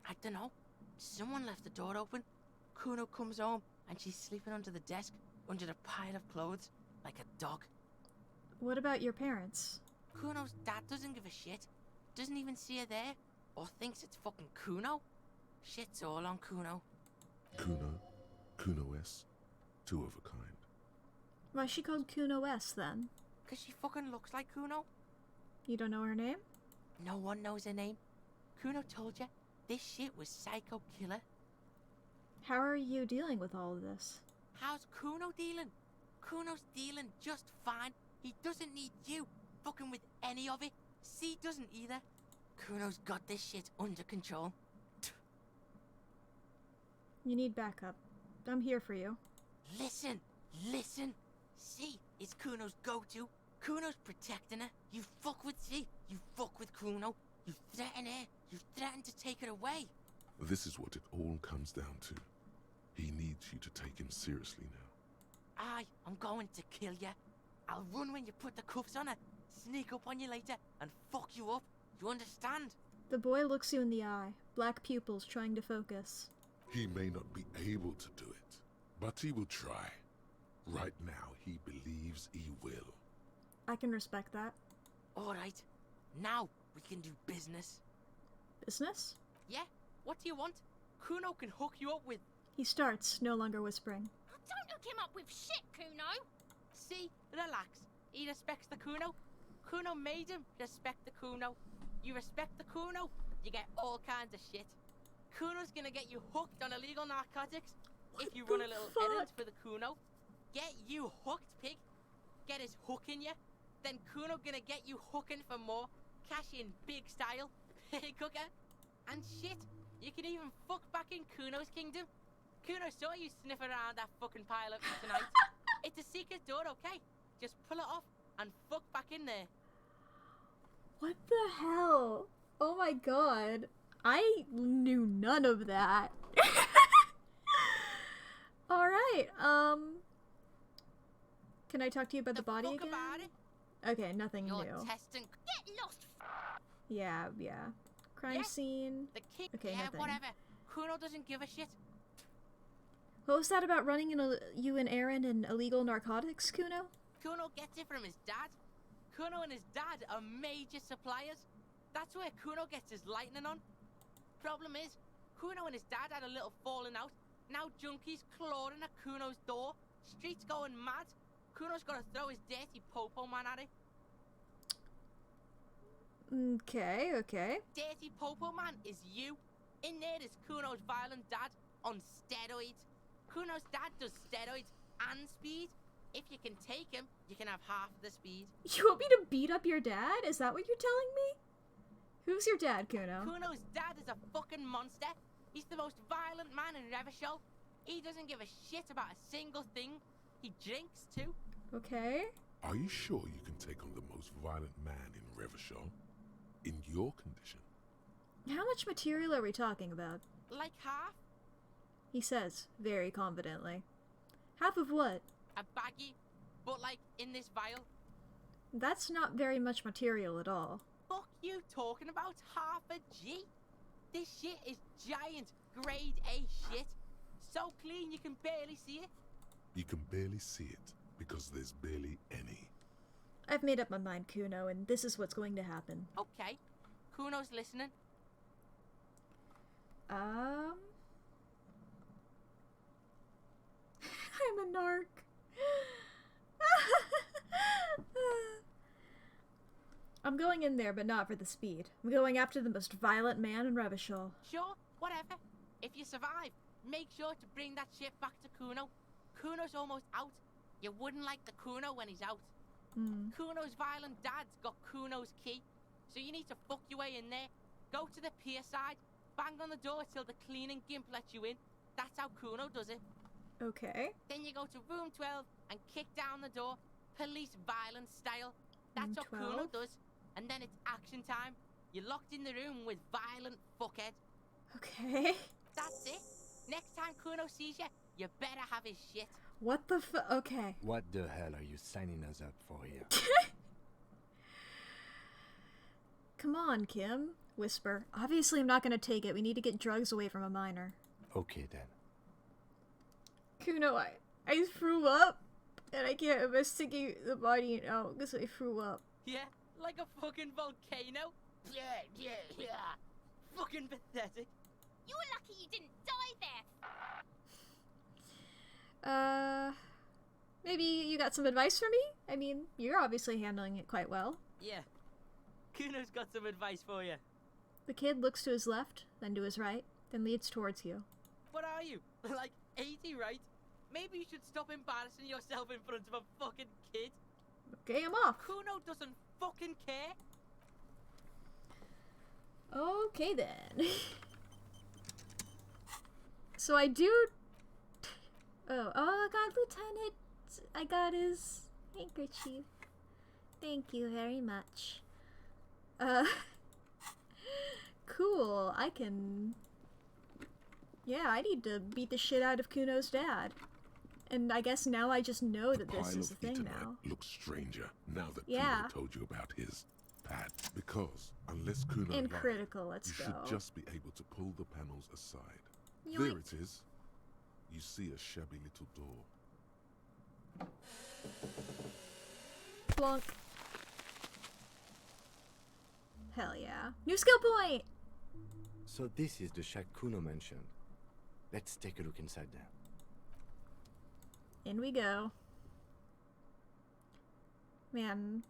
I don't know. Someone left the door open. Kuno comes home and she's sleeping under the desk, under a pile of clothes, like a dog. What about your parents? Kuno's dad doesn't give a shit. Doesn't even see her there, or thinks it's fucking Kuno. Shit's all on Kuno. Kuno S, two of a kind. Why's she called Kuno S then? 'Cause she fucking looks like Kuno. You don't know her name? No one knows her name. Kuno told you, this shit was psycho killer. How are you dealing with all of this? How's Kuno dealing? Kuno's dealing just fine. He doesn't need you fucking with any of it. C doesn't either. Kuno's got this shit under control. You need backup. I'm here for you. Listen. C is Kuno's go-to. Kuno's protecting her. You fuck with C, you fuck with Kuno. You threaten her. You threaten to take her away. This is what it all comes down to. He needs you to take him seriously now. I'm going to kill you. I'll run when you put the cuffs on her, sneak up on you later, and fuck you up. You understand? The boy looks you in the eye, black pupils trying to focus. He may not be able to do it, but he will try. Right now, he believes he will. I can respect that. Alright, now we can do business. Business? Yeah, what do you want? Kuno can hook you up with... He starts, no longer whispering. Don't hook him up with shit, Kuno! See, relax. He respects the Kuno. Kuno made him respect the Kuno. You respect the Kuno, you get all kinds of shit. Kuno's gonna get you hooked on illegal narcotics. if you run a little errand for the Kuno, get you hooked, pig. Get his hook in you. Then Kuno gonna get you hooking for more. Cash in big style. Pig hooker. And shit, you can even fuck back in Kuno's kingdom. Kuno saw you sniffing around that fucking pile up tonight. It's a secret door, okay? Just pull it off and fuck back in there. What the hell? Oh my god. I knew none of that. Alright, can I talk to you about the body again? Okay, nothing You're new. testing. Get lost. Yeah. Crime scene. The king. Okay, yeah, nothing. whatever. Kuno doesn't give a shit. What was that about running you an errand in illegal narcotics, Kuno? Kuno gets it from his dad. Kuno and his dad are major suppliers. That's where Kuno gets his lightning on. Problem is, Kuno and his dad had a little falling out. Now junkies clawing at Kuno's door. Streets going mad. Kuno's gotta throw his dirty popo man at it. Okay. Dirty popo man is you. In there is Kuno's violent dad on steroids. Kuno's dad does steroids and speed. If you can take him, you can have half the speed. You want me to beat up your dad? Is that what you're telling me? Who's your dad, Kuno? Kuno's dad is a fucking monster. He's the most violent man in Revachol. He doesn't give a shit about a single thing. He drinks too. Okay. Are you sure you can take on the most violent man in Revachol? In your condition? How much material are we talking about? Like half. He says, very confidently. Half of what? A baggie, but like in this vial. That's not very much material at all. Fuck you talking about half a G? This shit is giant, grade A shit. So clean you can barely see it. You can barely see it because there's barely any. I've made up my mind, Kuno, and this is what's going to happen. Okay. Kuno's listening. I'm a narc. I'm going in there, but not for the speed. I'm going after the most violent man in Revachol. Sure, whatever. If you survive, make sure to bring that shit back to Kuno. Kuno's almost out. You wouldn't like the Kuno when he's out. Kuno's violent dad's got Kuno's key. So you need to fuck your way in there. Go to the pier side. Bang on the door till the cleaning gimp lets you in. That's how Kuno does it. Okay. Then you go to room 12 and kick down the door. Police violence style. That's what Kuno does. And then it's action time. You're locked in the room with violent fuckhead. Okay. That's it. Next time Kuno sees you, you better have his shit. What the okay. What the hell are you signing us up for here? Come on, Kim. Whisper. Obviously I'm not gonna take it. We need to get drugs away from a minor. Okay then. Kuno, I threw up. And I can't investigate the body now because I threw up. Yeah, like a fucking volcano. Yeah. Fucking pathetic. You're lucky you didn't die there. Maybe you got some advice for me? I mean, you're obviously handling it quite well. Yeah. Kuno's got some advice for you. The kid looks to his left, then to his right, then leads towards you. What are you? Like 80, right? Maybe you should stop embarrassing yourself in front of a fucking kid. Okay, I'm off. Kuno doesn't fucking care. Okay then. So I do... Oh, I got Lieutenant. I got his handkerchief. Thank you very much. Cool. I can... Yeah, I need to beat the shit out of Kuno's dad. And I guess now I just know that this is a thing now. Looks stranger now that Yeah. Kuno told you about his pad. Because unless Kuno And lied, critical, let's you go. should just be able to pull the panels aside. Yoink. There it is. You see a shabby little door. Plonk. Hell yeah. New skill point! So this is the shack Kuno mentioned. Let's take a look inside there. In we go. Man.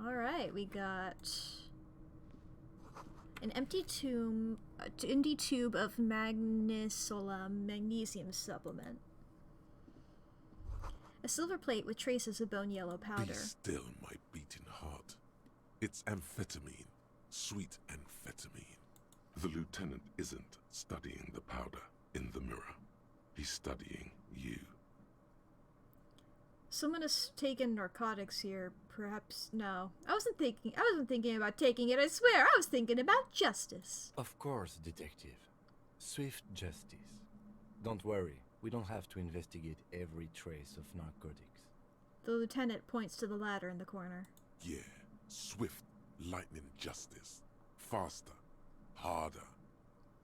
Alright, we got... An empty tube of magnesium supplement. A silver plate with traces of bone yellow powder. Be still, my beating heart. It's amphetamine. Sweet amphetamine. The lieutenant isn't studying the powder in the mirror. He's studying you. Someone has taken narcotics here. Perhaps no. I wasn't thinking about taking it, I swear. I was thinking about justice. Of course, detective. Swift justice. Don't worry, we don't have to investigate every trace of narcotics. The lieutenant points to the ladder in the corner. Yeah, swift, lightning justice. Faster, harder,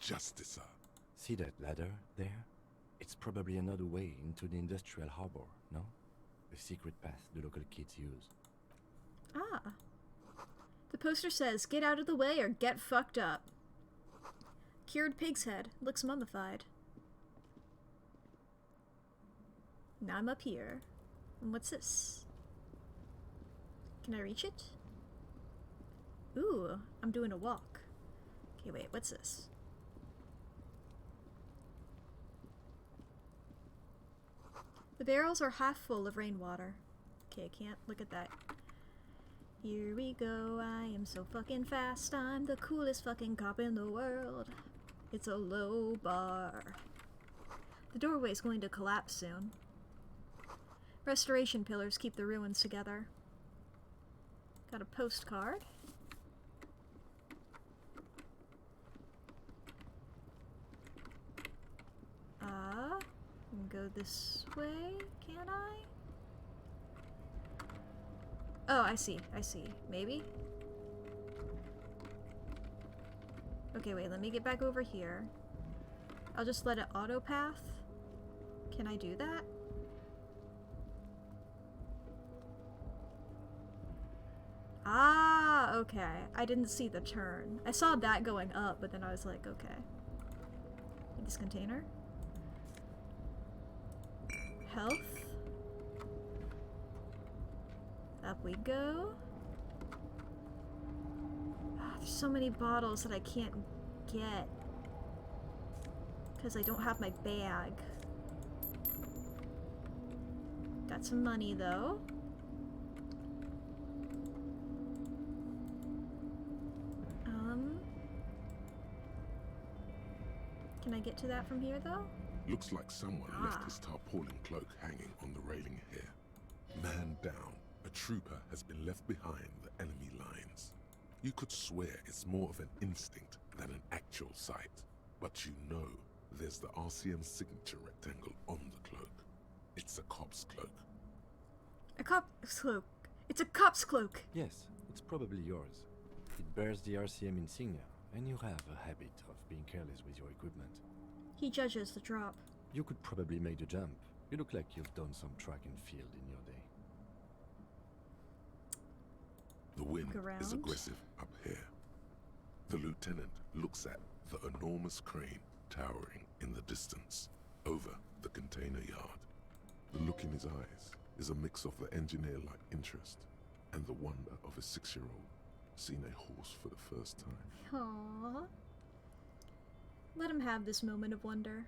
justicer. See that ladder there? It's probably another way into the industrial harbor, no? A secret path the local kids use. Ah. The poster says, "Get out of the way or get fucked up." Cured pig's head. Looks mummified. Now I'm up here. And what's this? Can I reach it? Ooh, I'm doing a walk. Okay, wait, what's this? The barrels are half full of rainwater. Okay, I can't look at that. Here we go, I am so fucking fast. I'm the coolest fucking cop in the world. It's a low bar. The doorway's going to collapse soon. Restoration pillars keep the ruins together. Got a postcard. Go this way, can I? Oh, I see, maybe? Okay, wait, let me get back over here. I'll just let it auto-path. Can I do that? Ah, okay. I didn't see the turn. I saw that going up, but then I was like, okay. This container? Health. Up we go. There's so many bottles that I can't get because I don't have my bag. Got some money though. Can I get to that from here though? Looks like someone left his tarpaulin cloak hanging on the railing here. Man down, a trooper has been left behind the enemy lines. You could swear it's more of an instinct than an actual sight. But you know there's the RCM signature rectangle on the cloak. It's a cop's cloak. A cop's cloak. It's a cop's cloak. Yes, it's probably yours. It bears the RCM insignia, and you have a habit of being careless with your equipment. He judges the drop. You could probably make the jump. You look like you've done some track and field in your day. The wind is aggressive up here. The lieutenant looks at the enormous crane towering in the distance over the container yard. The look in his eyes is a mix of the engineer-like interest and the wonder of a 6-year-old seeing a horse for the first time. Aww. Let him have this moment of wonder.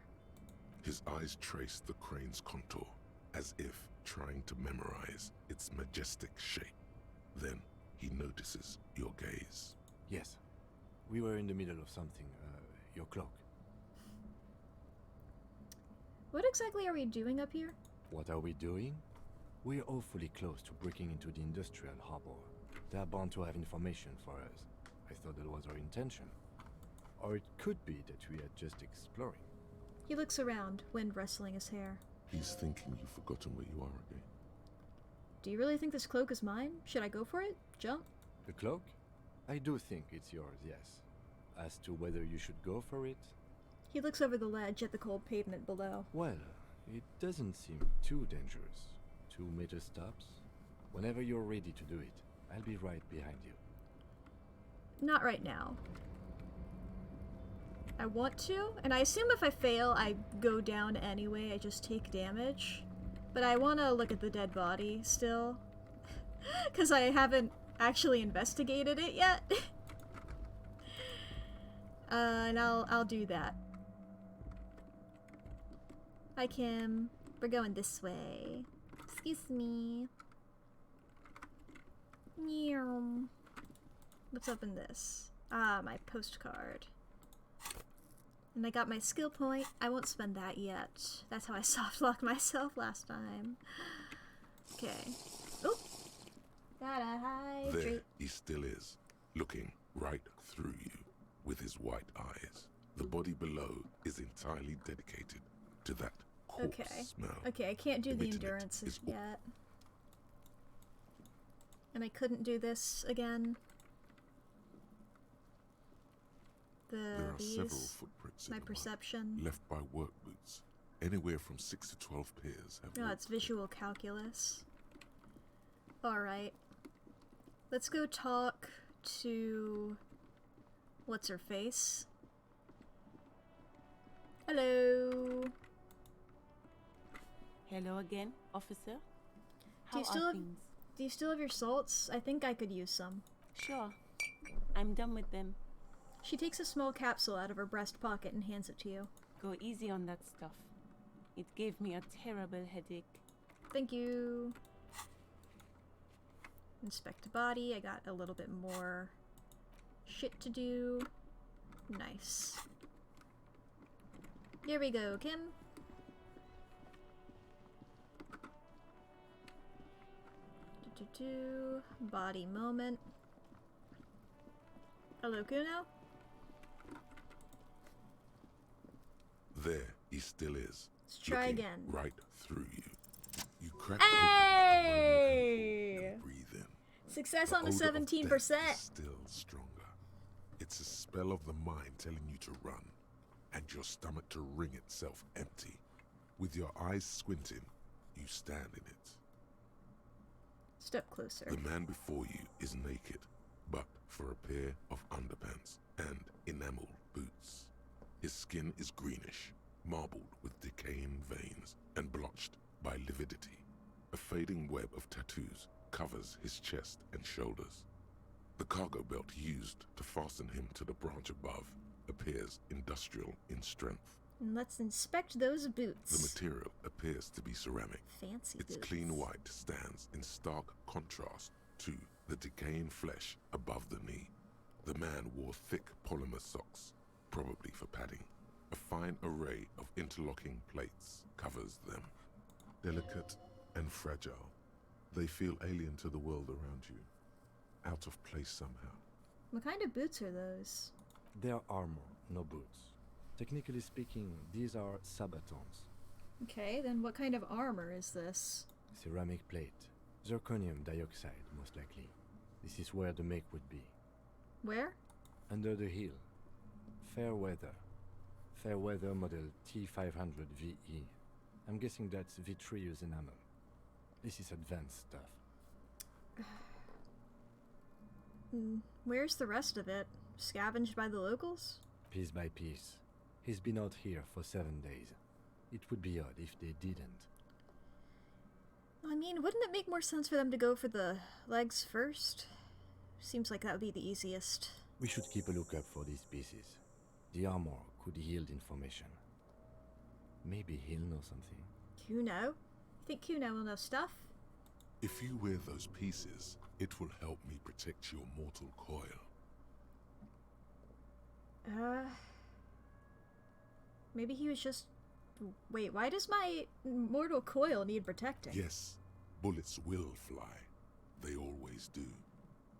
His eyes trace the crane's contour, as if trying to memorize its majestic shape. Then he notices your gaze. Yes. We were in the middle of something. Your cloak. What exactly are we doing up here? What are we doing? We're awfully close to breaking into the industrial harbor. They're bound to have information for us. I thought that was our intention. Or it could be that we are just exploring. He looks around, wind rustling his hair. He's thinking you've forgotten where you are again. Do you really think this cloak is mine? Should I go for it? Jump? The cloak? I do think it's yours, yes. As to whether you should go for it? He looks over the ledge at the cold pavement below. Well, it doesn't seem too dangerous. 2 meter stops. Whenever you're ready to do it, I'll be right behind you. Not right now. I want to, and I assume if I fail, I go down anyway, I just take damage. But I want to look at the dead body still, because I haven't actually investigated it yet. And I'll do that. Hi, Kim. We're going this way. Excuse me. Meow. What's up in this? Ah, my postcard. And I got my skill point. I won't spend that yet. That's how I softlocked myself last time. Okay. Oh! Gotta hydrate. There he still is, looking right through you with his white eyes. The body below is entirely dedicated to that corpse smell. Okay, I can't do the Emitting it endurance is yet. And I couldn't do this again. There are several footprints in my the mud, perception. left by work boots. Anywhere from 6 to 12 pairs have No, walked it's visual calculus. Alright. Let's go talk to... What's her face? Hello. Hello again, officer. Do How you still are have, things? do you still have your salts? I think I could use some. Sure. I'm done with them. She takes a small capsule out of her breast pocket and hands it to you. Go easy on that stuff. It gave me a terrible headache. Thank you. Inspect body. I got a little bit more shit to do. Nice. Here we go, Kim. Body moment. Hello, Kuno. There he still is. Let's try looking again. right through you. You crack Hey! open and breathe in. Success The on the odor of 17%. death is still stronger. It's a spell of the mind telling you to run, and your stomach to wring itself empty. With your eyes squinting, you stand in it. Step closer. The man before you is naked, but for a pair of underpants and enamel boots. His skin is greenish, marbled with decaying veins and blotched by lividity. A fading web of tattoos covers his chest and shoulders. The cargo belt used to fasten him to the branch above appears industrial in strength. And let's inspect those boots. The material appears to be ceramic. Fancy Its boots. clean white stands in stark contrast to the decaying flesh above the knee. The man wore thick polymer socks, probably for padding. A fine array of interlocking plates covers them. Delicate and fragile, they feel alien to the world around you, out of place somehow. What kind of boots are those? They're armor, no boots. Technically speaking, these are sabatons. Okay, then what kind of armor is this? Ceramic plate. Zirconium dioxide, most likely. This is where the make would be. Where? Under the heel. Fair weather. Fair weather model T500 VE. I'm guessing that's vitreous enamel. This is advanced stuff. Where's the rest of it? Scavenged by the locals? Piece by piece. He's been out here for 7 days. It would be odd if they didn't. I mean, wouldn't it make more sense for them to go for the legs first? Seems like that would be the easiest. We should keep a lookout for these pieces. The armor could yield information. Maybe he'll know something. Kuno? You think Kuno will know stuff? If you wear those pieces, it will help me protect your mortal coil. Maybe he was just... Wait, why does my mortal coil need protecting? Yes, bullets will fly. They always do.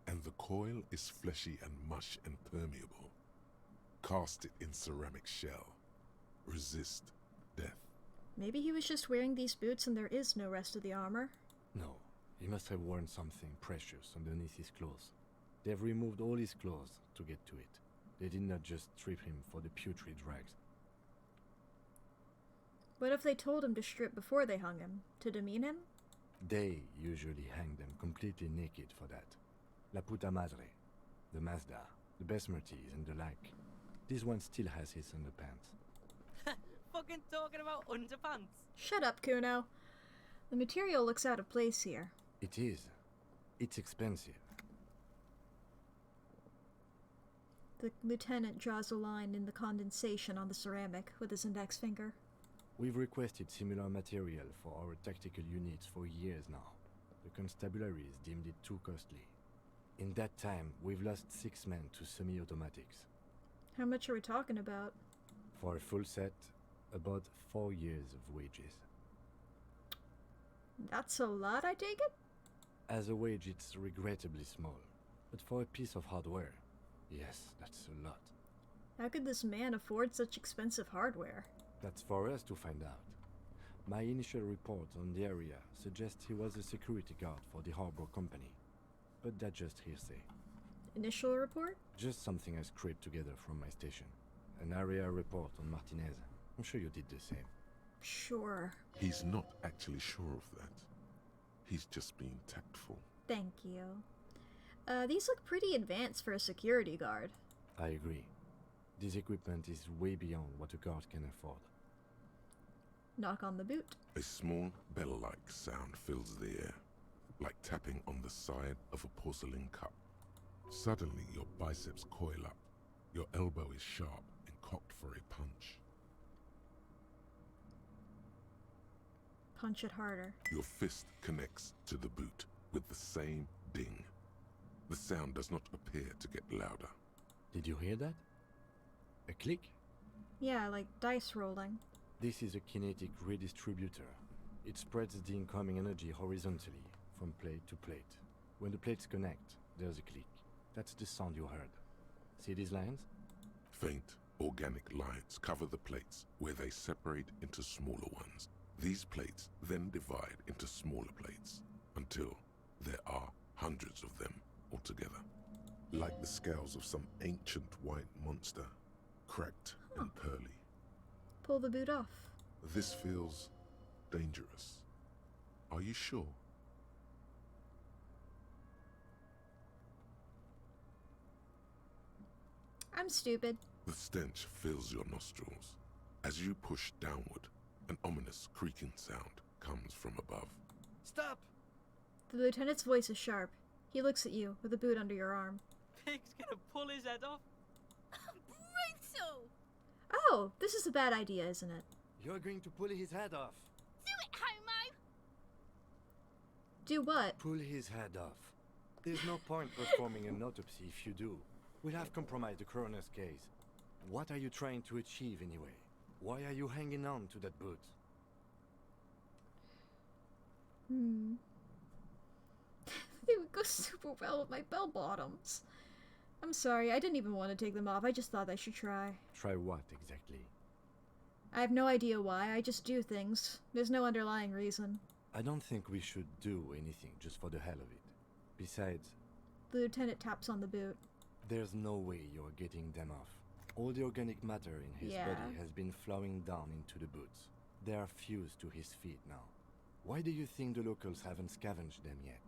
And the coil is fleshy and mush and permeable. Cast it in ceramic shell. Resist death. Maybe he was just wearing these boots and there is no rest of the armor. No, he must have worn something precious underneath his clothes. They've removed all his clothes to get to it. They did not just strip him for the putrid rags. What if they told him to strip before they hung him? To demean him? They usually hang them completely naked for that. La puta madre, the Mazda, the Besmerties and the like. This one still has his underpants. Fucking talking about underpants. Shut up, Kuno. The material looks out of place here. It is. It's expensive. The lieutenant draws a line in the condensation on the ceramic with his index finger. We've requested similar material for our tactical units for years now. The constabularies deemed it too costly. In that time, we've lost 6 men to semi-automatics. How much are we talking about? For a full set, about 4 years of wages. That's a lot, I take it? As a wage, it's regrettably small. But for a piece of hardware, yes, that's a lot. How could this man afford such expensive hardware? That's for us to find out. My initial report on the area suggests he was a security guard for the harbor company. But that's just hearsay. Initial report? Just something I scraped together from my station. An area report on Martinez. I'm sure you did the same. Sure. He's not actually sure of that. He's just being tactful. Thank you. These look pretty advanced for a security guard. I agree. This equipment is way beyond what a guard can afford. Knock on the boot. A small bell-like sound fills the air, like tapping on the side of a porcelain cup. Suddenly, your biceps coil up. Your elbow is sharp and cocked for a punch. Punch it harder. Your fist connects to the boot with the same ding. The sound does not appear to get louder. Did you hear that? A click? Yeah, like dice rolling. This is a kinetic redistributor. It spreads the incoming energy horizontally, from plate to plate. When the plates connect, there's a click. That's the sound you heard. See these lines? Faint, organic lines cover the plates where they separate into smaller ones. These plates then divide into smaller plates until there are hundreds of them altogether. Like the scales of some ancient white monster, cracked and pearly. Pull the boot off. This feels dangerous. Are you sure? I'm stupid. The stench fills your nostrils. As you push downward, an ominous creaking sound comes from above. Stop! The lieutenant's voice is sharp. He looks at you with the boot under your arm. Pig's gonna pull his head off. Brutal! Oh, this is a bad idea, isn't it? You're going to pull his head off. Do it, homo! Do what? Pull his head off. There's no point performing an autopsy if you do. We'll have compromised the coroner's case. What are you trying to achieve anyway? Why are you hanging on to that boot? They would go super well with my bell bottoms. I'm sorry, I didn't even want to take them off. I just thought I should try. Try what exactly? I have no idea why. I just do things. There's no underlying reason. I don't think we should do anything just for the hell of it. Besides, The lieutenant taps on the boot. there's no way you're getting them off. All the organic matter in his Yeah. body has been flowing down into the boots. They are fused to his feet now. Why do you think the locals haven't scavenged them yet?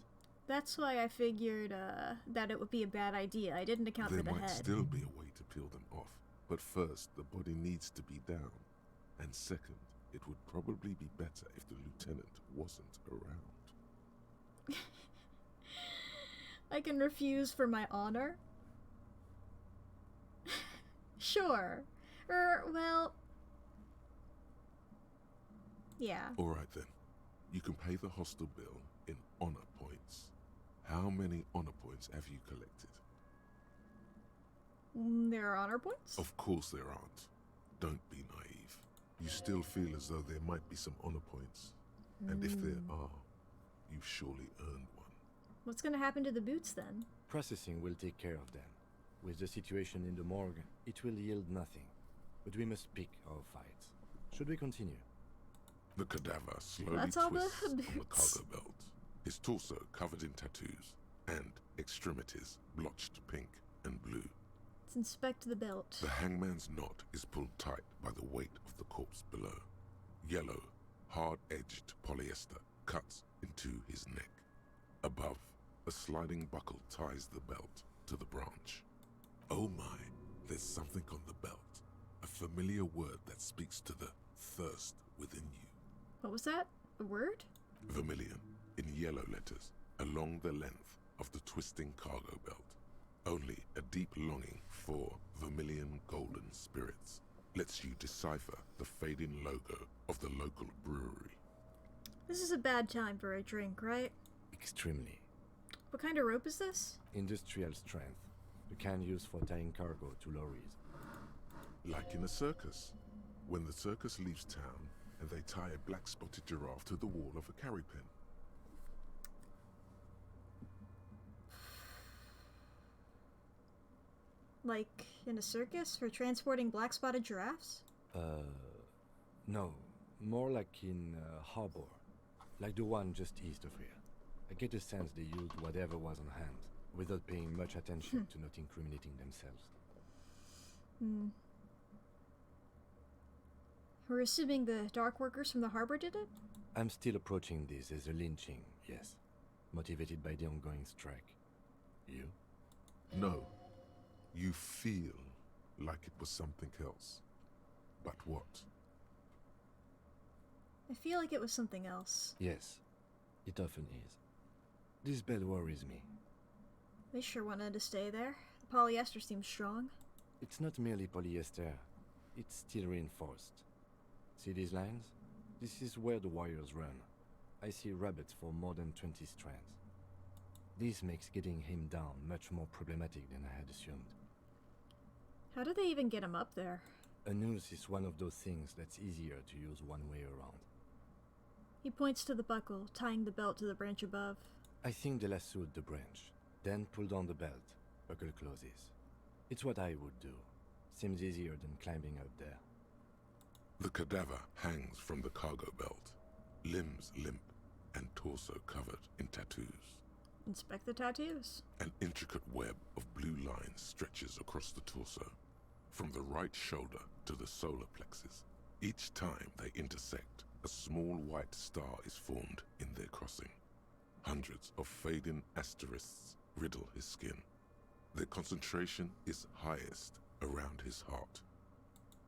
That's why I figured that it would be a bad idea. I didn't account There for the might head. still be a way to peel them off, but first the body needs to be down. And second, it would probably be better if the lieutenant wasn't around. I can refuse for my honor? Sure. Well... Yeah. Alright then. You can pay the hostel bill in honor points. How many honor points have you collected? There are honor points? Of course there aren't. Don't be naive. You still feel as though there might be some honor points. And if there are, you've surely earned one. What's gonna happen to the boots then? Processing will take care of them. With the situation in the morgue, it will yield nothing. But we must pick our fights. Should we continue? The cadaver slowly That's all the twists on the boots. cargo belt. His torso covered in tattoos, and extremities blotched pink and blue. Let's inspect the belt. The hangman's knot is pulled tight by the weight of the corpse below. Yellow, hard-edged polyester cuts into his neck. Above, a sliding buckle ties the belt to the branch. Oh my, there's something on the belt. A familiar word that speaks to the thirst within you. What was that? A word? Vermilion, in yellow letters, along the length of the twisting cargo belt. Only a deep longing 4 vermilion golden spirits. Lets you decipher the fading logo of the local brewery. This is a bad time for a drink, right? Extremely. What kind of rope is this? Industrial strength. The kind used for tying cargo to lorries. Like in a circus. When the circus leaves town and they tie a black-spotted giraffe to the wall of a carry pen. Like in a circus for transporting black-spotted giraffes? No. More like in a harbor. Like the one just east of here. I get the sense they used whatever was on hand, without paying much attention to not incriminating themselves. We're assuming the dock workers from the harbor did it? I'm still approaching this as a lynching, yes. Motivated by the ongoing strike. You? No. You feel like it was something else. But what? I feel like it was something else. Yes, it often is. This bed worries me. They sure wanted to stay there. The polyester seems strong. It's not merely polyester. It's steel reinforced. See these lines? This is where the wires run. I see rabbits for more than 20 strands. This makes getting him down much more problematic than I had assumed. How do they even get him up there? A noose is one of those things that's easier to use one way around. He points to the buckle, tying the belt to the branch above. I think they lassoed the branch, then pulled on the belt. Buckle closes. It's what I would do. Seems easier than climbing up there. The cadaver hangs from the cargo belt, limbs limp and torso covered in tattoos. Inspect the tattoos. An intricate web of blue lines stretches across the torso, from the right shoulder to the solar plexus. Each time they intersect, a small white star is formed in their crossing. Hundreds of fading asterisks riddle his skin. Their concentration is highest around his heart.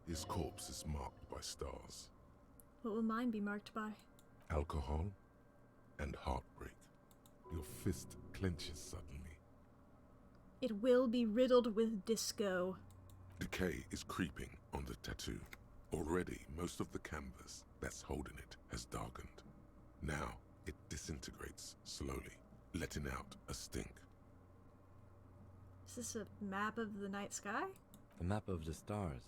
His corpse is marked by stars. What will mine be marked by? Alcohol and heartbreak. Your fist clenches suddenly. It will be riddled with disco. Decay is creeping on the tattoo. Already, most of the canvas that's holding it has darkened. Now, it disintegrates slowly, letting out a stink. Is this a map of the night sky? A map of the stars.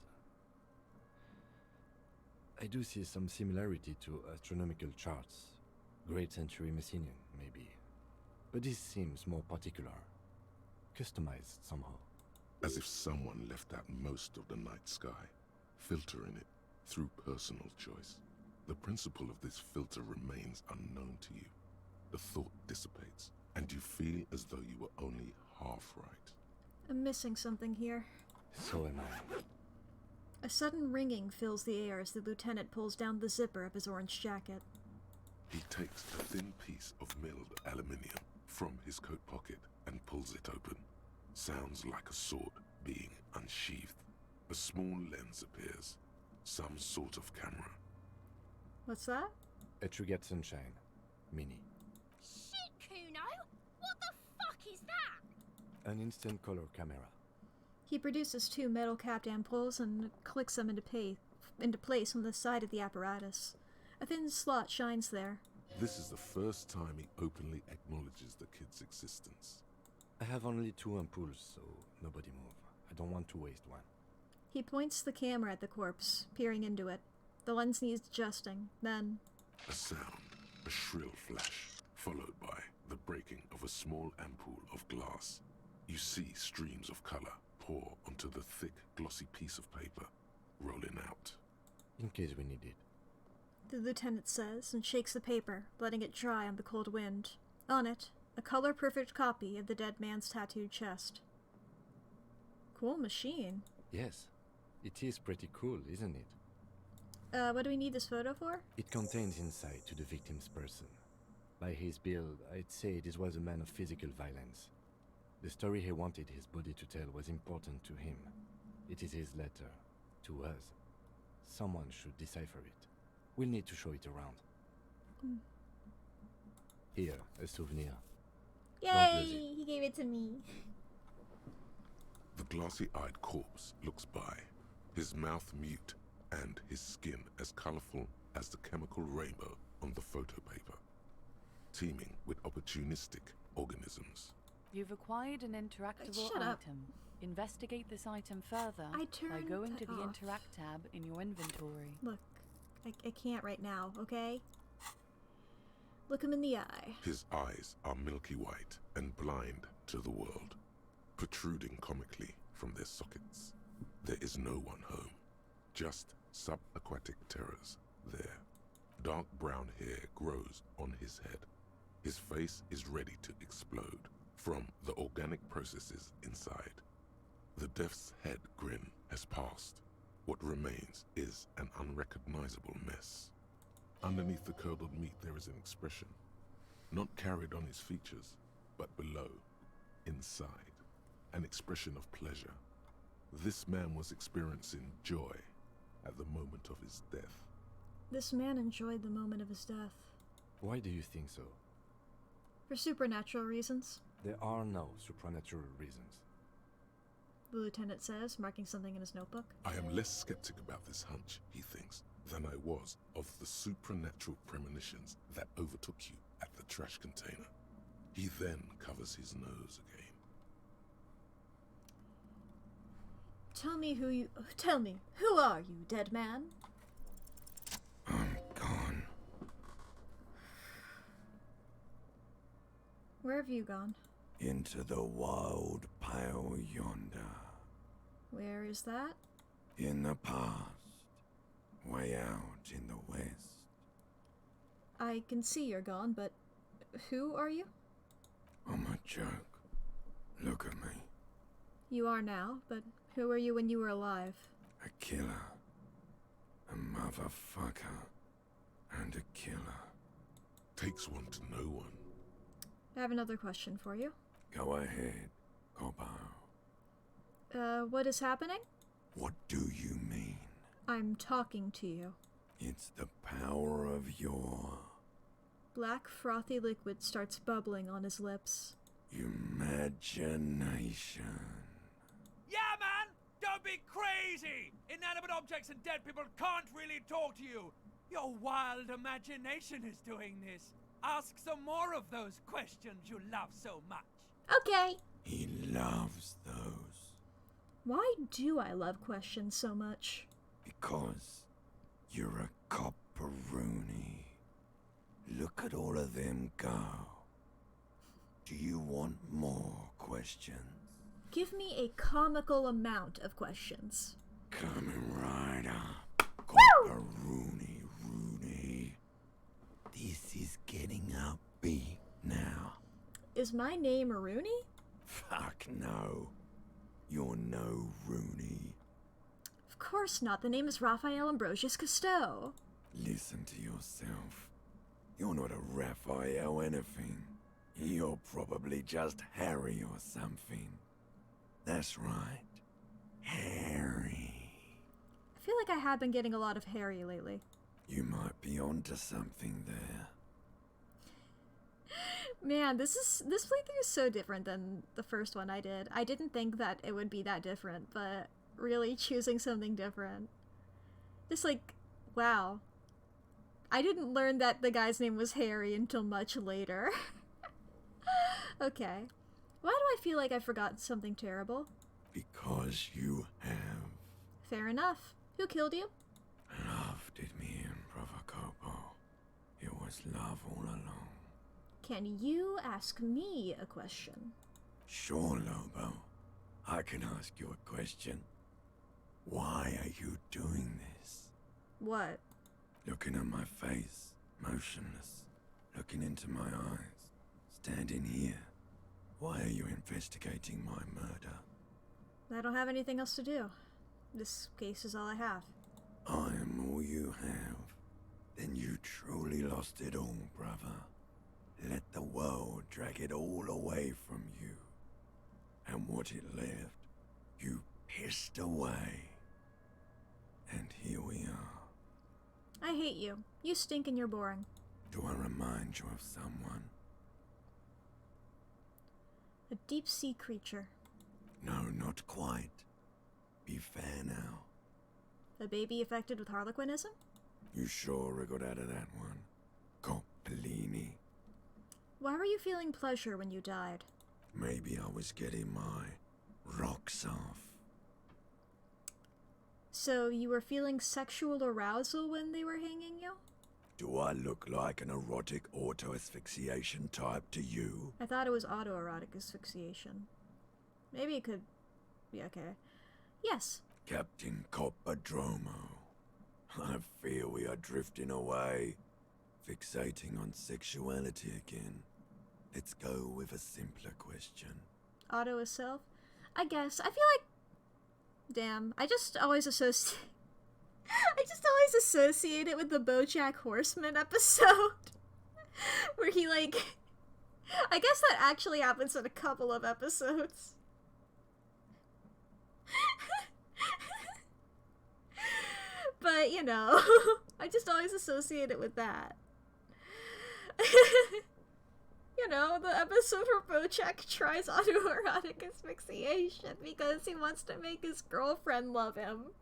I do see some similarity to astronomical charts. Great Century Messinian, maybe. But this seems more particular. Customized somehow. As if someone left out most of the night sky, filtering it through personal choice. The principle of this filter remains unknown to you. The thought dissipates, and you feel as though you were only half right. I'm missing something here. So am I. A sudden ringing fills the air as the lieutenant pulls down the zipper of his orange jacket. He takes a thin piece of milled aluminium from his coat pocket and pulls it open. Sounds like a sword being unsheathed. A small lens appears. Some sort of camera. What's that? A Trigger Sunshine. Mini. Shit, Kuno! What the fuck is that? An instant color camera. He produces 2 metal-capped ampoules and clicks them into place on the side of the apparatus. A thin slot shines there. This is the first time he openly acknowledges the kid's existence. I have only 2 ampoules, so nobody move. I don't want to waste one. He points the camera at the corpse, peering into it. The lens needs adjusting. Then a sound, a shrill flash, followed by the breaking of a small ampoule of glass. You see streams of color pour onto the thick, glossy piece of paper, rolling out. In case we need it. The lieutenant says and shakes the paper, letting it dry on the cold wind. On it, a color-perfect copy of the dead man's tattooed chest. Cool machine. Yes, it is pretty cool, isn't it? What do we need this photo for? It contains insight to the victim's person. By his build, I'd say this was a man of physical violence. The story he wanted his body to tell was important to him. It is his letter. To us. Someone should decipher it. We'll need to show it around. Here, a souvenir. Yay! He gave it to me. The glassy-eyed corpse looks by, his mouth mute and his skin as colorful as the chemical rainbow on the photo paper, teeming with opportunistic organisms. You've acquired an interactable Shut up. item. Investigate this item further I by turned going to it the off. Interact tab in your inventory. Look, I can't right now, okay? Look him in the eye. His eyes are milky white and blind to the world, protruding comically from their sockets. There is no one home, just subaquatic terrors there. Dark brown hair grows on his head. His face is ready to explode from the organic processes inside. The death's head grin has passed. What remains is an unrecognizable mess. Underneath the curdled meat there is an expression, not carried on his features, but below, inside, an expression of pleasure. This man was experiencing joy at the moment of his death. This man enjoyed the moment of his death. Why do you think so? For supernatural reasons, There are no supernatural reasons. the lieutenant says, marking something in his notebook. I am less skeptic about this hunch, he thinks, than I was of the supernatural premonitions that overtook you at the trash container. He then covers his nose again. Tell me, who are you, dead man? I'm gone. Where have you gone? Into the wild pale yonder. Where is that? In the past. Way out in the west. I can see you're gone, but who are you? I'm a joke. Look at me. You are now, but who were you when you were alive? A killer. A motherfucker. And a killer. Takes one to know one. I have another question for you. Go ahead, Cobbo. What is happening? What do you mean? I'm talking to you. It's the power of your Black, frothy liquid starts bubbling on his lips. imagination. Yeah, man! Don't be crazy! Inanimate objects and dead people can't really talk to you! Your wild imagination is doing this. Ask some more of those questions you love so much. Okay! He loves those. Why do I love questions so much? Because you're a copperoonie. Look at all of them go. Do you want more questions? Give me a comical amount of questions. Coming right up. Copperoonie, Rooney. This is getting up big now. Is my name Rooney? Fuck no. You're no Rooney. Of course not. The name is Raphael Ambrosius Cousteau. Listen to yourself. You're not a Raphael anything. You're probably just Harry or something. That's right. Harry. I feel like I have been getting a lot of Harry lately. You might be onto something there. Man, this playthrough is so different than the first one I did. I didn't think that it would be that different, but really choosing something different. Just like, wow. I didn't learn that the guy's name was Harry until much later. Okay. Why do I feel like I forgot something terrible? Because you have. Fair enough. Who killed you? Love did me in, Provocopo. It was love all along. Can you ask me a question? Sure, Lobo. I can ask you a question. Why are you doing this? What? Looking at my face, motionless. Looking into my eyes. Standing here. Why are you investigating my murder? I don't have anything else to do. This case is all I have. I am all you have. Then you truly lost it all, brother. Let the world drag it all away from you. And what it left, you pissed away. And here we are. I hate you. You stink and you're boring. Do I remind you of someone? A deep sea creature. No, not quite. Be fair now. A baby affected with harlequinism? You sure I got out of that one? Coppellini. Why were you feeling pleasure when you died? Maybe I was getting my rocks off. So you were feeling sexual arousal when they were hanging you? Do I look like an erotic auto-asphyxiation type to you? I thought it was autoerotic asphyxiation. Maybe it could be okay. Yes. Captain Coppodromo, I fear we are drifting away, fixating on sexuality again. Let's go with a simpler question. Auto is self? I guess. I feel like... Damn. I just always associate it with the BoJack Horseman episode. Where he, like... I guess that actually happens in a couple of episodes. But, you know, I just always associate it with that. You know, the episode where BoJack tries autoerotic asphyxiation because he wants to make his girlfriend love him.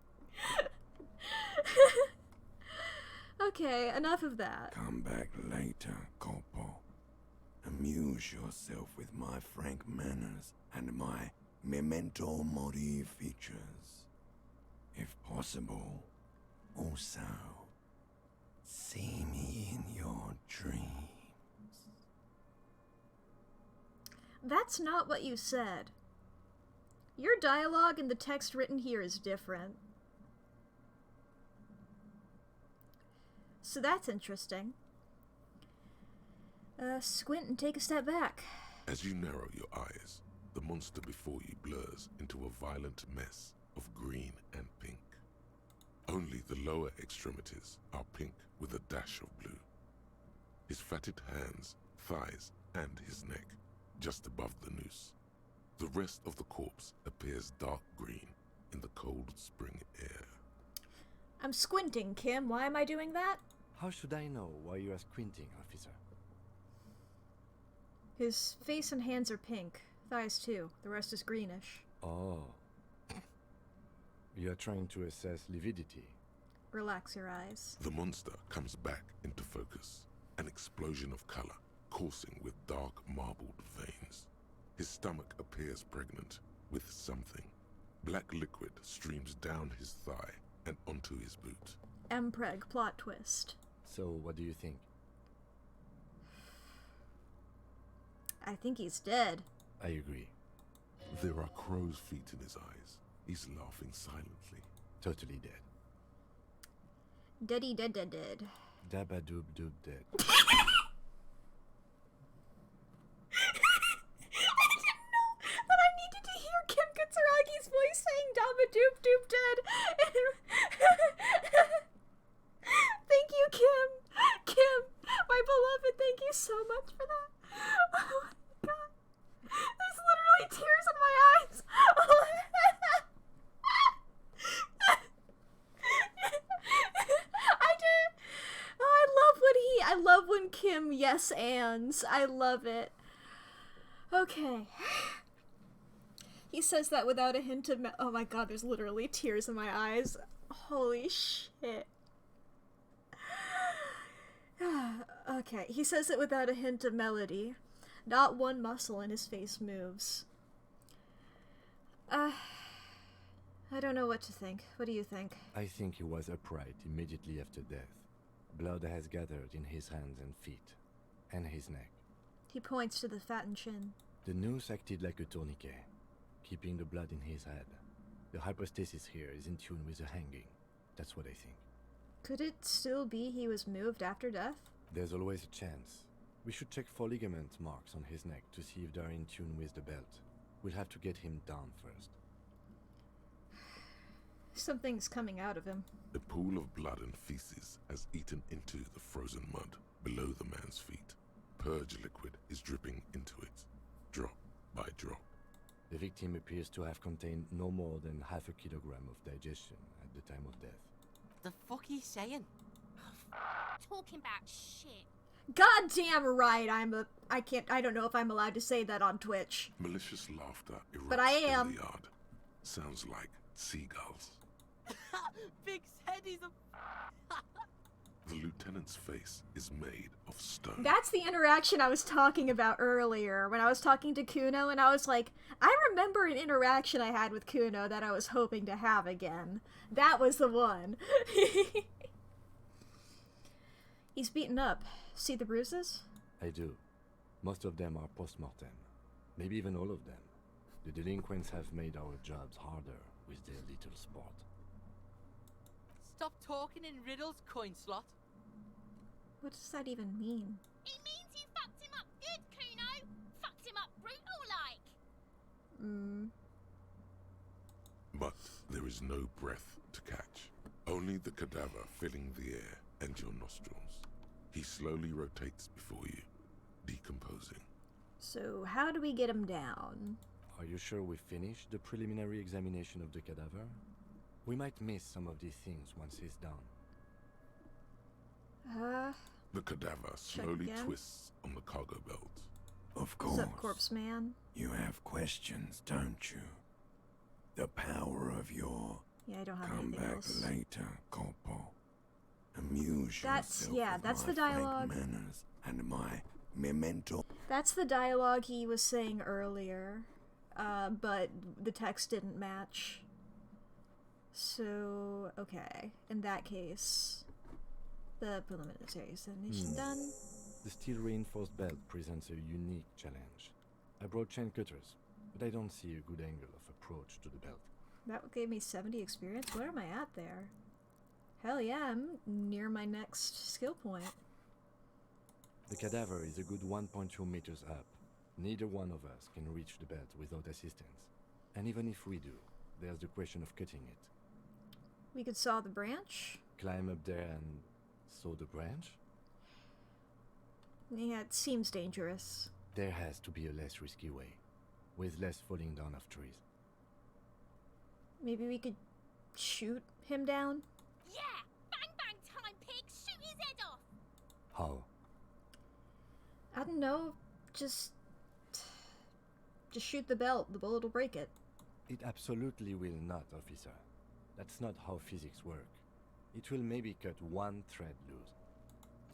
Okay, enough of that. Come back later, Coppo. Amuse yourself with my frank manners and my memento mori features. If possible, also, see me in your dreams. That's not what you said. Your dialogue and the text written here is different. So that's interesting. Squint and take a step back. As you narrow your eyes, the monster before you blurs into a violent mess of green and pink. Only the lower extremities are pink with a dash of blue. His fatted hands, thighs, and his neck just above the noose. The rest of the corpse appears dark green in the cold spring air. I'm squinting, Kim. Why am I doing that? How should I know why you are squinting, officer? His face and hands are pink. Thighs too. The rest is greenish. Oh. You are trying to assess lividity. Relax your eyes. The monster comes back into focus, an explosion of color, coursing with dark marbled veins. His stomach appears pregnant with something. Black liquid streams down his thigh and onto his boot. Mpreg plot twist. So, what do you think? I think he's dead. I agree. There are crow's feet in his eyes. He's laughing silently. Totally dead. Deady dead dead dead. Dabba-doob doob dead. But I needed to hear Kim Kutsuragi's voice saying Dabba Doop Doop dead. Thank you, Kim. Kim, my beloved, thank you so much for that. Oh my god. There's literally tears in my eyes. I love when Kim yes ands. I love it. Okay. He says that without a hint of oh my god, there's literally tears in my eyes. Holy shit. Okay, he says it without a hint of melody. Not one muscle in his face moves. I don't know what to think. What do you think? I think he was upright immediately after death. Blood has gathered in his hands and feet, and his neck. He points to the fattened chin. The noose acted like a tourniquet, keeping the blood in his head. The hypostasis here is in tune with the hanging. That's what I think. Could it still be he was moved after death? There's always a chance. We should check for ligament marks on his neck to see if they're in tune with the belt. We'll have to get him down first. Something's coming out of him. A pool of blood and feces has eaten into the frozen mud below the man's feet. Purge liquid is dripping into it, drop by drop. The victim appears to have contained no more than half a kilogram of digestion at the time of death. The fuck he's saying? Talking about shit. Goddamn right, I don't know if I'm allowed to say that on Twitch. Malicious laughter erupts But I am. in the yard. Sounds like seagulls. Big said he's a... The lieutenant's face is made of stone. That's the interaction I was talking about earlier, when I was talking to Kuno, and I was like, I remember an interaction I had with Kuno that I was hoping to have again. That was the one. He's beaten up. See the bruises? I do. Most of them are post-mortem. Maybe even all of them. The delinquents have made our jobs harder with their little sport. Stop talking in riddles, coin slot. What does that even mean? It means you fucked him up good, Kuno. Fucked him up brutal like. But there is no breath to catch. Only the cadaver filling the air and your nostrils. He slowly rotates before you, decomposing. So how do we get him down? Are you sure we finished the preliminary examination of the cadaver? We might miss some of these things once he's done. The cadaver slowly again. twists on the cargo belt. Of What's course. up, corpse man? You have questions, don't you? The power of your Yeah, I don't have come anything back else. later, Corpo. Amuse That's- yourself yeah, with that's my the dialogue. frank manners and my memento. That's the dialogue he was saying earlier, but the text didn't match. So, okay. In that case, the preliminary examination done. The steel reinforced belt presents a unique challenge. I brought chain cutters, but I don't see a good angle of approach to the belt. That gave me 70 experience. Where am I at there? Hell yeah, I'm near my next skill point. The cadaver is a good 1.2 meters up. Neither one of us can reach the belt without assistance. And even if we do, there's the question of cutting it. We could saw the branch. Climb up there and saw the branch? Yeah, it seems dangerous. There has to be a less risky way, with less falling down of trees. Maybe we could shoot him down? Yeah! Bang bang time, pig! Shoot his head off! How? I don't know. Just shoot the belt. The bullet will break it. It absolutely will not, officer. That's not how physics work. It will maybe cut one thread loose.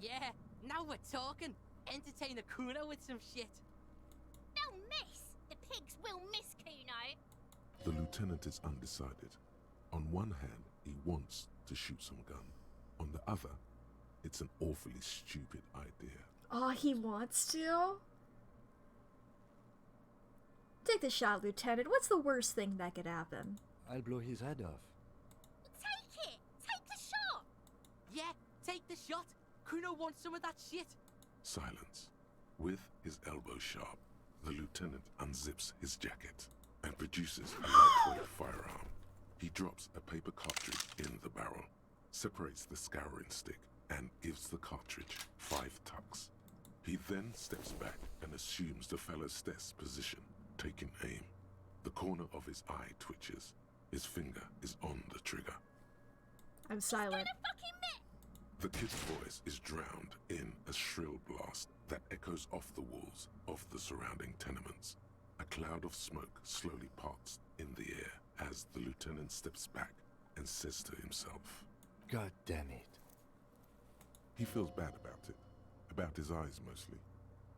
Yeah, now we're talking. Entertain the Kuno with some shit. They'll miss! The pigs will miss Kuno! The lieutenant is undecided. On one hand, he wants to shoot some gun. On the other, it's an awfully stupid idea. Oh, he wants to? Take the shot, Lieutenant. What's the worst thing that could happen? I'll blow his head off. Take it! Take the shot! Yeah, take the shot. Kuno wants some of that shit. Silence. With his elbow sharp, the lieutenant unzips his jacket and produces a lightweight firearm. He drops a paper cartridge in the barrel, separates the scouring stick, and gives the cartridge 5 tucks. He then steps back and assumes the fellow's desk position, taking aim. The corner of his eye twitches. His finger is on the trigger. I'm silent. The kid's voice is drowned in a shrill blast that echoes off the walls of the surrounding tenements. A cloud of smoke slowly parts in the air as the lieutenant steps back and says to himself, God damn it. He feels bad about it. About his eyes mostly.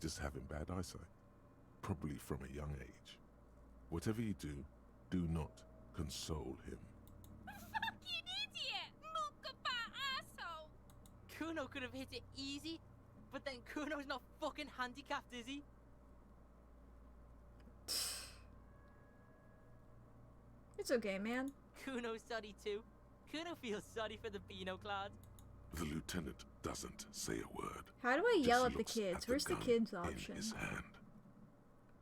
Just having bad eyesight. Probably from a young age. Whatever you do, do not console him. Fucking idiot! Mookaba asshole! Kuno could have hit it easy, but then Kuno's not fucking handicapped, is he? It's okay, man. Kuno's sorry too. Kuno feels sorry for the Beano Cloud. The lieutenant doesn't say a word. How do I Just yell at the looks kids? the Where's the gun kids in option? his hand.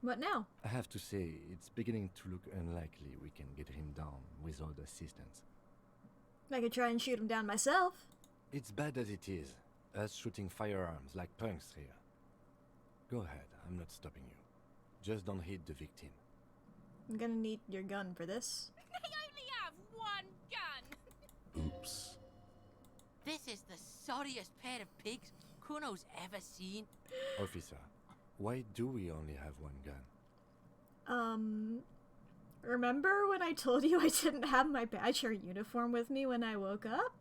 What now? I have to say, it's beginning to look unlikely we can get him down without assistance. I could try and shoot him down myself. It's bad as it is, us shooting firearms like punks here. Go ahead, I'm not stopping you. Just don't hit the victim. I'm gonna need your gun for this. They only have one gun! Oops. This is the sorriest pair of pigs Kuno's ever seen. Officer, why do we only have one gun? Remember when I told you I didn't have my badge or uniform with me when I woke up?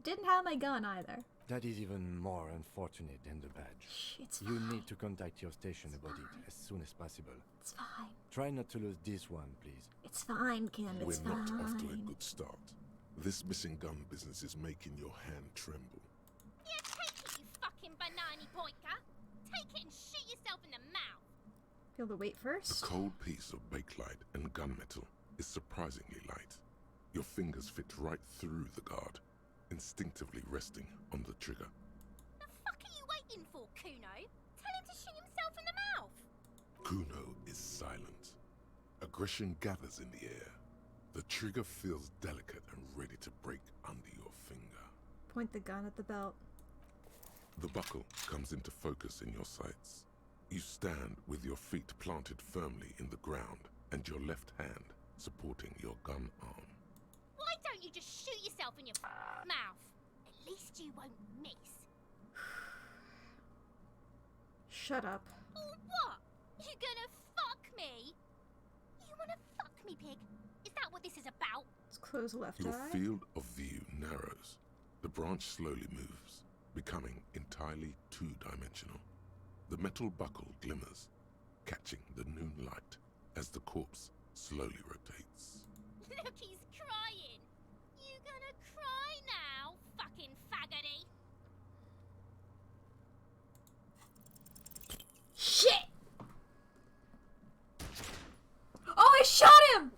Didn't have my gun either. That is even more unfortunate than the badge. Shh, it's You fine. need to contact your station about it as soon as possible. It's fine. Try not to lose this one, please. It's fine, Kim. It's We're not off to a fine. good start. This missing gun business is making your hand tremble. Yeah, take it, you fucking banana boinker. Take it and shoot yourself in the mouth. Feel the weight The first? cold piece of bakelite and gunmetal is surprisingly light. Your fingers fit right through the guard, instinctively resting on the trigger. The fuck are you waiting for, Kuno? Tell him to shoot himself in the mouth. Kuno is silent. Aggression gathers in the air. The trigger feels delicate and ready to break under your finger. Point the gun at the belt. The buckle comes into focus in your sights. You stand with your feet planted firmly in the ground and your left hand supporting your gun arm. Why don't you just shoot yourself in your mouth? At least you won't miss. Shut up. Or what? You gonna fuck me? You wanna fuck me, pig? Is that what this is about? Let's close left Your eye. field of view narrows. The branch slowly moves, becoming entirely two-dimensional. The metal buckle glimmers, catching the noon light as the corpse slowly rotates. Look, he's crying. You gonna cry now, fucking faggoty? Shit! Oh, I shot him!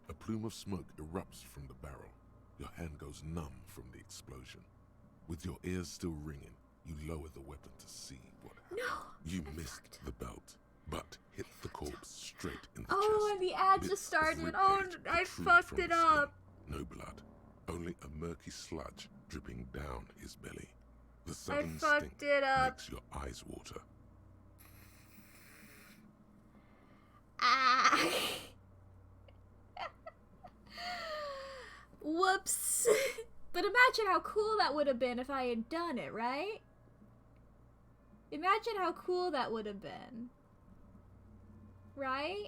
A plume of smoke erupts from the barrel. Your hand goes numb from the explosion. With your ears still ringing, you lower the weapon to see what happened. No! You missed the belt, but hit the corpse straight in the Oh, chest. and the ad Bits just of started. rib Oh, cage I protrude fucked from it the skin. up. No blood, only a murky sludge dripping down his belly. The sudden fucked stink it up. makes your eyes water. Ah! Whoops. But imagine how cool that would have been if I had done it, right? Imagine how cool that would have been. Right?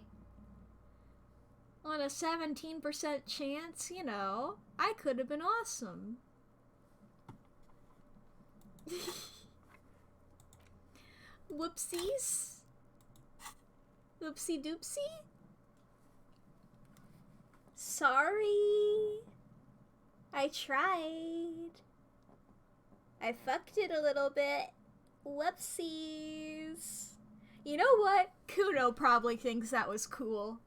On a 17% chance, you know, I could have been awesome. Whoopsies. Oopsie doopsie. Sorry. I tried. I fucked it a little bit. Whoopsies. You know what? Kuno probably thinks that was cool.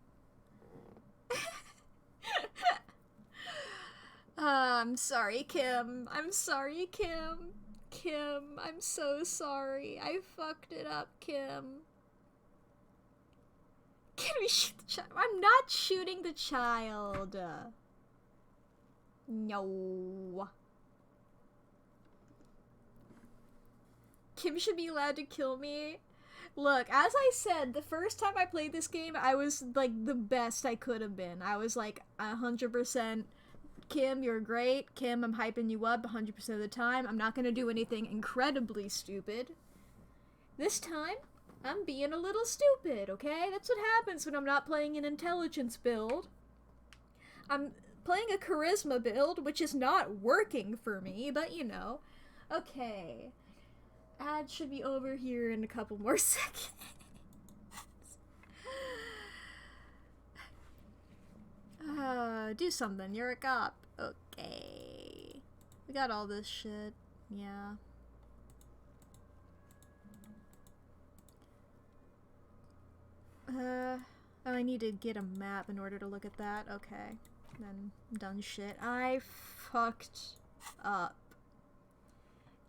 I'm sorry, Kim. I'm sorry, Kim. Kim, I'm so sorry. I fucked it up, Kim. Can we shoot the child? I'm not shooting the child. No. Kim should be allowed to kill me. Look, as I said, the first time I played this game, I was like the best I could have been. I was like 100%. Kim, you're great. Kim, I'm hyping you up 100% of the time. I'm not gonna do anything incredibly stupid. This time, I'm being a little stupid, okay? That's what happens when I'm not playing an intelligence build. I'm playing a charisma build, which is not working for me, but you know. Okay. Ad should be over here in a couple more seconds. Do something. You're a cop. Okay. We got all this shit. Yeah. Oh, I need to get a map in order to look at that. Okay. Then I'm done shit. I fucked up.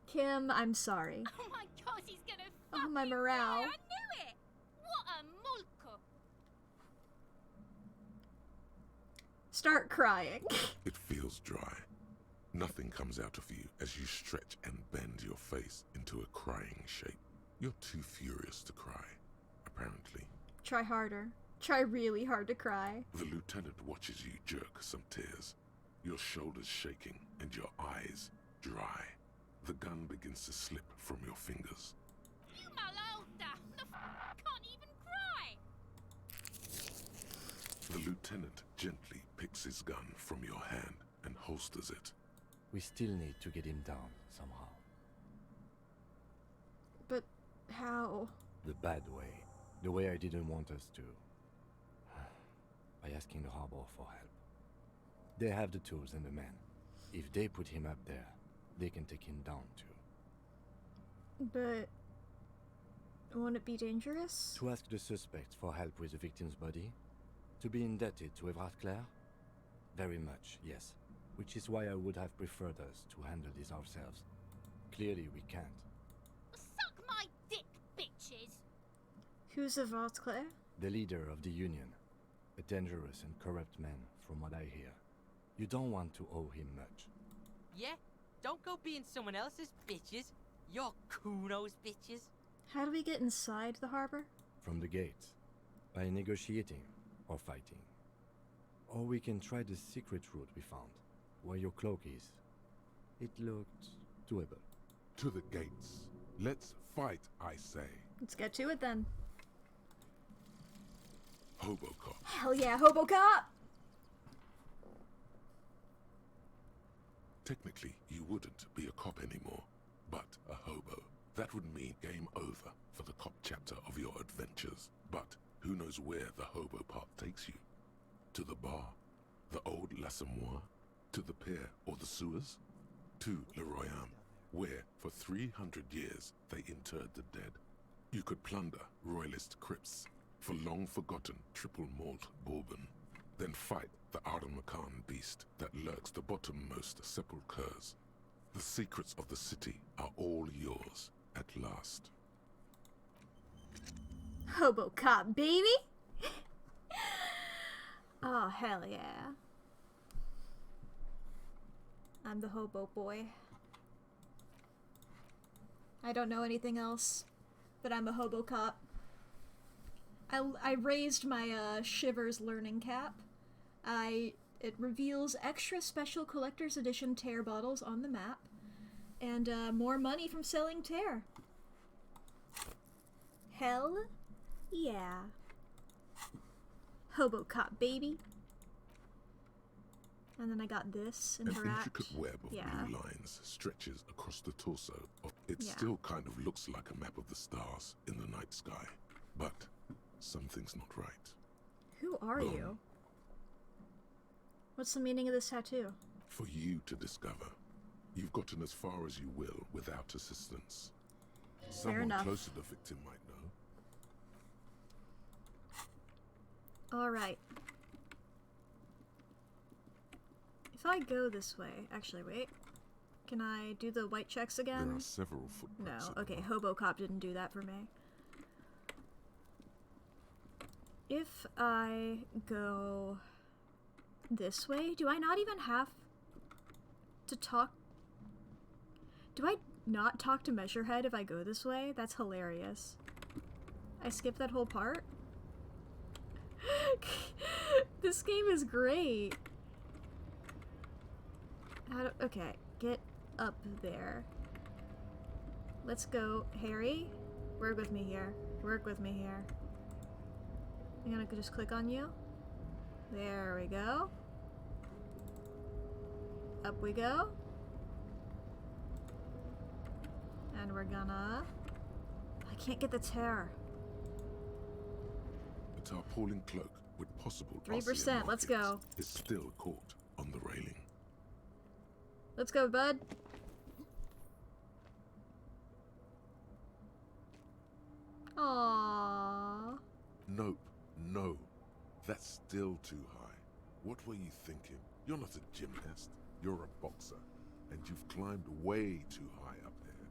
Kim, I'm sorry. Oh my god, he's gonna Oh, my morale. I knew it! What a mulka! Start crying. It feels dry. Nothing comes out of you as you stretch and bend your face into a crying shape. You're too furious to cry, apparently. Try harder. Try really hard to cry. The lieutenant watches you jerk some tears, your shoulders shaking and your eyes dry. the gun begins to slip from your fingers. You malolda! The can't even cry! The lieutenant gently picks his gun from your hand and holsters it. We still need to get him down somehow. But how? The bad way. The way I didn't want us to. By asking the harbor for help. They have the tools and the men. If they put him up there, they can take him down too. But won't it be dangerous? To ask the suspect for help with the victim's body? To be indebted to Evrard Claire? Very much, yes. Which is why I would have preferred us to handle this ourselves. Clearly we can't. Suck my dick, bitches! Who's Evrard Claire? The leader of the Union. A dangerous and corrupt man, from what I hear. You don't want to owe him much. Yeah? Don't go being someone else's bitches. You're Kuno's bitches. How do we get inside the harbor? From the gates. By negotiating or fighting. Or we can try the secret route we found, where your cloak is. It looked doable. To the gates. Let's fight, I say. Let's get to it then. Hobocop. Hell yeah, Hobocop! Technically, you wouldn't be a cop anymore, but a hobo. That would mean game over for the cop chapter of your adventures. But who knows where the hobo part takes you? To the bar? The old L'Assommoir? To the pier or the sewers? To Le Royaume, where for 300 years they interred the dead. You could plunder royalist crypts for long-forgotten triple malt bourbon, then fight the Arden-Macan beast that lurks the bottommost sepulchres. The secrets of the city are all yours at last. Hobocop, baby! Oh, hell yeah. I'm the hobo boy. I don't know anything else, but I'm a Hobocop. I raised my Shivers learning cap. It reveals extra special collector's edition tear bottles on the map, and more money from selling tear. Hell yeah. Hobocop, baby. And then I got this, An interact. intricate web of blue lines stretches across the torso. It still kind of looks like a map of the stars in the night sky, but something's not right. Who are you? What's the meaning of this tattoo? For you to discover. You've gotten as far as you will without assistance. Someone enough. close to the victim might know. Alright. If I go this way... Actually, wait. Can I do the white checks again? There are several footprints. No. Okay, Hobocop didn't do that for me. If I go this way, do I not even have to talk? Do I not talk to Measurehead if I go this way? That's hilarious. I skipped that whole part? This game is great. Okay, get up there. Let's go, Harry. Work with me here. Work with me here. I'm gonna just click on you. There we go. Up we go. And we're gonna... I can't get the tear. A tarpaulin cloak with possible 3%, let's go. Is still caught on the railing. Let's go, bud. Aww. Nope, no. That's still too high. What were you thinking? You're not a gymnast. You're a boxer. And you've climbed way too high up there.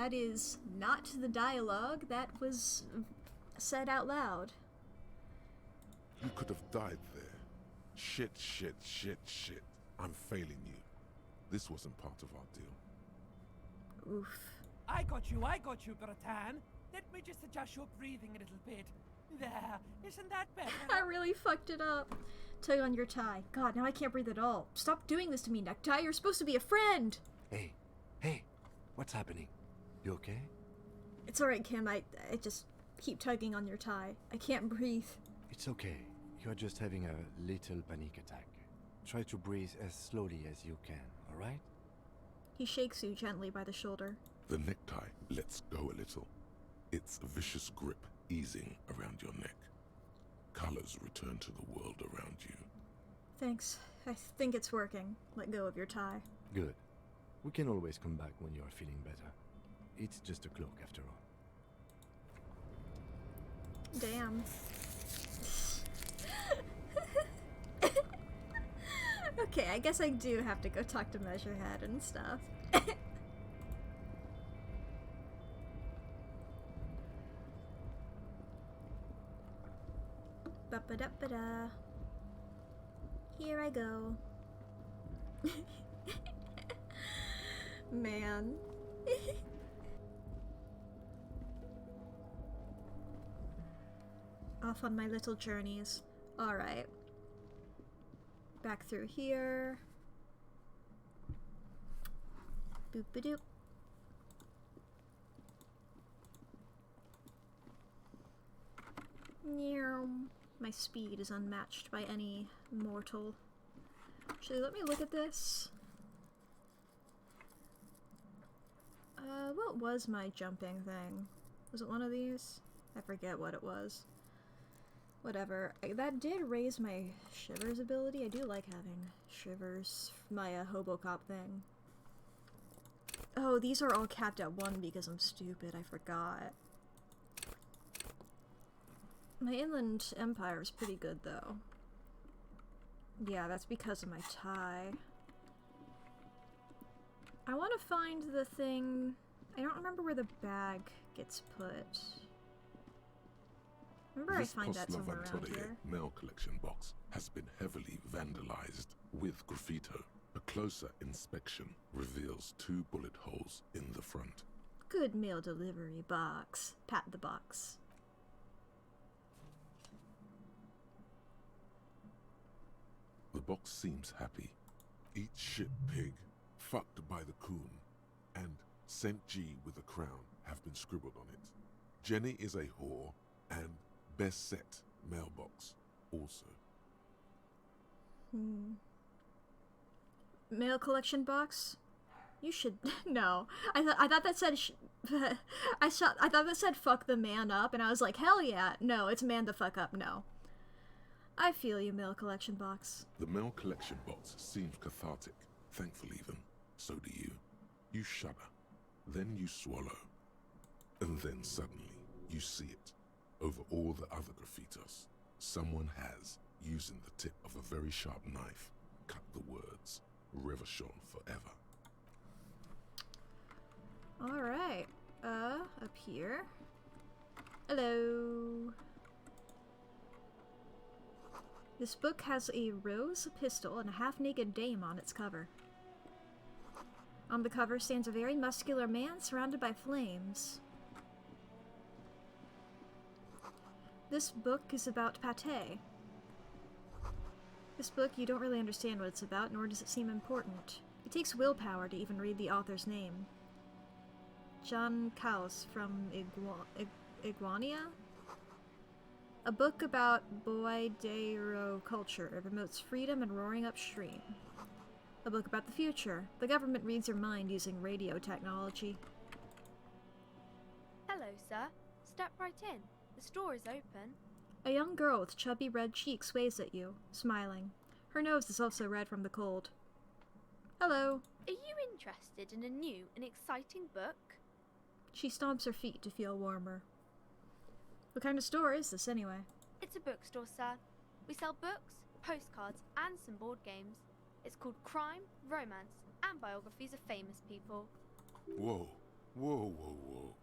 That is not the dialogue that was said out loud. You could have died there. Shit, shit, shit, shit. I'm failing you. This wasn't part of our deal. Oof. I got you, Bratan. Let me just adjust your breathing a little bit. There, isn't that better? I really fucked it up. Tug on your tie. God, now I can't breathe at all. Stop doing this to me, Necktie. You're supposed to be a friend. Hey, hey, what's happening? You okay? It's alright, Kim. I just keep tugging on your tie. I can't breathe. It's okay. You're just having a little panic attack. Try to breathe as slowly as you can, alright? He shakes you gently by the shoulder. The necktie lets go a little, its vicious grip easing around your neck. Colors return to the world around you. Thanks. I think it's working. Let go of your tie. Good. We can always come back when you're feeling better. It's just a cloak after all. Damn. Okay, I guess I do have to go talk to Measurehead and stuff. Ba-ba-da-ba-da. Here I go. Man. Off on my little journeys. Alright. Back through here. Boop-a-doop. My speed is unmatched by any mortal. Actually, let me look at this. What was my jumping thing? Was it one of these? I forget what it was. Whatever. That did raise my shivers ability. I do like having shivers. My Hobocop thing. Oh, these are all capped at 1 because I'm stupid. I forgot. My Inland Empire is pretty good, though. Yeah, that's because of my tie. I want to find the thing... I don't remember where the bag gets put. Remember I find that somewhere around here. Mail collection box has been heavily vandalized with graffito. A closer inspection reveals 2 bullet holes in the front. Good mail delivery box. Pat the box. The box seems happy. Eat shit, pig. Fucked by the coon. And St. G with a crown have been scribbled on it. Jenny is a whore, and best set mailbox also. Mail collection box? You should no. I thought that said I thought that said fuck the man up, and I was like, hell yeah. No, it's man the fuck up. No. I feel you, mail collection box. The mail collection box seems cathartic, thankful even. So do you. You shudder, then you swallow, and then suddenly you see it. Over all the other graffitos, someone has, using the tip of a very sharp knife, cut the words, Revachon forever. Alright. Up here. Hello. This book has a rose, a pistol, and a half-naked dame on its cover. On the cover stands a very muscular man surrounded by flames. This book is about pâté. This book, you don't really understand what it's about, nor does it seem important. It takes willpower to even read the author's name. John Kaus from Iguania? A book about Boideiro culture. It promotes freedom and roaring upstream. A book about the future. The government reads your mind using radio technology. Hello, sir. Step right in. The store is open. A young girl with chubby red cheeks waves at you, smiling. Her nose is also red from the cold. Hello. Are you interested in a new and exciting book? She stomps her feet to feel warmer. What kind of store is this, anyway? It's a bookstore, sir. We sell books, postcards, and some board games. It's called Crime, Romance, and Biographies of Famous People. Whoa, whoa, whoa, whoa.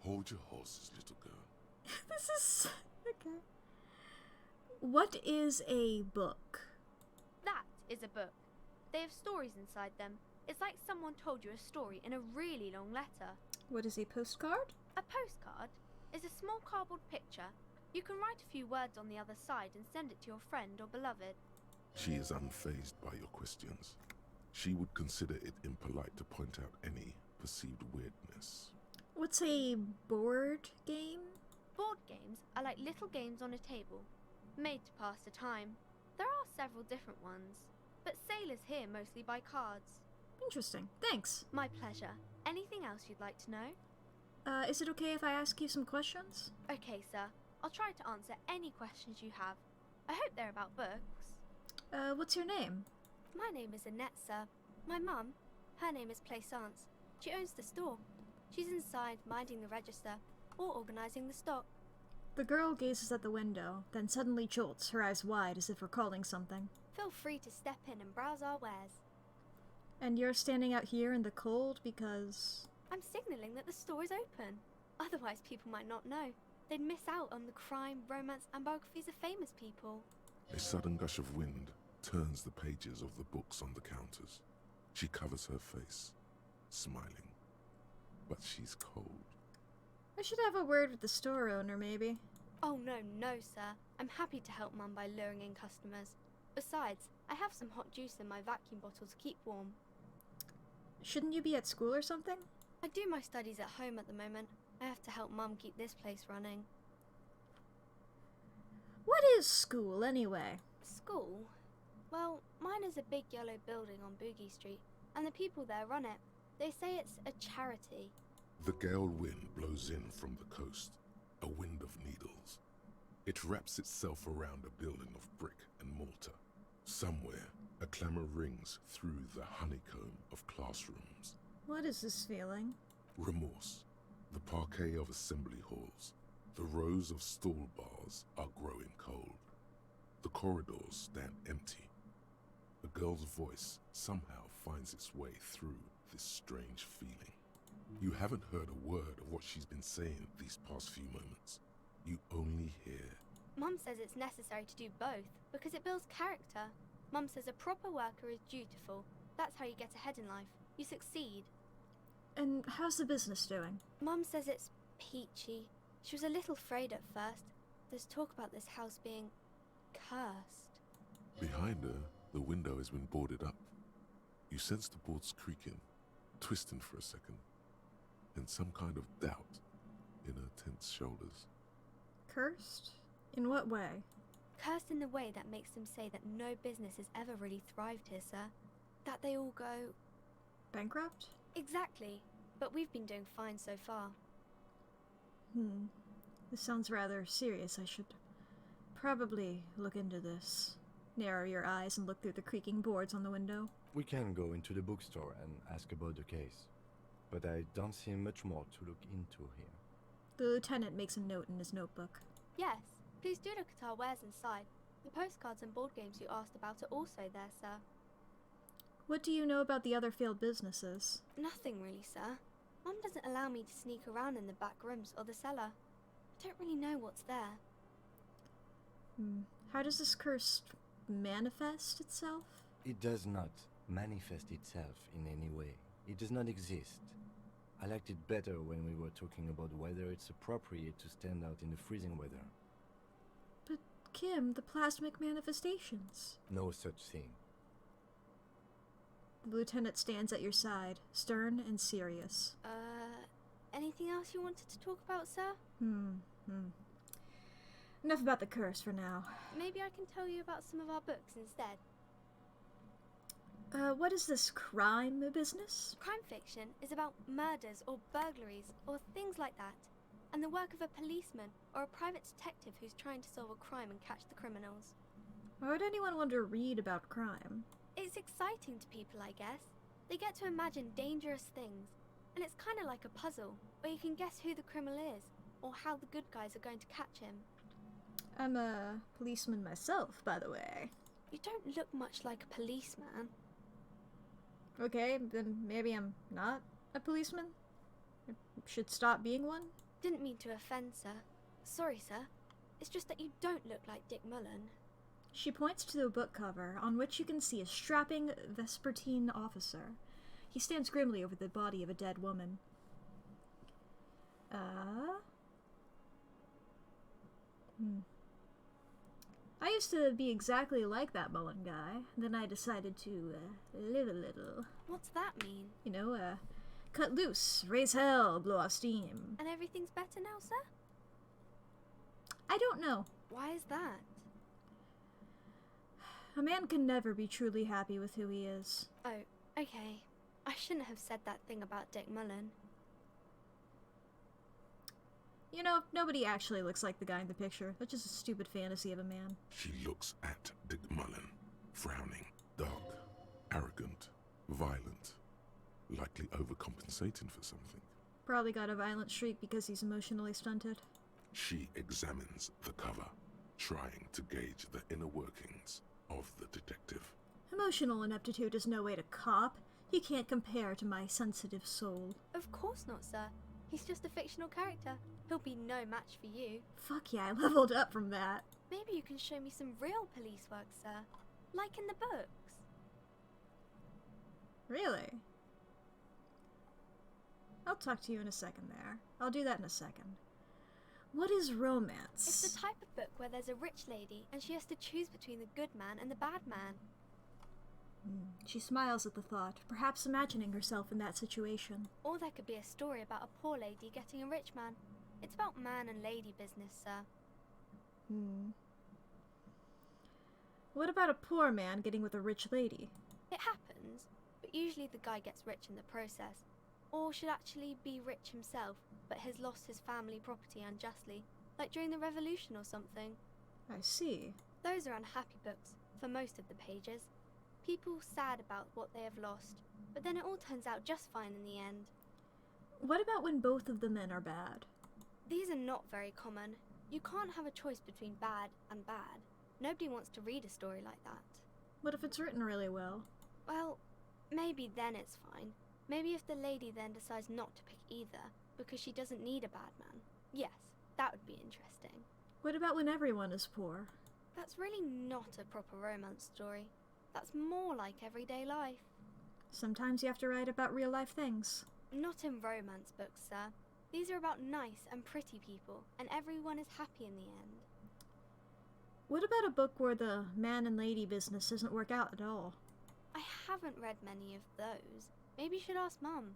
Hold your horses, little girl. This is... okay. What is a book? That is a book. They have stories inside them. It's like someone told you a story in a really long letter. What is a postcard? A postcard is a small cardboard picture. You can write a few words on the other side and send it to your friend or beloved. She is unfazed by your questions. She would consider it impolite to point out any perceived weirdness. What's a board game? Board games are like little games on a table, made to pass the time. There are several different ones, but sailors here mostly buy cards. Interesting. Thanks. My pleasure. Anything else you'd like to know? Is it okay if I ask you some questions? Okay, sir. I'll try to answer any questions you have. I hope they're about books. What's your name? My name is Annette, sir. My mum, her name is Plaisance. She owns the store. She's inside minding the register or organising the stock. The girl gazes at the window, then suddenly jolts, her eyes wide as if recalling something. Feel free to step in and browse our wares. And you're standing out here in the cold because... I'm signalling that the store is open. Otherwise people might not know. They'd miss out on the crime, romance and biographies of famous people. A sudden gush of wind turns the pages of the books on the counters. She covers her face, smiling. But she's cold. I should have a word with the store owner, maybe. Oh, no, sir. I'm happy to help Mum by luring in customers. Besides, I have some hot juice in my vacuum bottle to keep warm. Shouldn't you be at school or something? I do my studies at home at the moment. I have to help Mum keep this place running. What is school, anyway? School? Well, mine is a big yellow building on Boogie Street, and the people there run it. They say it's a charity. The gale wind blows in from the coast, a wind of needles. It wraps itself around a building of brick and mortar. Somewhere, a clamour rings through the honeycomb of classrooms. What is this feeling? Remorse. The parquet of assembly halls. The rows of stall bars are growing cold. The corridors stand empty. A girl's voice somehow finds its way through this strange feeling. You haven't heard a word of what she's been saying these past few moments. You only hear... Mum says it's necessary to do both, because it builds character. Mum says a proper worker is dutiful. That's how you get ahead in life. You succeed. And how's the business doing? Mum says it's peachy. She was a little afraid at first. There's talk about this house being cursed. Behind her, the window has been boarded up. You sense the boards creaking, twisting for a second, and some kind of doubt in her tense shoulders. Cursed? In what way? Cursed in the way that makes them say that no business has ever really thrived here, sir. That they all go... bankrupt? Exactly. But we've been doing fine so far. This sounds rather serious. I should probably look into this. Narrow your eyes and look through the creaking boards on the window. We can go into the bookstore and ask about the case, but I don't see much more to look into here. The lieutenant makes a note in his notebook. Yes, please do look at our wares inside. The postcards and board games you asked about are also there, sir. What do you know about the other failed businesses? Nothing really, sir. Mum doesn't allow me to sneak around in the back rooms or the cellar. I don't really know what's there. How does this curse manifest itself? It does not manifest itself in any way. It does not exist. I liked it better when we were talking about whether it's appropriate to stand out in the freezing weather. But, Kim, the plasmic manifestations. No such thing. The lieutenant stands at your side, stern and serious. Anything else you wanted to talk about, sir? Enough about the curse for now. Maybe I can tell you about some of our books instead. What is this crime business? Crime fiction is about murders or burglaries or things like that, and the work of a policeman or a private detective who's trying to solve a crime and catch the criminals. Why would anyone want to read about crime? It's exciting to people, I guess. They get to imagine dangerous things, and it's kind of like a puzzle, where you can guess who the criminal is, or how the good guys are going to catch him. I'm a policeman myself, by the way. You don't look much like a policeman. Okay, then maybe I'm not a policeman? I should stop being one? Didn't mean to offend, sir. Sorry, sir. It's just that you don't look like Dick Mullen. She points to the book cover, on which you can see a strapping Vespertine officer. He stands grimly over the body of a dead woman. I used to be exactly like that Mullen guy. Then I decided to live a little. What's that mean? You know, cut loose, raise hell, blow off steam. And everything's better now, sir? I don't know. Why is that? A man can never be truly happy with who he is. Oh, okay. I shouldn't have said that thing about Dick Mullen. You know, nobody actually looks like the guy in the picture. That's just a stupid fantasy of a man. She looks at Dick Mullen, frowning, dark, arrogant, violent, likely overcompensating for something. Probably got a violent streak because he's emotionally stunted. She examines the cover, trying to gauge the inner workings of the detective. Emotional ineptitude is no way to cop. He can't compare to my sensitive soul. Of course not, sir. He's just a fictional character. He'll be no match for you. Fuck yeah, I leveled up from that. Maybe you can show me some real police work, sir. Like in the books. Really? I'll talk to you in a second there. I'll do that in a second. What is romance? It's the type of book where there's a rich lady and she has to choose between the good man and the bad man. She smiles at the thought, perhaps imagining herself in that situation. Or there could be a story about a poor lady getting a rich man. It's about man and lady business, sir. What about a poor man getting with a rich lady? It happens, but usually the guy gets rich in the process. Or should actually be rich himself, but has lost his family property unjustly, like during the revolution or something. I see. Those are unhappy books, for most of the pages. People sad about what they have lost, but then it all turns out just fine in the end. What about when both of the men are bad? These are not very common. You can't have a choice between bad and bad. Nobody wants to read a story like that. What if it's written really well? Well, maybe then it's fine. Maybe if the lady then decides not to pick either, because she doesn't need a bad man. Yes, that would be interesting. What about when everyone is poor? That's really not a proper romance story. That's more like everyday life. Sometimes you have to write about real life things. Not in romance books, sir. These are about nice and pretty people, and everyone is happy in the end. What about a book where the man and lady business doesn't work out at all? I haven't read many of those. Maybe you should ask Mum.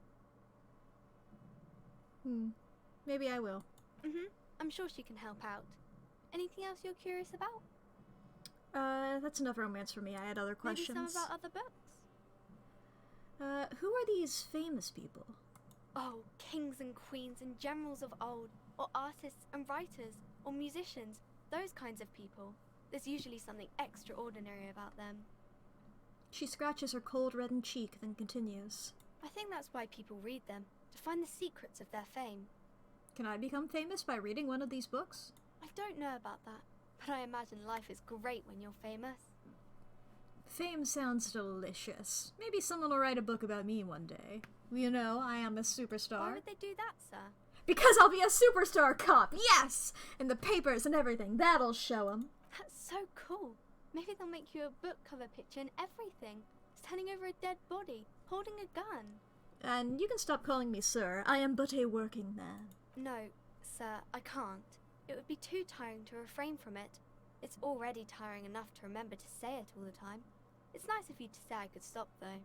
Maybe I will. I'm sure she can help out. Anything else you're curious about? That's enough romance for me. I had other questions. Maybe some about other books? Who are these famous people? Oh, kings and queens and generals of old, or artists and writers, or musicians, those kinds of people. There's usually something extraordinary about them. She scratches her cold reddened cheek, then continues. I think that's why people read them, to find the secrets of their fame. Can I become famous by reading one of these books? I don't know about that, but I imagine life is great when you're famous. Fame sounds delicious. Maybe someone will write a book about me one day. You know, I am a superstar. Why would they do that, sir? Because I'll be a superstar cop, yes! In the papers and everything, that'll show 'em. That's so cool. Maybe they'll make you a book cover picture and everything. Standing over a dead body, holding a gun. And you can stop calling me sir. I am but a working man. No, sir, I can't. It would be too tiring to refrain from it. It's already tiring enough to remember to say it all the time. It's nice of you to say I could stop, though.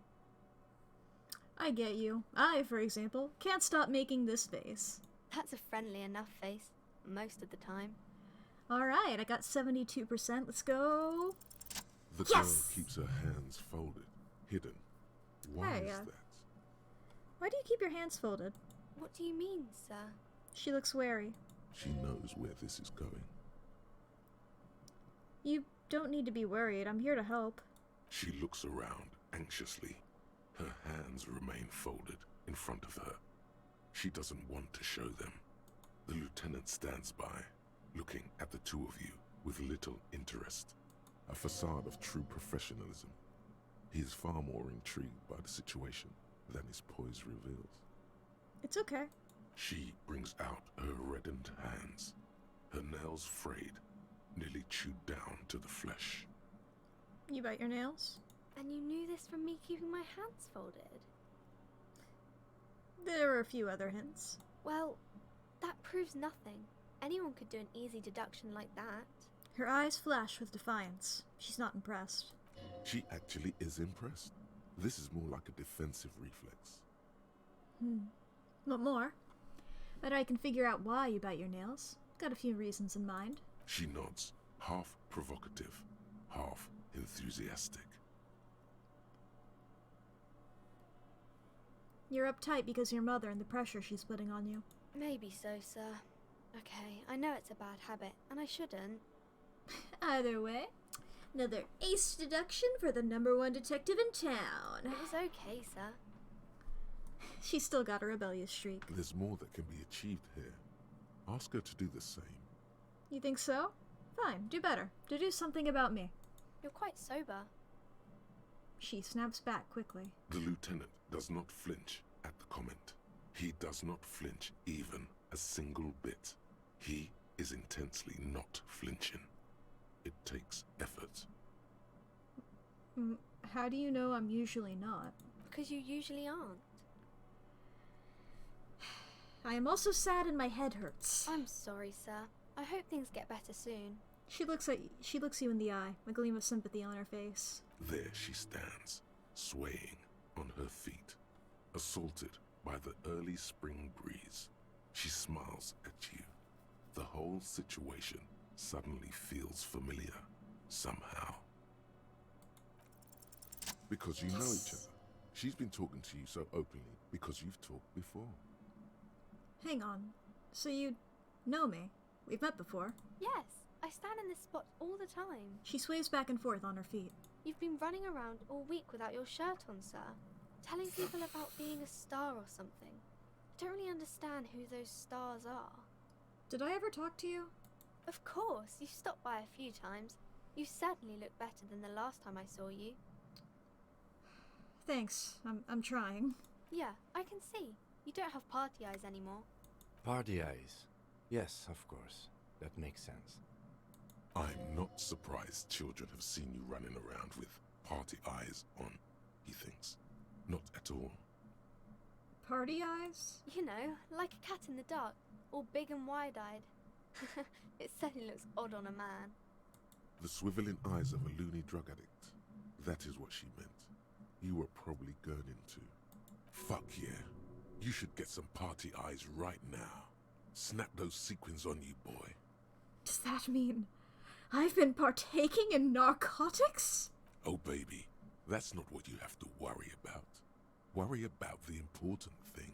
I get you. I, for example, can't stop making this face. That's a friendly enough face, most of the time. Alright, I got 72%. Let's go. The girl keeps her hands folded, hidden. Why is that? Why do you keep your hands folded? What do you mean, sir? She looks wary. She knows where this is going. You don't need to be worried. I'm here to help. She looks around anxiously. Her hands remain folded in front of her. She doesn't want to show them. The lieutenant stands by, looking at the two of you with little interest. A facade of true professionalism. He is far more intrigued by the situation than his poise reveals. It's okay. She brings out her reddened hands, her nails frayed, nearly chewed down to the flesh. You bite your nails? And you knew this from me keeping my hands folded? There were a few other hints. Well, that proves nothing. Anyone could do an easy deduction like that. Her eyes flash with defiance. She's not impressed. She actually is impressed. This is more like a defensive reflex. What more? Bet I can figure out why you bite your nails. Got a few reasons in mind. She nods, half provocative, half enthusiastic. You're uptight because of your mother and the pressure she's putting on you. Maybe so, sir. Okay, I know it's a bad habit, and I shouldn't. Either way, another ace deduction for the #1 detective in town. It was okay, sir. She's still got a rebellious streak. There's more that can be achieved here. Ask her to do the same. You think so? Fine, do better. Do something about me. You're quite sober. She snaps back quickly. The lieutenant does not flinch at the comment. He does not flinch even a single bit. He is intensely not flinching. It takes effort. How do you know I'm usually not? Because you usually aren't. I am also sad and my head hurts. I'm sorry, sir. I hope things get better soon. She looks you in the eye, a gleam of sympathy on her face. There she stands, swaying on her feet, assaulted by the early spring breeze. She smiles at you. The whole situation suddenly feels familiar, somehow. Because you know each other. She's been talking to you so openly because you've talked before. Hang on. So you know me? We've met before. Yes, I stand in this spot all the time. She sways back and forth on her feet. You've been running around all week without your shirt on, sir. Telling people about being a star or something. I don't really understand who those stars are. Did I ever talk to you? Of course, you've stopped by a few times. You certainly look better than the last time I saw you. Thanks. I'm trying. Yeah, I can see. You don't have party eyes anymore. Party eyes. Yes, of course. That makes sense. I'm not surprised children have seen you running around with party eyes on, he thinks. Not at all. Party eyes? You know, like a cat in the dark, all big and wide-eyed. It certainly looks odd on a man. The swiveling eyes of a loony drug addict. That is what she meant. You were probably gurning too. Fuck yeah. You should get some party eyes right now. Snap those sequins on you, boy. Does that mean I've been partaking in narcotics? Oh, baby, that's not what you have to worry about. Worry about the important thing.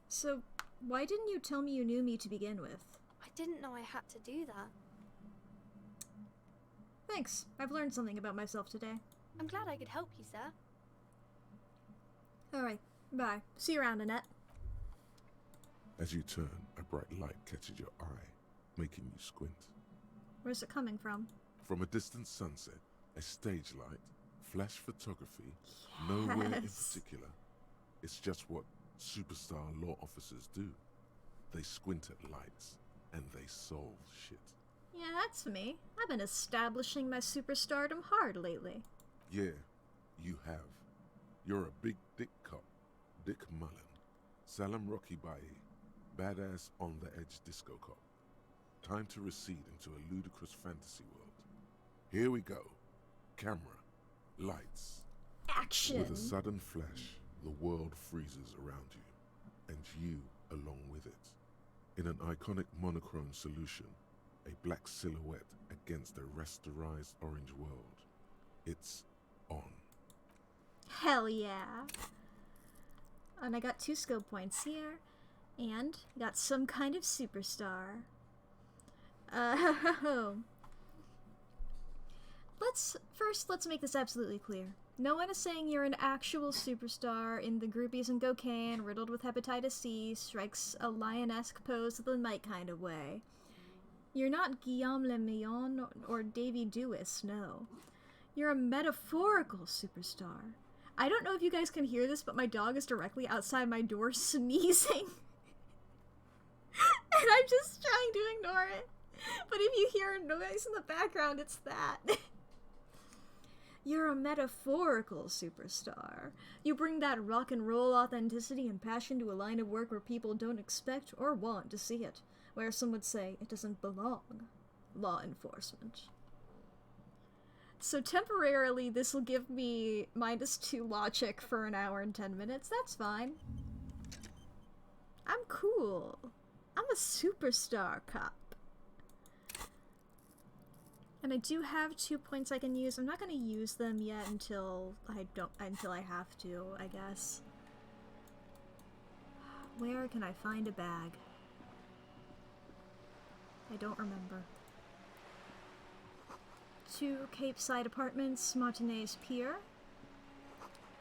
So, why didn't you tell me you knew me to begin with? I didn't know I had to do that. Thanks. I've learned something about myself today. I'm glad I could help you, sir. Alright, bye. See you around, Annette. As you turn, a bright light catches your eye, making you squint. Where's it coming from? From a distant sunset, a stage light, flash photography, nowhere in particular. It's just what superstar law officers do. They squint at lights, and they solve shit. Yeah, that's me. I've been establishing my superstardom hard lately. Yeah, you have. You're a big dick cop, Dick Mullen. Salam Rocky Bai, badass on the edge disco cop. Time to recede into a ludicrous fantasy world. Here we go. Camera, lights. Action! With a sudden flash, the world freezes around you, and you along with it. In an iconic monochrome solution, a black silhouette against a rasterized orange world. It's on. Hell yeah! And I got 2 skill points here, and got some kind of superstar. Let's make this absolutely clear. No one is saying you're an actual superstar in the groupies and cocaine, riddled with hepatitis C, strikes a lion-esque pose of the night kind of way. You're not Guillaume Le Million or Davy Dewis, no. You're a metaphorical superstar. I don't know if you guys can hear this, but my dog is directly outside my door sneezing. And I'm just trying to ignore it. But if you hear a noise in the background, it's that. You're a metaphorical superstar. You bring that rock and roll authenticity and passion to a line of work where people don't expect or want to see it. Where some would say it doesn't belong. law enforcement. So temporarily, this will give me -2 logic for an hour and 10 minutes. That's fine. I'm cool. I'm a superstar cop. And I do have 2 points I can use. I'm not gonna use them yet until I have to, I guess. Where can I find a bag? I don't remember. 2 Cape Side Apartments, Martinez Pier.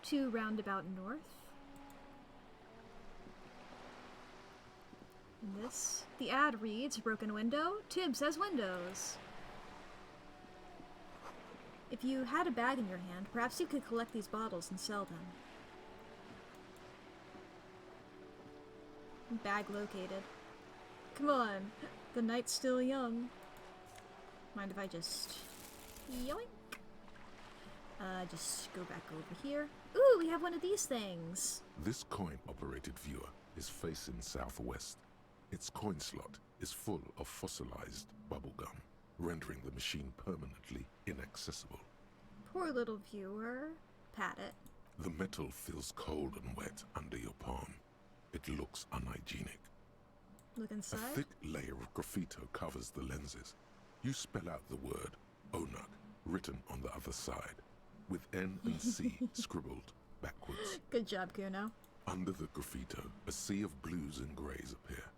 2 Roundabout North. And this. The ad reads, broken window. Tibbs has windows. If you had a bag in your hand, perhaps you could collect these bottles and sell them. Bag located. Come on, the night's still young. Mind if I just... yoink? Just go back over here. Ooh, we have one of these things. This coin-operated viewer is facing southwest. Its coin slot is full of fossilized bubblegum, rendering the machine permanently inaccessible. Poor little viewer. Pat it. The metal feels cold and wet under your palm. It looks unhygienic. Look inside. A thick layer of graffito covers the lenses. You spell out the word Onug written on the other side, with N and C scribbled backwards. Good job, Kuno. Under the graffito, a sea of blues and greys appear.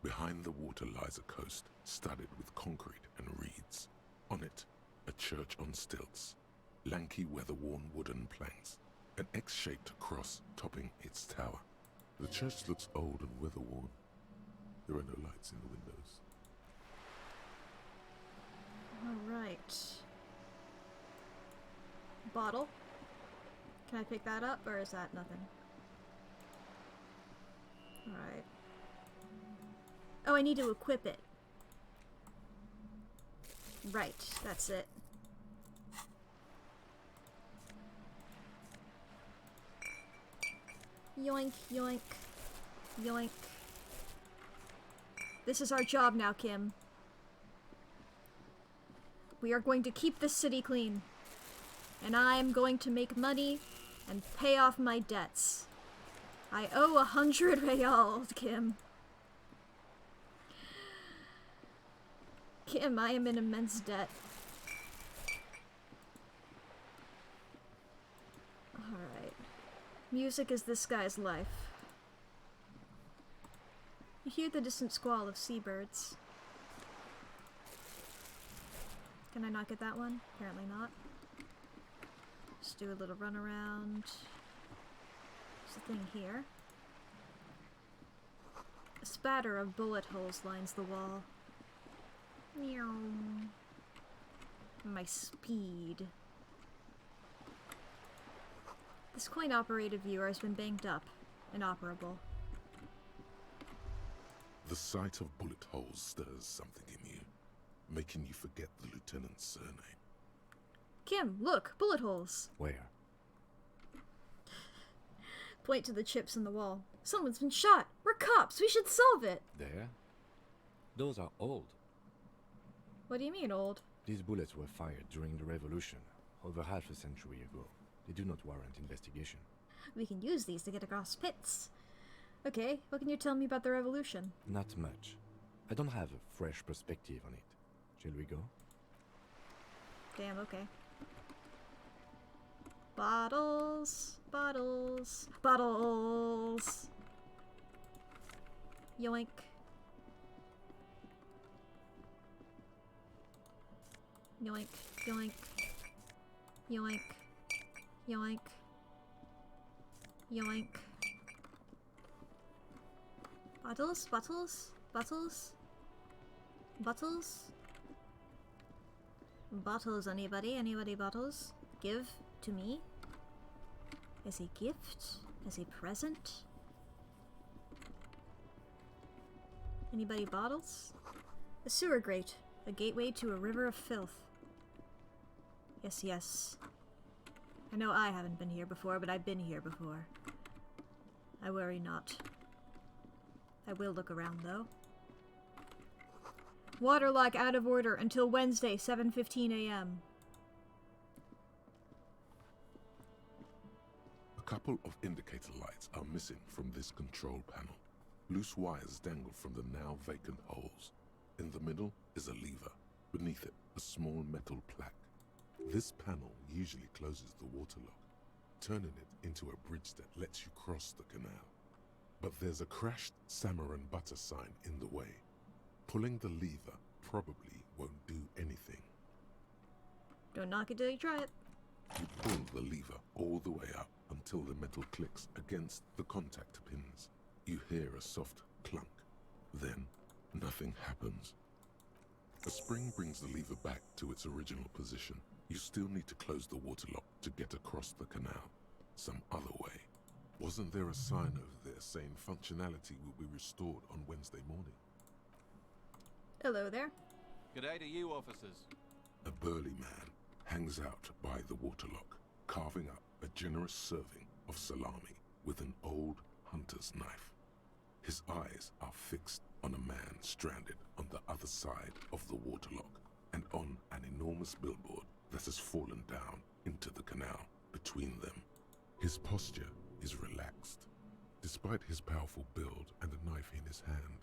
Behind the water lies a coast studded with concrete and reeds. On it, a church on stilts, lanky weather-worn wooden planks, an X-shaped cross topping its tower. The church looks old and weather-worn. There are no lights in the windows. Alright. Bottle. Can I pick that up, or is that nothing? Alright. Oh, I need to equip it. Right, that's it. Yoink, yoink, yoink. This is our job now, Kim. We are going to keep this city clean. And I am going to make money and pay off my debts. I owe 100 reals, Kim. Kim, I am in immense debt. Alright. Music is this guy's life. You hear the distant squall of seabirds. Can I not get that one? Apparently not. Just do a little run around. There's a thing here. A spatter of bullet holes lines the wall. Meow. My speed. This coin-operated viewer has been banged up, inoperable. The sight of bullet holes stirs something in you, making you forget the lieutenant's surname. Kim, look! Bullet holes! Where? Point to the chips in the wall. Someone's been shot! We're cops! We should solve it! There? Those are old. What do you mean, old? These bullets were fired during the revolution, over half a century ago. They do not warrant investigation. We can use these to get across pits. Okay, what can you tell me about the revolution? Not much. I don't have a fresh perspective on it. Shall we go? Damn, okay. Bottles, bottles, bottles! Yoink. Yoink, yoink, yoink, yoink, yoink. Bottles, bottles, bottles, bottles, bottles. Anybody? Anybody? Bottles? Give to me. As a gift? As a present? Anybody? Bottles? A sewer grate. A gateway to a river of filth. Yes, yes. I know I haven't been here before, but I've been here before. I worry not. I will look around, though. Waterlock out of order until Wednesday, 7:15 a.m. A couple of indicator lights are missing from this control panel. Loose wires dangle from the now vacant holes. In the middle is a lever. Beneath it, a small metal plaque. This panel usually closes the waterlock, turning it into a bridge that lets you cross the canal. But there's a crashed salmon and butter sign in the way. Pulling the lever probably won't do anything. Don't knock it till you try it. You pull the lever all the way up until the metal clicks against the contact pins. You hear a soft clunk. Then, nothing happens. A spring brings the lever back to its original position. You still need to close the waterlock to get across the canal. Some other way. Wasn't there a sign over there saying functionality will be restored on Wednesday morning? Hello there. G'day to you, officers. A burly man hangs out by the waterlock, carving up a generous serving of salami with an old hunter's knife. His eyes are fixed on a man stranded on the other side of the waterlock and on an enormous billboard that has fallen down into the canal between them. His posture is relaxed. Despite his powerful build and a knife in his hand,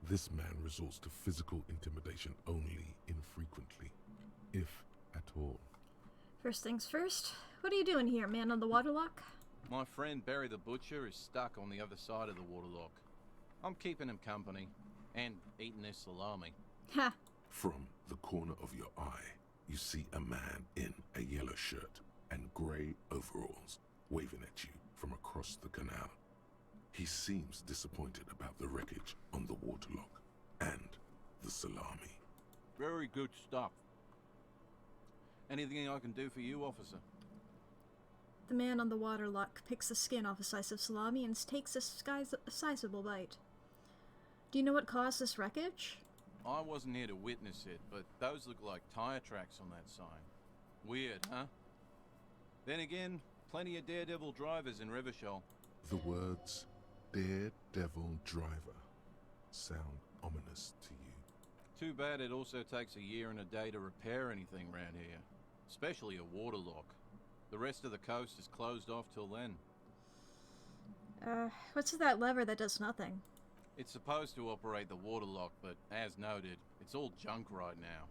this man resorts to physical intimidation only infrequently, if at all. First things first, what are you doing here, man on the waterlock? My friend Barry the Butcher is stuck on the other side of the waterlock. I'm keeping him company, and eating his salami. Ha! From the corner of your eye, you see a man in a yellow shirt and grey overalls waving at you from across the canal. He seems disappointed about the wreckage on the waterlock and the salami. Very good stuff. Anything I can do for you, officer? The man on the waterlock picks the skin off a slice of salami and takes a sizable bite. Do you know what caused this wreckage? I wasn't here to witness it, but those look like tire tracks on that sign. Weird, huh? Then again, plenty of daredevil drivers in Revachol. The words Daredevil Driver sound ominous to you. Too bad it also takes a year and a day to repair anything around here. Especially a waterlock. The rest of the coast is closed off till then. What's that lever that does nothing? It's supposed to operate the waterlock, but as noted, it's all junk right now.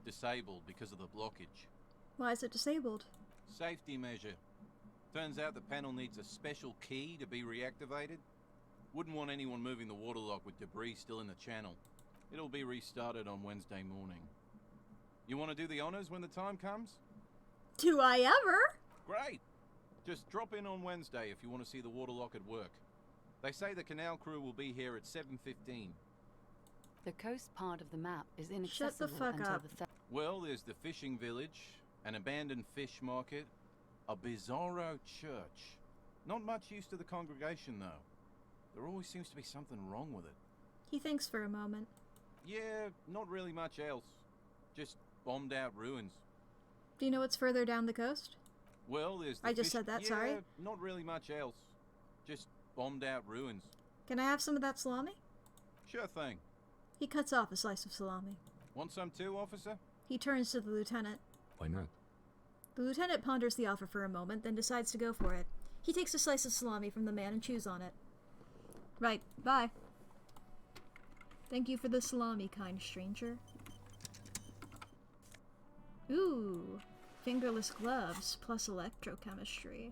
Disabled because of the blockage. Why is it disabled? Safety measure. Turns out the panel needs a special key to be reactivated. Wouldn't want anyone moving the waterlock with debris still in the channel. It'll be restarted on Wednesday morning. You want to do the honors when the time comes? Do I ever? Great! Just drop in on Wednesday if you want to see the waterlock at work. They say the canal crew will be here at 7:15. The coast part of the map is Shut inaccessible the fuck until up. the Well, there's the fishing village, an abandoned fish market, a bizarro church. Not much use to the congregation, though. There always seems to be something wrong with it. He thinks for a moment. Yeah, not really much else. Just bombed out ruins. Do you know what's further down the coast? Well, there's the I just fish- said that, yeah, sorry. Not really much else. Just bombed out ruins. Can I have some of that salami? Sure thing. He cuts off a slice of salami. Want some too, officer? He turns to the lieutenant. Why not? The lieutenant ponders the offer for a moment, then decides to go for it. He takes a slice of salami from the man and chews on it. Right, bye. Thank you for the salami, kind stranger. Ooh, fingerless gloves plus electrochemistry.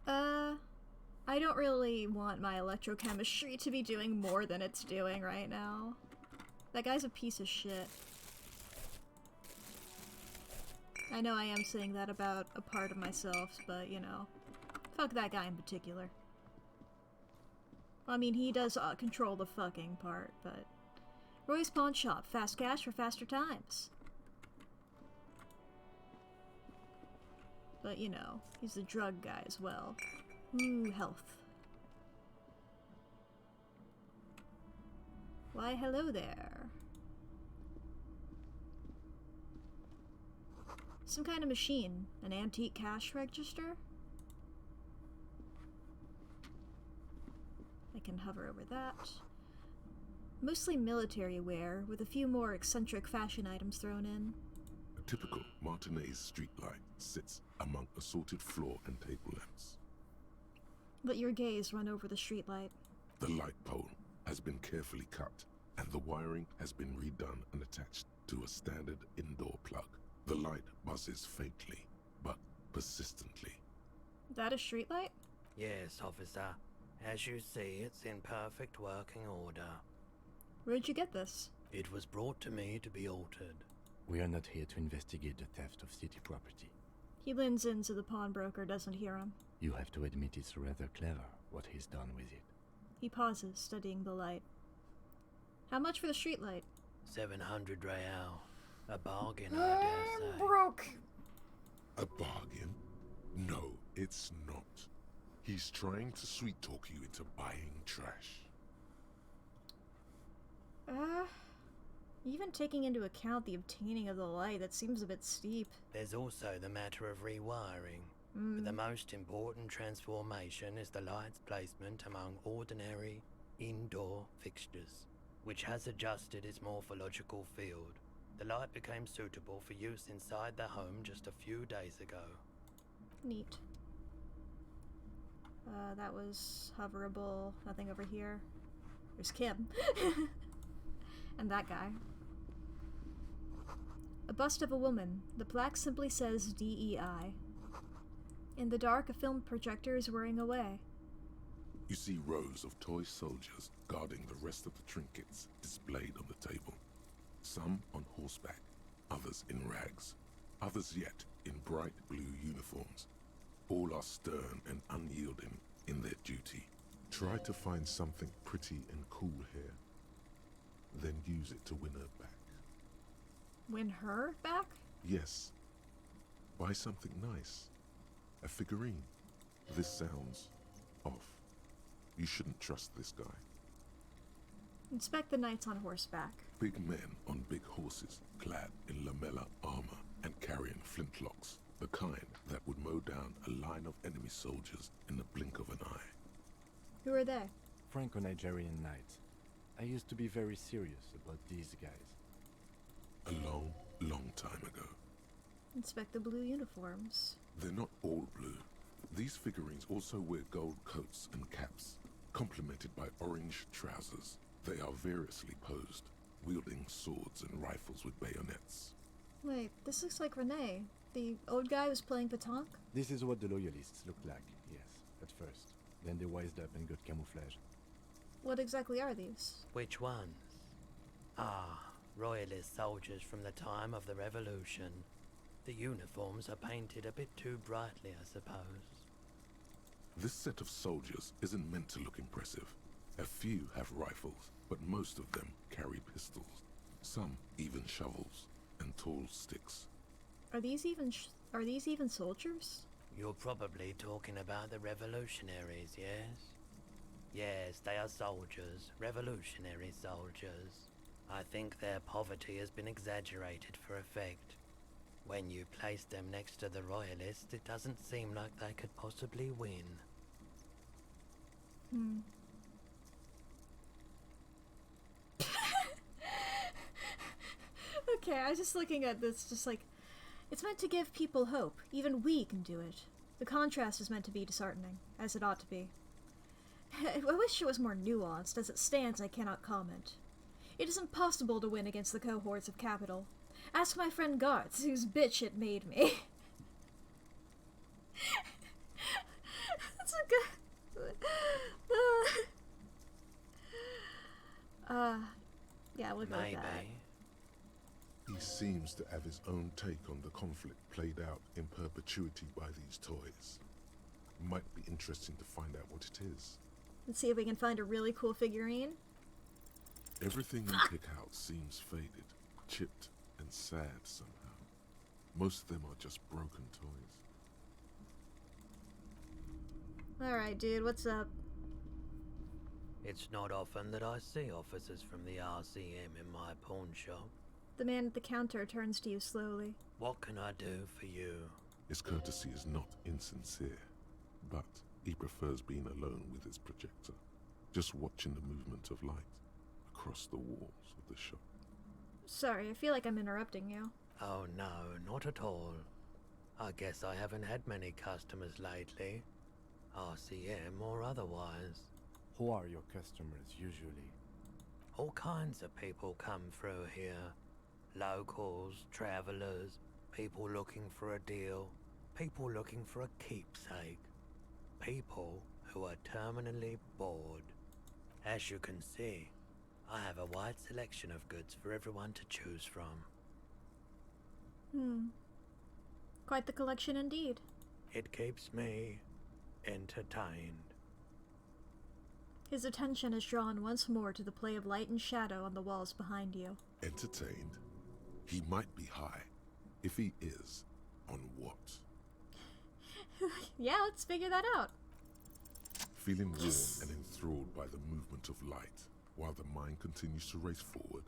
I don't really want my electrochemistry to be doing more than it's doing right now. That guy's a piece of shit. I know I am saying that about a part of myself, but you know, fuck that guy in particular. I mean, he does control the fucking part, but... Roy's Pawn Shop. Fast cash for faster times. But, you know, he's the drug guy as well. Ooh, health. Why, hello there. Some kind of machine. An antique cash register? I can hover over that. Mostly military wear, with a few more eccentric fashion items thrown in. A typical Martinez streetlight sits among assorted floor and table lamps. Let your gaze run over the streetlight. The light pole has been carefully cut, and the wiring has been redone and attached to a standard indoor plug. The light buzzes faintly, but persistently. That a streetlight? Yes, officer. As you see, it's in perfect working order. Where'd you get this? It was brought to me to be altered. We are not here to investigate the theft of city property. He leans in so the pawnbroker doesn't hear him. You have to admit it's rather clever what he's done with it. He pauses, studying the light. How much for the streetlight? 700 real. A bargain, I dare say. Broke! A bargain? No, it's not. He's trying to sweet-talk you into buying trash. Even taking into account the obtaining of the light, that seems a bit steep. There's also the matter of rewiring. But the most important transformation is the light's placement among ordinary indoor fixtures, which has adjusted its morphological field. The light became suitable for use inside the home just a few days ago. Neat. That was hoverable. Nothing over here. There's Kim. And that guy. A bust of a woman. The plaque simply says DEI. In the dark, a film projector is whirring away. You see rows of toy soldiers guarding the rest of the trinkets displayed on the table. Some on horseback, others in rags, others yet in bright blue uniforms. All are stern and unyielding in their duty. Try to find something pretty and cool here, then use it to win her back. Win her back? Yes. Buy something nice. A figurine. This sounds off. You shouldn't trust this guy. Inspect the knights on horseback. Big men on big horses, clad in lamella armor and carrying flintlocks, the kind that would mow down a line of enemy soldiers in the blink of an eye. Who are they? Franco-Nigerian knights. I used to be very serious about these guys. A long, long time ago. Inspect the blue uniforms. They're not all blue. These figurines also wear gold coats and caps, complemented by orange trousers. They are variously posed, wielding swords and rifles with bayonets. Wait, this looks like Renee. The old guy who's playing pétanque? This is what the loyalists looked like, yes, at first. Then they wised up and got camouflage. What exactly are these? Which ones? Ah, royalist soldiers from the time of the Revolution. The uniforms are painted a bit too brightly, I suppose. This set of soldiers isn't meant to look impressive. A few have rifles, but most of them carry pistols. Some even shovels and tall sticks. Are these even soldiers? You're probably talking about the revolutionaries, yes? Yes, they are soldiers, revolutionary soldiers. I think their poverty has been exaggerated for effect. When you place them next to the royalists, it doesn't seem like they could possibly win. Okay, I was just looking at this, just like, it's meant to give people hope. Even we can do it. The contrast is meant to be disheartening, as it ought to be. I wish it was more nuanced. As it stands, I cannot comment. It is impossible to win against the cohorts of capital. Ask my friend Garth, whose bitch it made me. That's a good... yeah, we'll go with that. He seems to have his own take on the conflict played out in perpetuity by these toys. Might be interesting to find out what it is. Let's see if we can find a really cool figurine. Everything you pick out seems faded, chipped, and sad somehow. Most of them are just broken toys. Alright, dude, what's up? It's not often that I see officers from the RCM in my pawn shop. The man at the counter turns to you slowly. What can I do for you? His courtesy is not insincere, but he prefers being alone with his projector, just watching the movement of light across the walls of the shop. Sorry, I feel like I'm interrupting you. Oh no, not at all. I guess I haven't had many customers lately. RCM or otherwise. Who are your customers usually? All kinds of people come through here. Locals, travelers, people looking for a deal, people looking for a keepsake. People who are terminally bored. As you can see, I have a wide selection of goods for everyone to choose from. Quite the collection indeed. It keeps me entertained. His attention is drawn once more to the play of light and shadow on the walls behind you. Entertained? He might be high. If he is, on what? Yeah, let's figure that out. Feeling warm and enthralled by the movement of light, while the mind continues to race forward.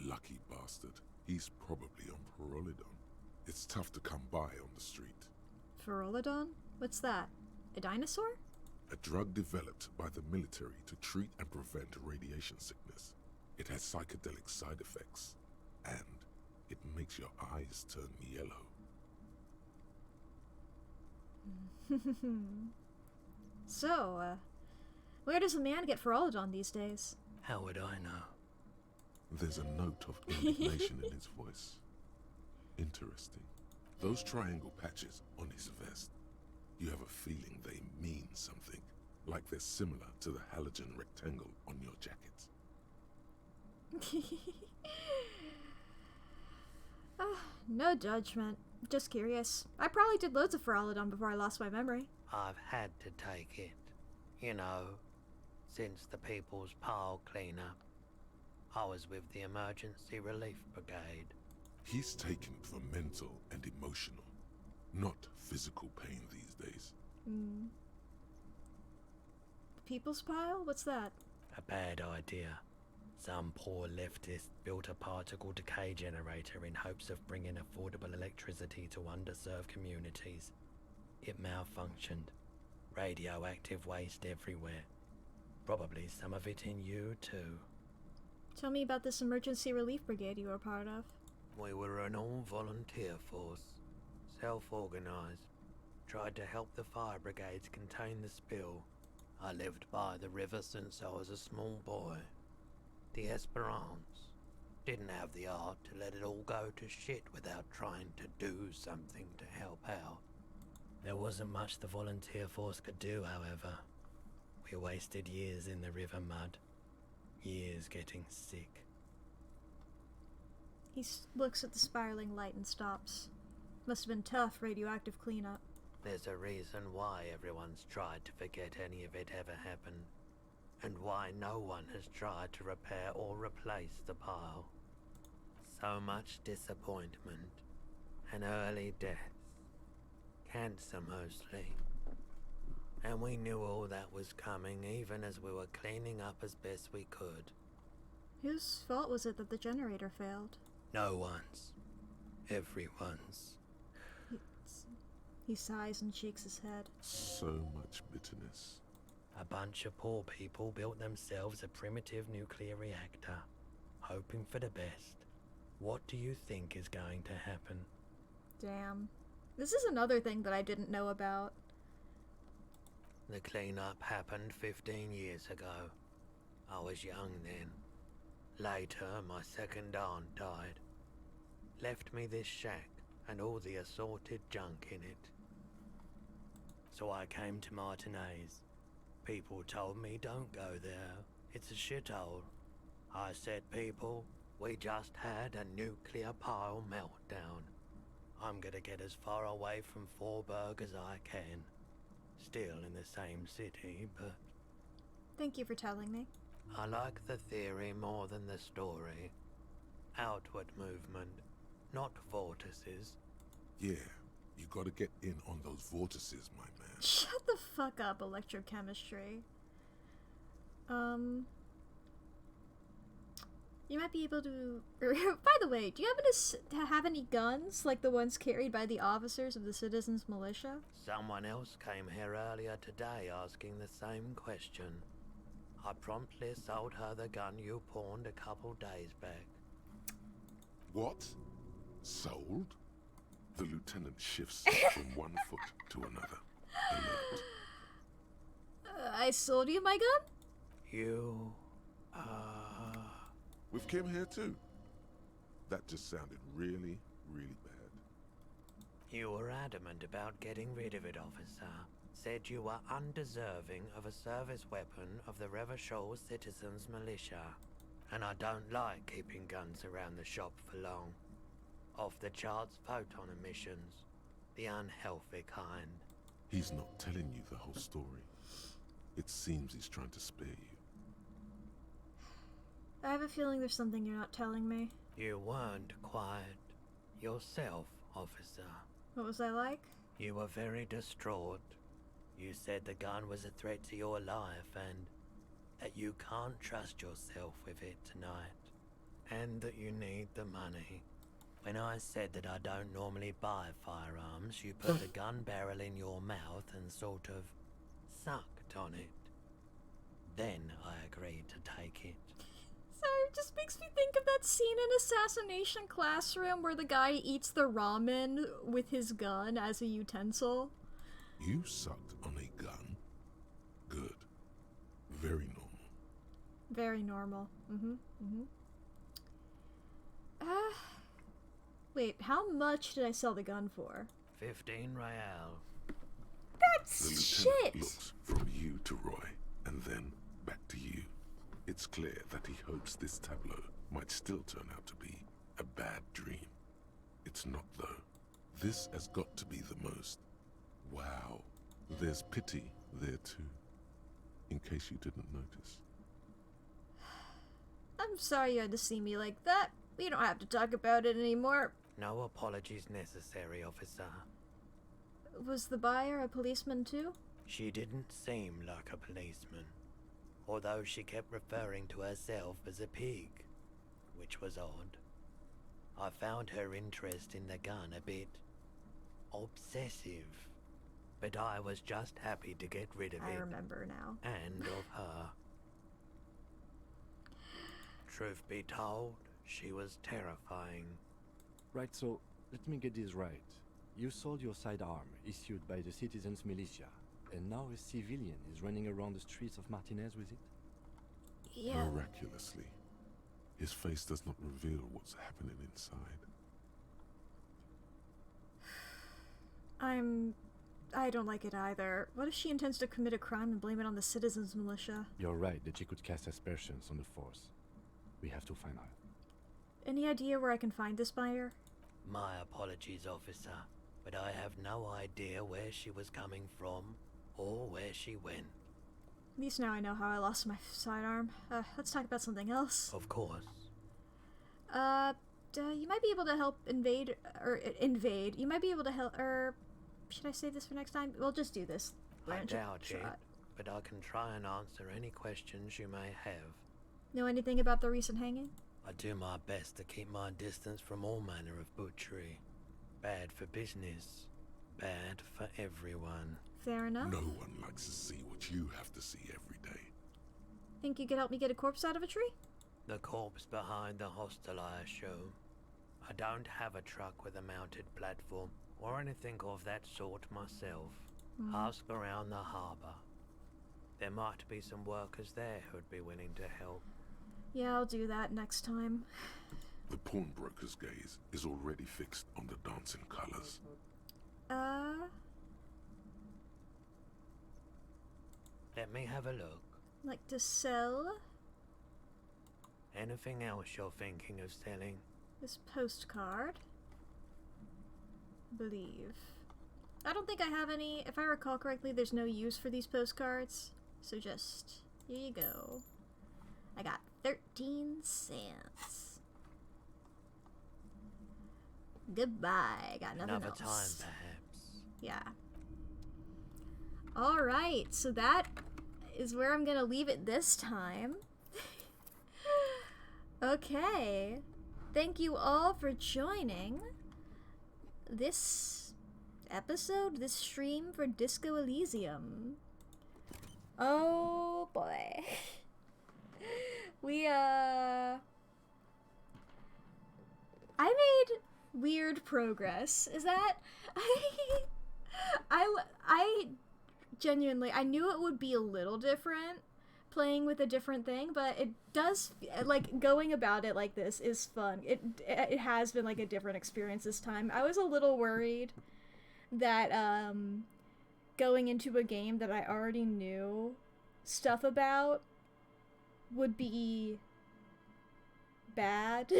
Lucky bastard. He's probably on Pyrrolidon. It's tough to come by on the street. Pyrrolidon? What's that? A dinosaur? A drug developed by the military to treat and prevent radiation sickness. It has psychedelic side effects, and it makes your eyes turn yellow. So, where does a man get Pyrrolidon these days? How would I know? There's a note of indignation in his voice. Interesting. Those triangle patches on his vest, you have a feeling they mean something, like they're similar to the halogen rectangle on your jacket. No judgment. Just curious. I probably did loads of Pyrrolidon before I lost my memory. I've had to take it. You know, since the People's Pile cleanup. I was with the Emergency Relief Brigade. He's taken for mental and emotional, not physical pain these days. People's Pile? What's that? A bad idea. Some poor leftist built a particle decay generator in hopes of bringing affordable electricity to underserved communities. It malfunctioned. Radioactive waste everywhere. Probably some of it in you too. Tell me about this emergency relief brigade you were part of. We were an all-volunteer force. Self-organized. Tried to help the fire brigades contain the spill. I lived by the river since I was a small boy. The Esperance didn't have the art to let it all go to shit without trying to do something to help out. There wasn't much the volunteer force could do, however. We wasted years in the river mud. Years getting sick. He looks at the spiraling light and stops. Must have been tough radioactive cleanup. There's a reason why everyone's tried to forget any of it ever happened. And why no one has tried to repair or replace the pile. So much disappointment. And early deaths. Cancer mostly. And we knew all that was coming even as we were cleaning up as best we could. Whose fault was it that the generator failed? No one's. Everyone's. He sighs and shakes his head. So much bitterness. A bunch of poor people built themselves a primitive nuclear reactor, hoping for the best. What do you think is going to happen? Damn. This is another thing that I didn't know about. The cleanup happened 15 years ago. I was young then. Later, my second aunt died. Left me this shack and all the assorted junk in it. So I came to Martinez. People told me don't go there. It's a shithole. I said, people, we just had a nuclear pile meltdown. I'm gonna get as far away from Forburg as I can. Still in the same city, but... Thank you for telling me. I like the theory more than the story. Outward movement, not vortices. Yeah, you gotta get in on those vortices, my man. Shut the fuck up, electrochemistry. You might be able to... By the way, do you happen to have any guns, like the ones carried by the officers of the Citizens Militia? Someone else came here earlier today asking the same question. I promptly sold her the gun you pawned a couple days back. What? Sold? The lieutenant shifts from one foot to another. Alert. I sold you my gun? You, With Kim here too. That just sounded really, really bad. You were adamant about getting rid of it, officer. Said you were undeserving of a service weapon of the Revachol Citizens Militia. And I don't like keeping guns around the shop for long. Off the charts photon emissions. The unhealthy kind. He's not telling you the whole story. It seems he's trying to spare you. I have a feeling there's something you're not telling me. You weren't quiet yourself, officer. What was I like? You were very distraught. You said the gun was a threat to your life and that you can't trust yourself with it tonight. And that you need the money. When I said that I don't normally buy firearms, you put the gun barrel in your mouth and sort of sucked on it. Then I agreed to take it. Sorry, it just makes me think of that scene in Assassination Classroom where the guy eats the ramen with his gun as a utensil. You sucked on a gun? Good. Very normal. Very normal. Wait, how much did I sell the gun for? 15 real. That's The shit! lieutenant looks from you to Roy, and then back to you. It's clear that he hopes this tableau might still turn out to be a bad dream. It's not, though. This has got to be the most. Wow. There's pity there, too. In case you didn't notice. I'm sorry you had to see me like that. We don't have to talk about it anymore. No apologies necessary, officer. Was the buyer a policeman too? She didn't seem like a policeman, although she kept referring to herself as a pig, which was odd. I found her interest in the gun a bit obsessive, but I was just happy to get rid of it. I remember now. And of her. Truth be told, she was terrifying. Right, so let me get this right. You sold your sidearm, issued by the Citizens Militia, and now a civilian is running around the streets of Martinez with it? Yeah. Miraculously, his face does not reveal what's happening inside. I don't like it either. What if she intends to commit a crime and blame it on the Citizens Militia? You're right that she could cast aspersions on the force. We have to find out. Any idea where I can find this buyer? My apologies, officer, but I have no idea where she was coming from or where she went. At least now I know how I lost my sidearm. Let's talk about something else. Of course. You might be able to help invade. You might be able to help, should I save this for next time? We'll just do this. I doubt it, but I can try and answer any questions you may have. Know anything about the recent hanging? I do my best to keep my distance from all manner of butchery. Bad for business. Bad for everyone. Fair enough. No one likes to see what you have to see every day. Think you could help me get a corpse out of a tree? The corpse behind the hostel, I assume. I don't have a truck with a mounted platform or anything of that sort myself. Ask around the harbour. There might be some workers there who'd be willing to help. Yeah, I'll do that next time. The pawnbroker's gaze is already fixed on the dancing colors. Let me have a look. Like to sell? Anything else you're thinking of selling? This postcard? Believe. I don't think I have any. If I recall correctly, there's no use for these postcards. So just, here you go. I got 13 cents. Goodbye. Got nothing Another else. time, perhaps. Yeah. Alright, so that is where I'm gonna leave it this time. Okay. Thank you all for joining this episode, this stream for Disco Elysium. Oh boy. I made weird progress. Is that... I genuinely, I knew it would be a little different playing with a different thing, but it does, like, going about it like this is fun. It has been, like, a different experience this time. I was a little worried that, going into a game that I already knew stuff about would be bad.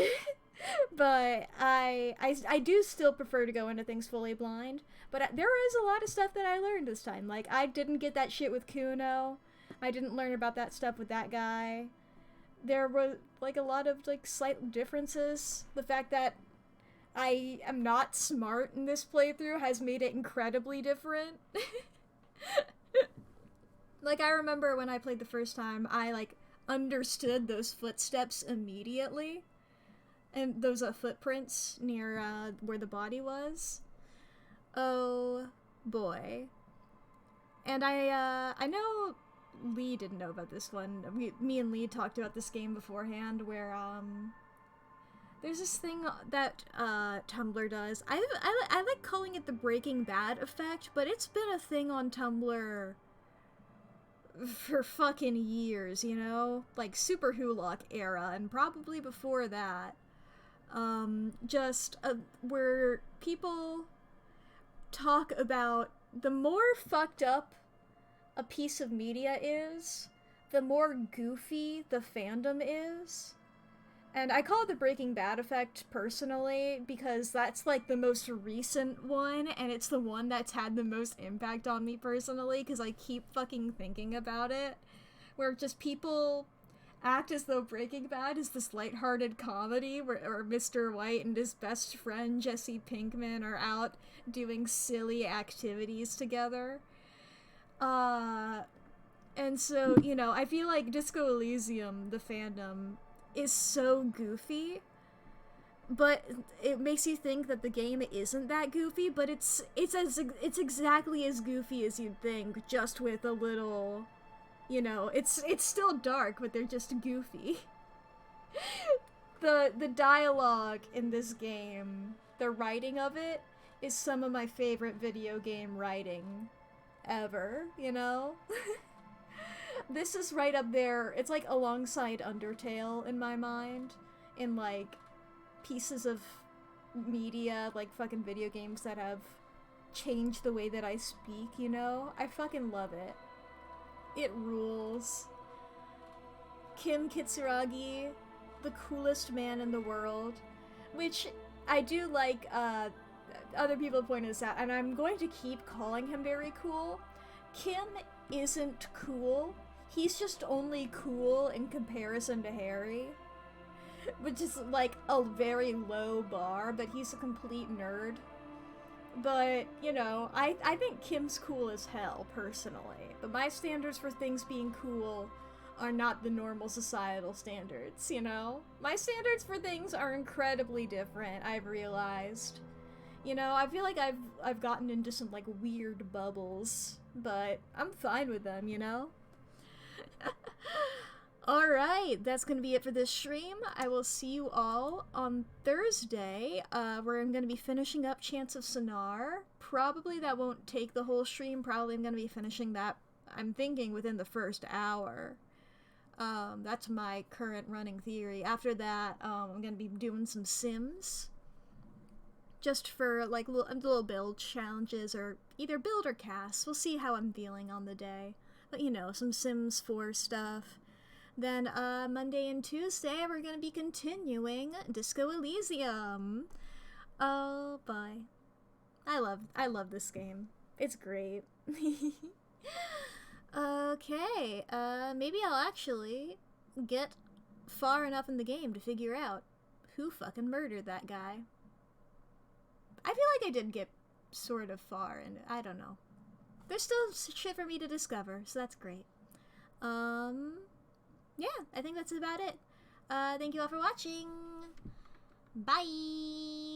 But I do still prefer to go into things fully blind. But there is a lot of stuff that I learned this time. Like, I didn't get that shit with Kuno. I didn't learn about that stuff with that guy. There were, like, a lot of, like, slight differences. The fact that I am not smart in this playthrough has made it incredibly different. Like, I remember when I played the first time, I, like, understood those footsteps immediately. And those footprints near where the body was. Oh boy. And I know Lee didn't know about this one. Me and Lee talked about this game beforehand where there's this thing that Tumblr does. I like calling it the Breaking Bad effect, but it's been a thing on Tumblr for fucking years, you know? Like Super Hulock era and probably before that. Where people talk about the more fucked up a piece of media is, the more goofy the fandom is. And I call it the Breaking Bad effect personally because that's like the most recent one and it's the one that's had the most impact on me personally because I keep fucking thinking about it. Where just people act as though Breaking Bad is this lighthearted comedy where Mr. White and his best friend Jesse Pinkman are out doing silly activities together. And so, you know, I feel like Disco Elysium, the fandom, is so goofy, but it makes you think that the game isn't that goofy, but it's exactly as goofy as you'd think, just with a little... You know, it's still dark, but they're just goofy. The dialogue in this game, the writing of it, is some of my favorite video game writing ever, you know? This is right up there. It's like alongside Undertale in my mind, in like pieces of media, like fucking video games that have changed the way that I speak, you know? I fucking love it. It rules. Kim Kitsuragi, the coolest man in the world, which I do like, other people pointed this out, and I'm going to keep calling him very cool. Kim isn't cool. He's just only cool in comparison to Harry, which is like a very low bar, but he's a complete nerd. But, you know, I think Kim's cool as hell, personally. But my standards for things being cool are not the normal societal standards, you know? My standards for things are incredibly different, I've realized. You know, I feel like I've gotten into some, like, weird bubbles, but I'm fine with them, you know? Alright, that's gonna be it for this stream. I will see you all on Thursday, where I'm gonna be finishing up Chants of Sonar. Probably that won't take the whole stream, probably I'm gonna be finishing that, I'm thinking, within the first hour. That's my current running theory. After that, I'm gonna be doing some Sims. Just for, like, little build challenges, or either build or cast. We'll see how I'm feeling on the day. But, you know, some Sims 4 stuff. Then, Monday and Tuesday, we're gonna be continuing Disco Elysium. Oh, boy. I love this game. It's great. Okay, maybe I'll actually get far enough in the game to figure out who fucking murdered that guy. I feel like I did get sort of far, and I don't know. There's still shit for me to discover, so that's great. Yeah, I think that's about it. Thank you all for watching. Bye!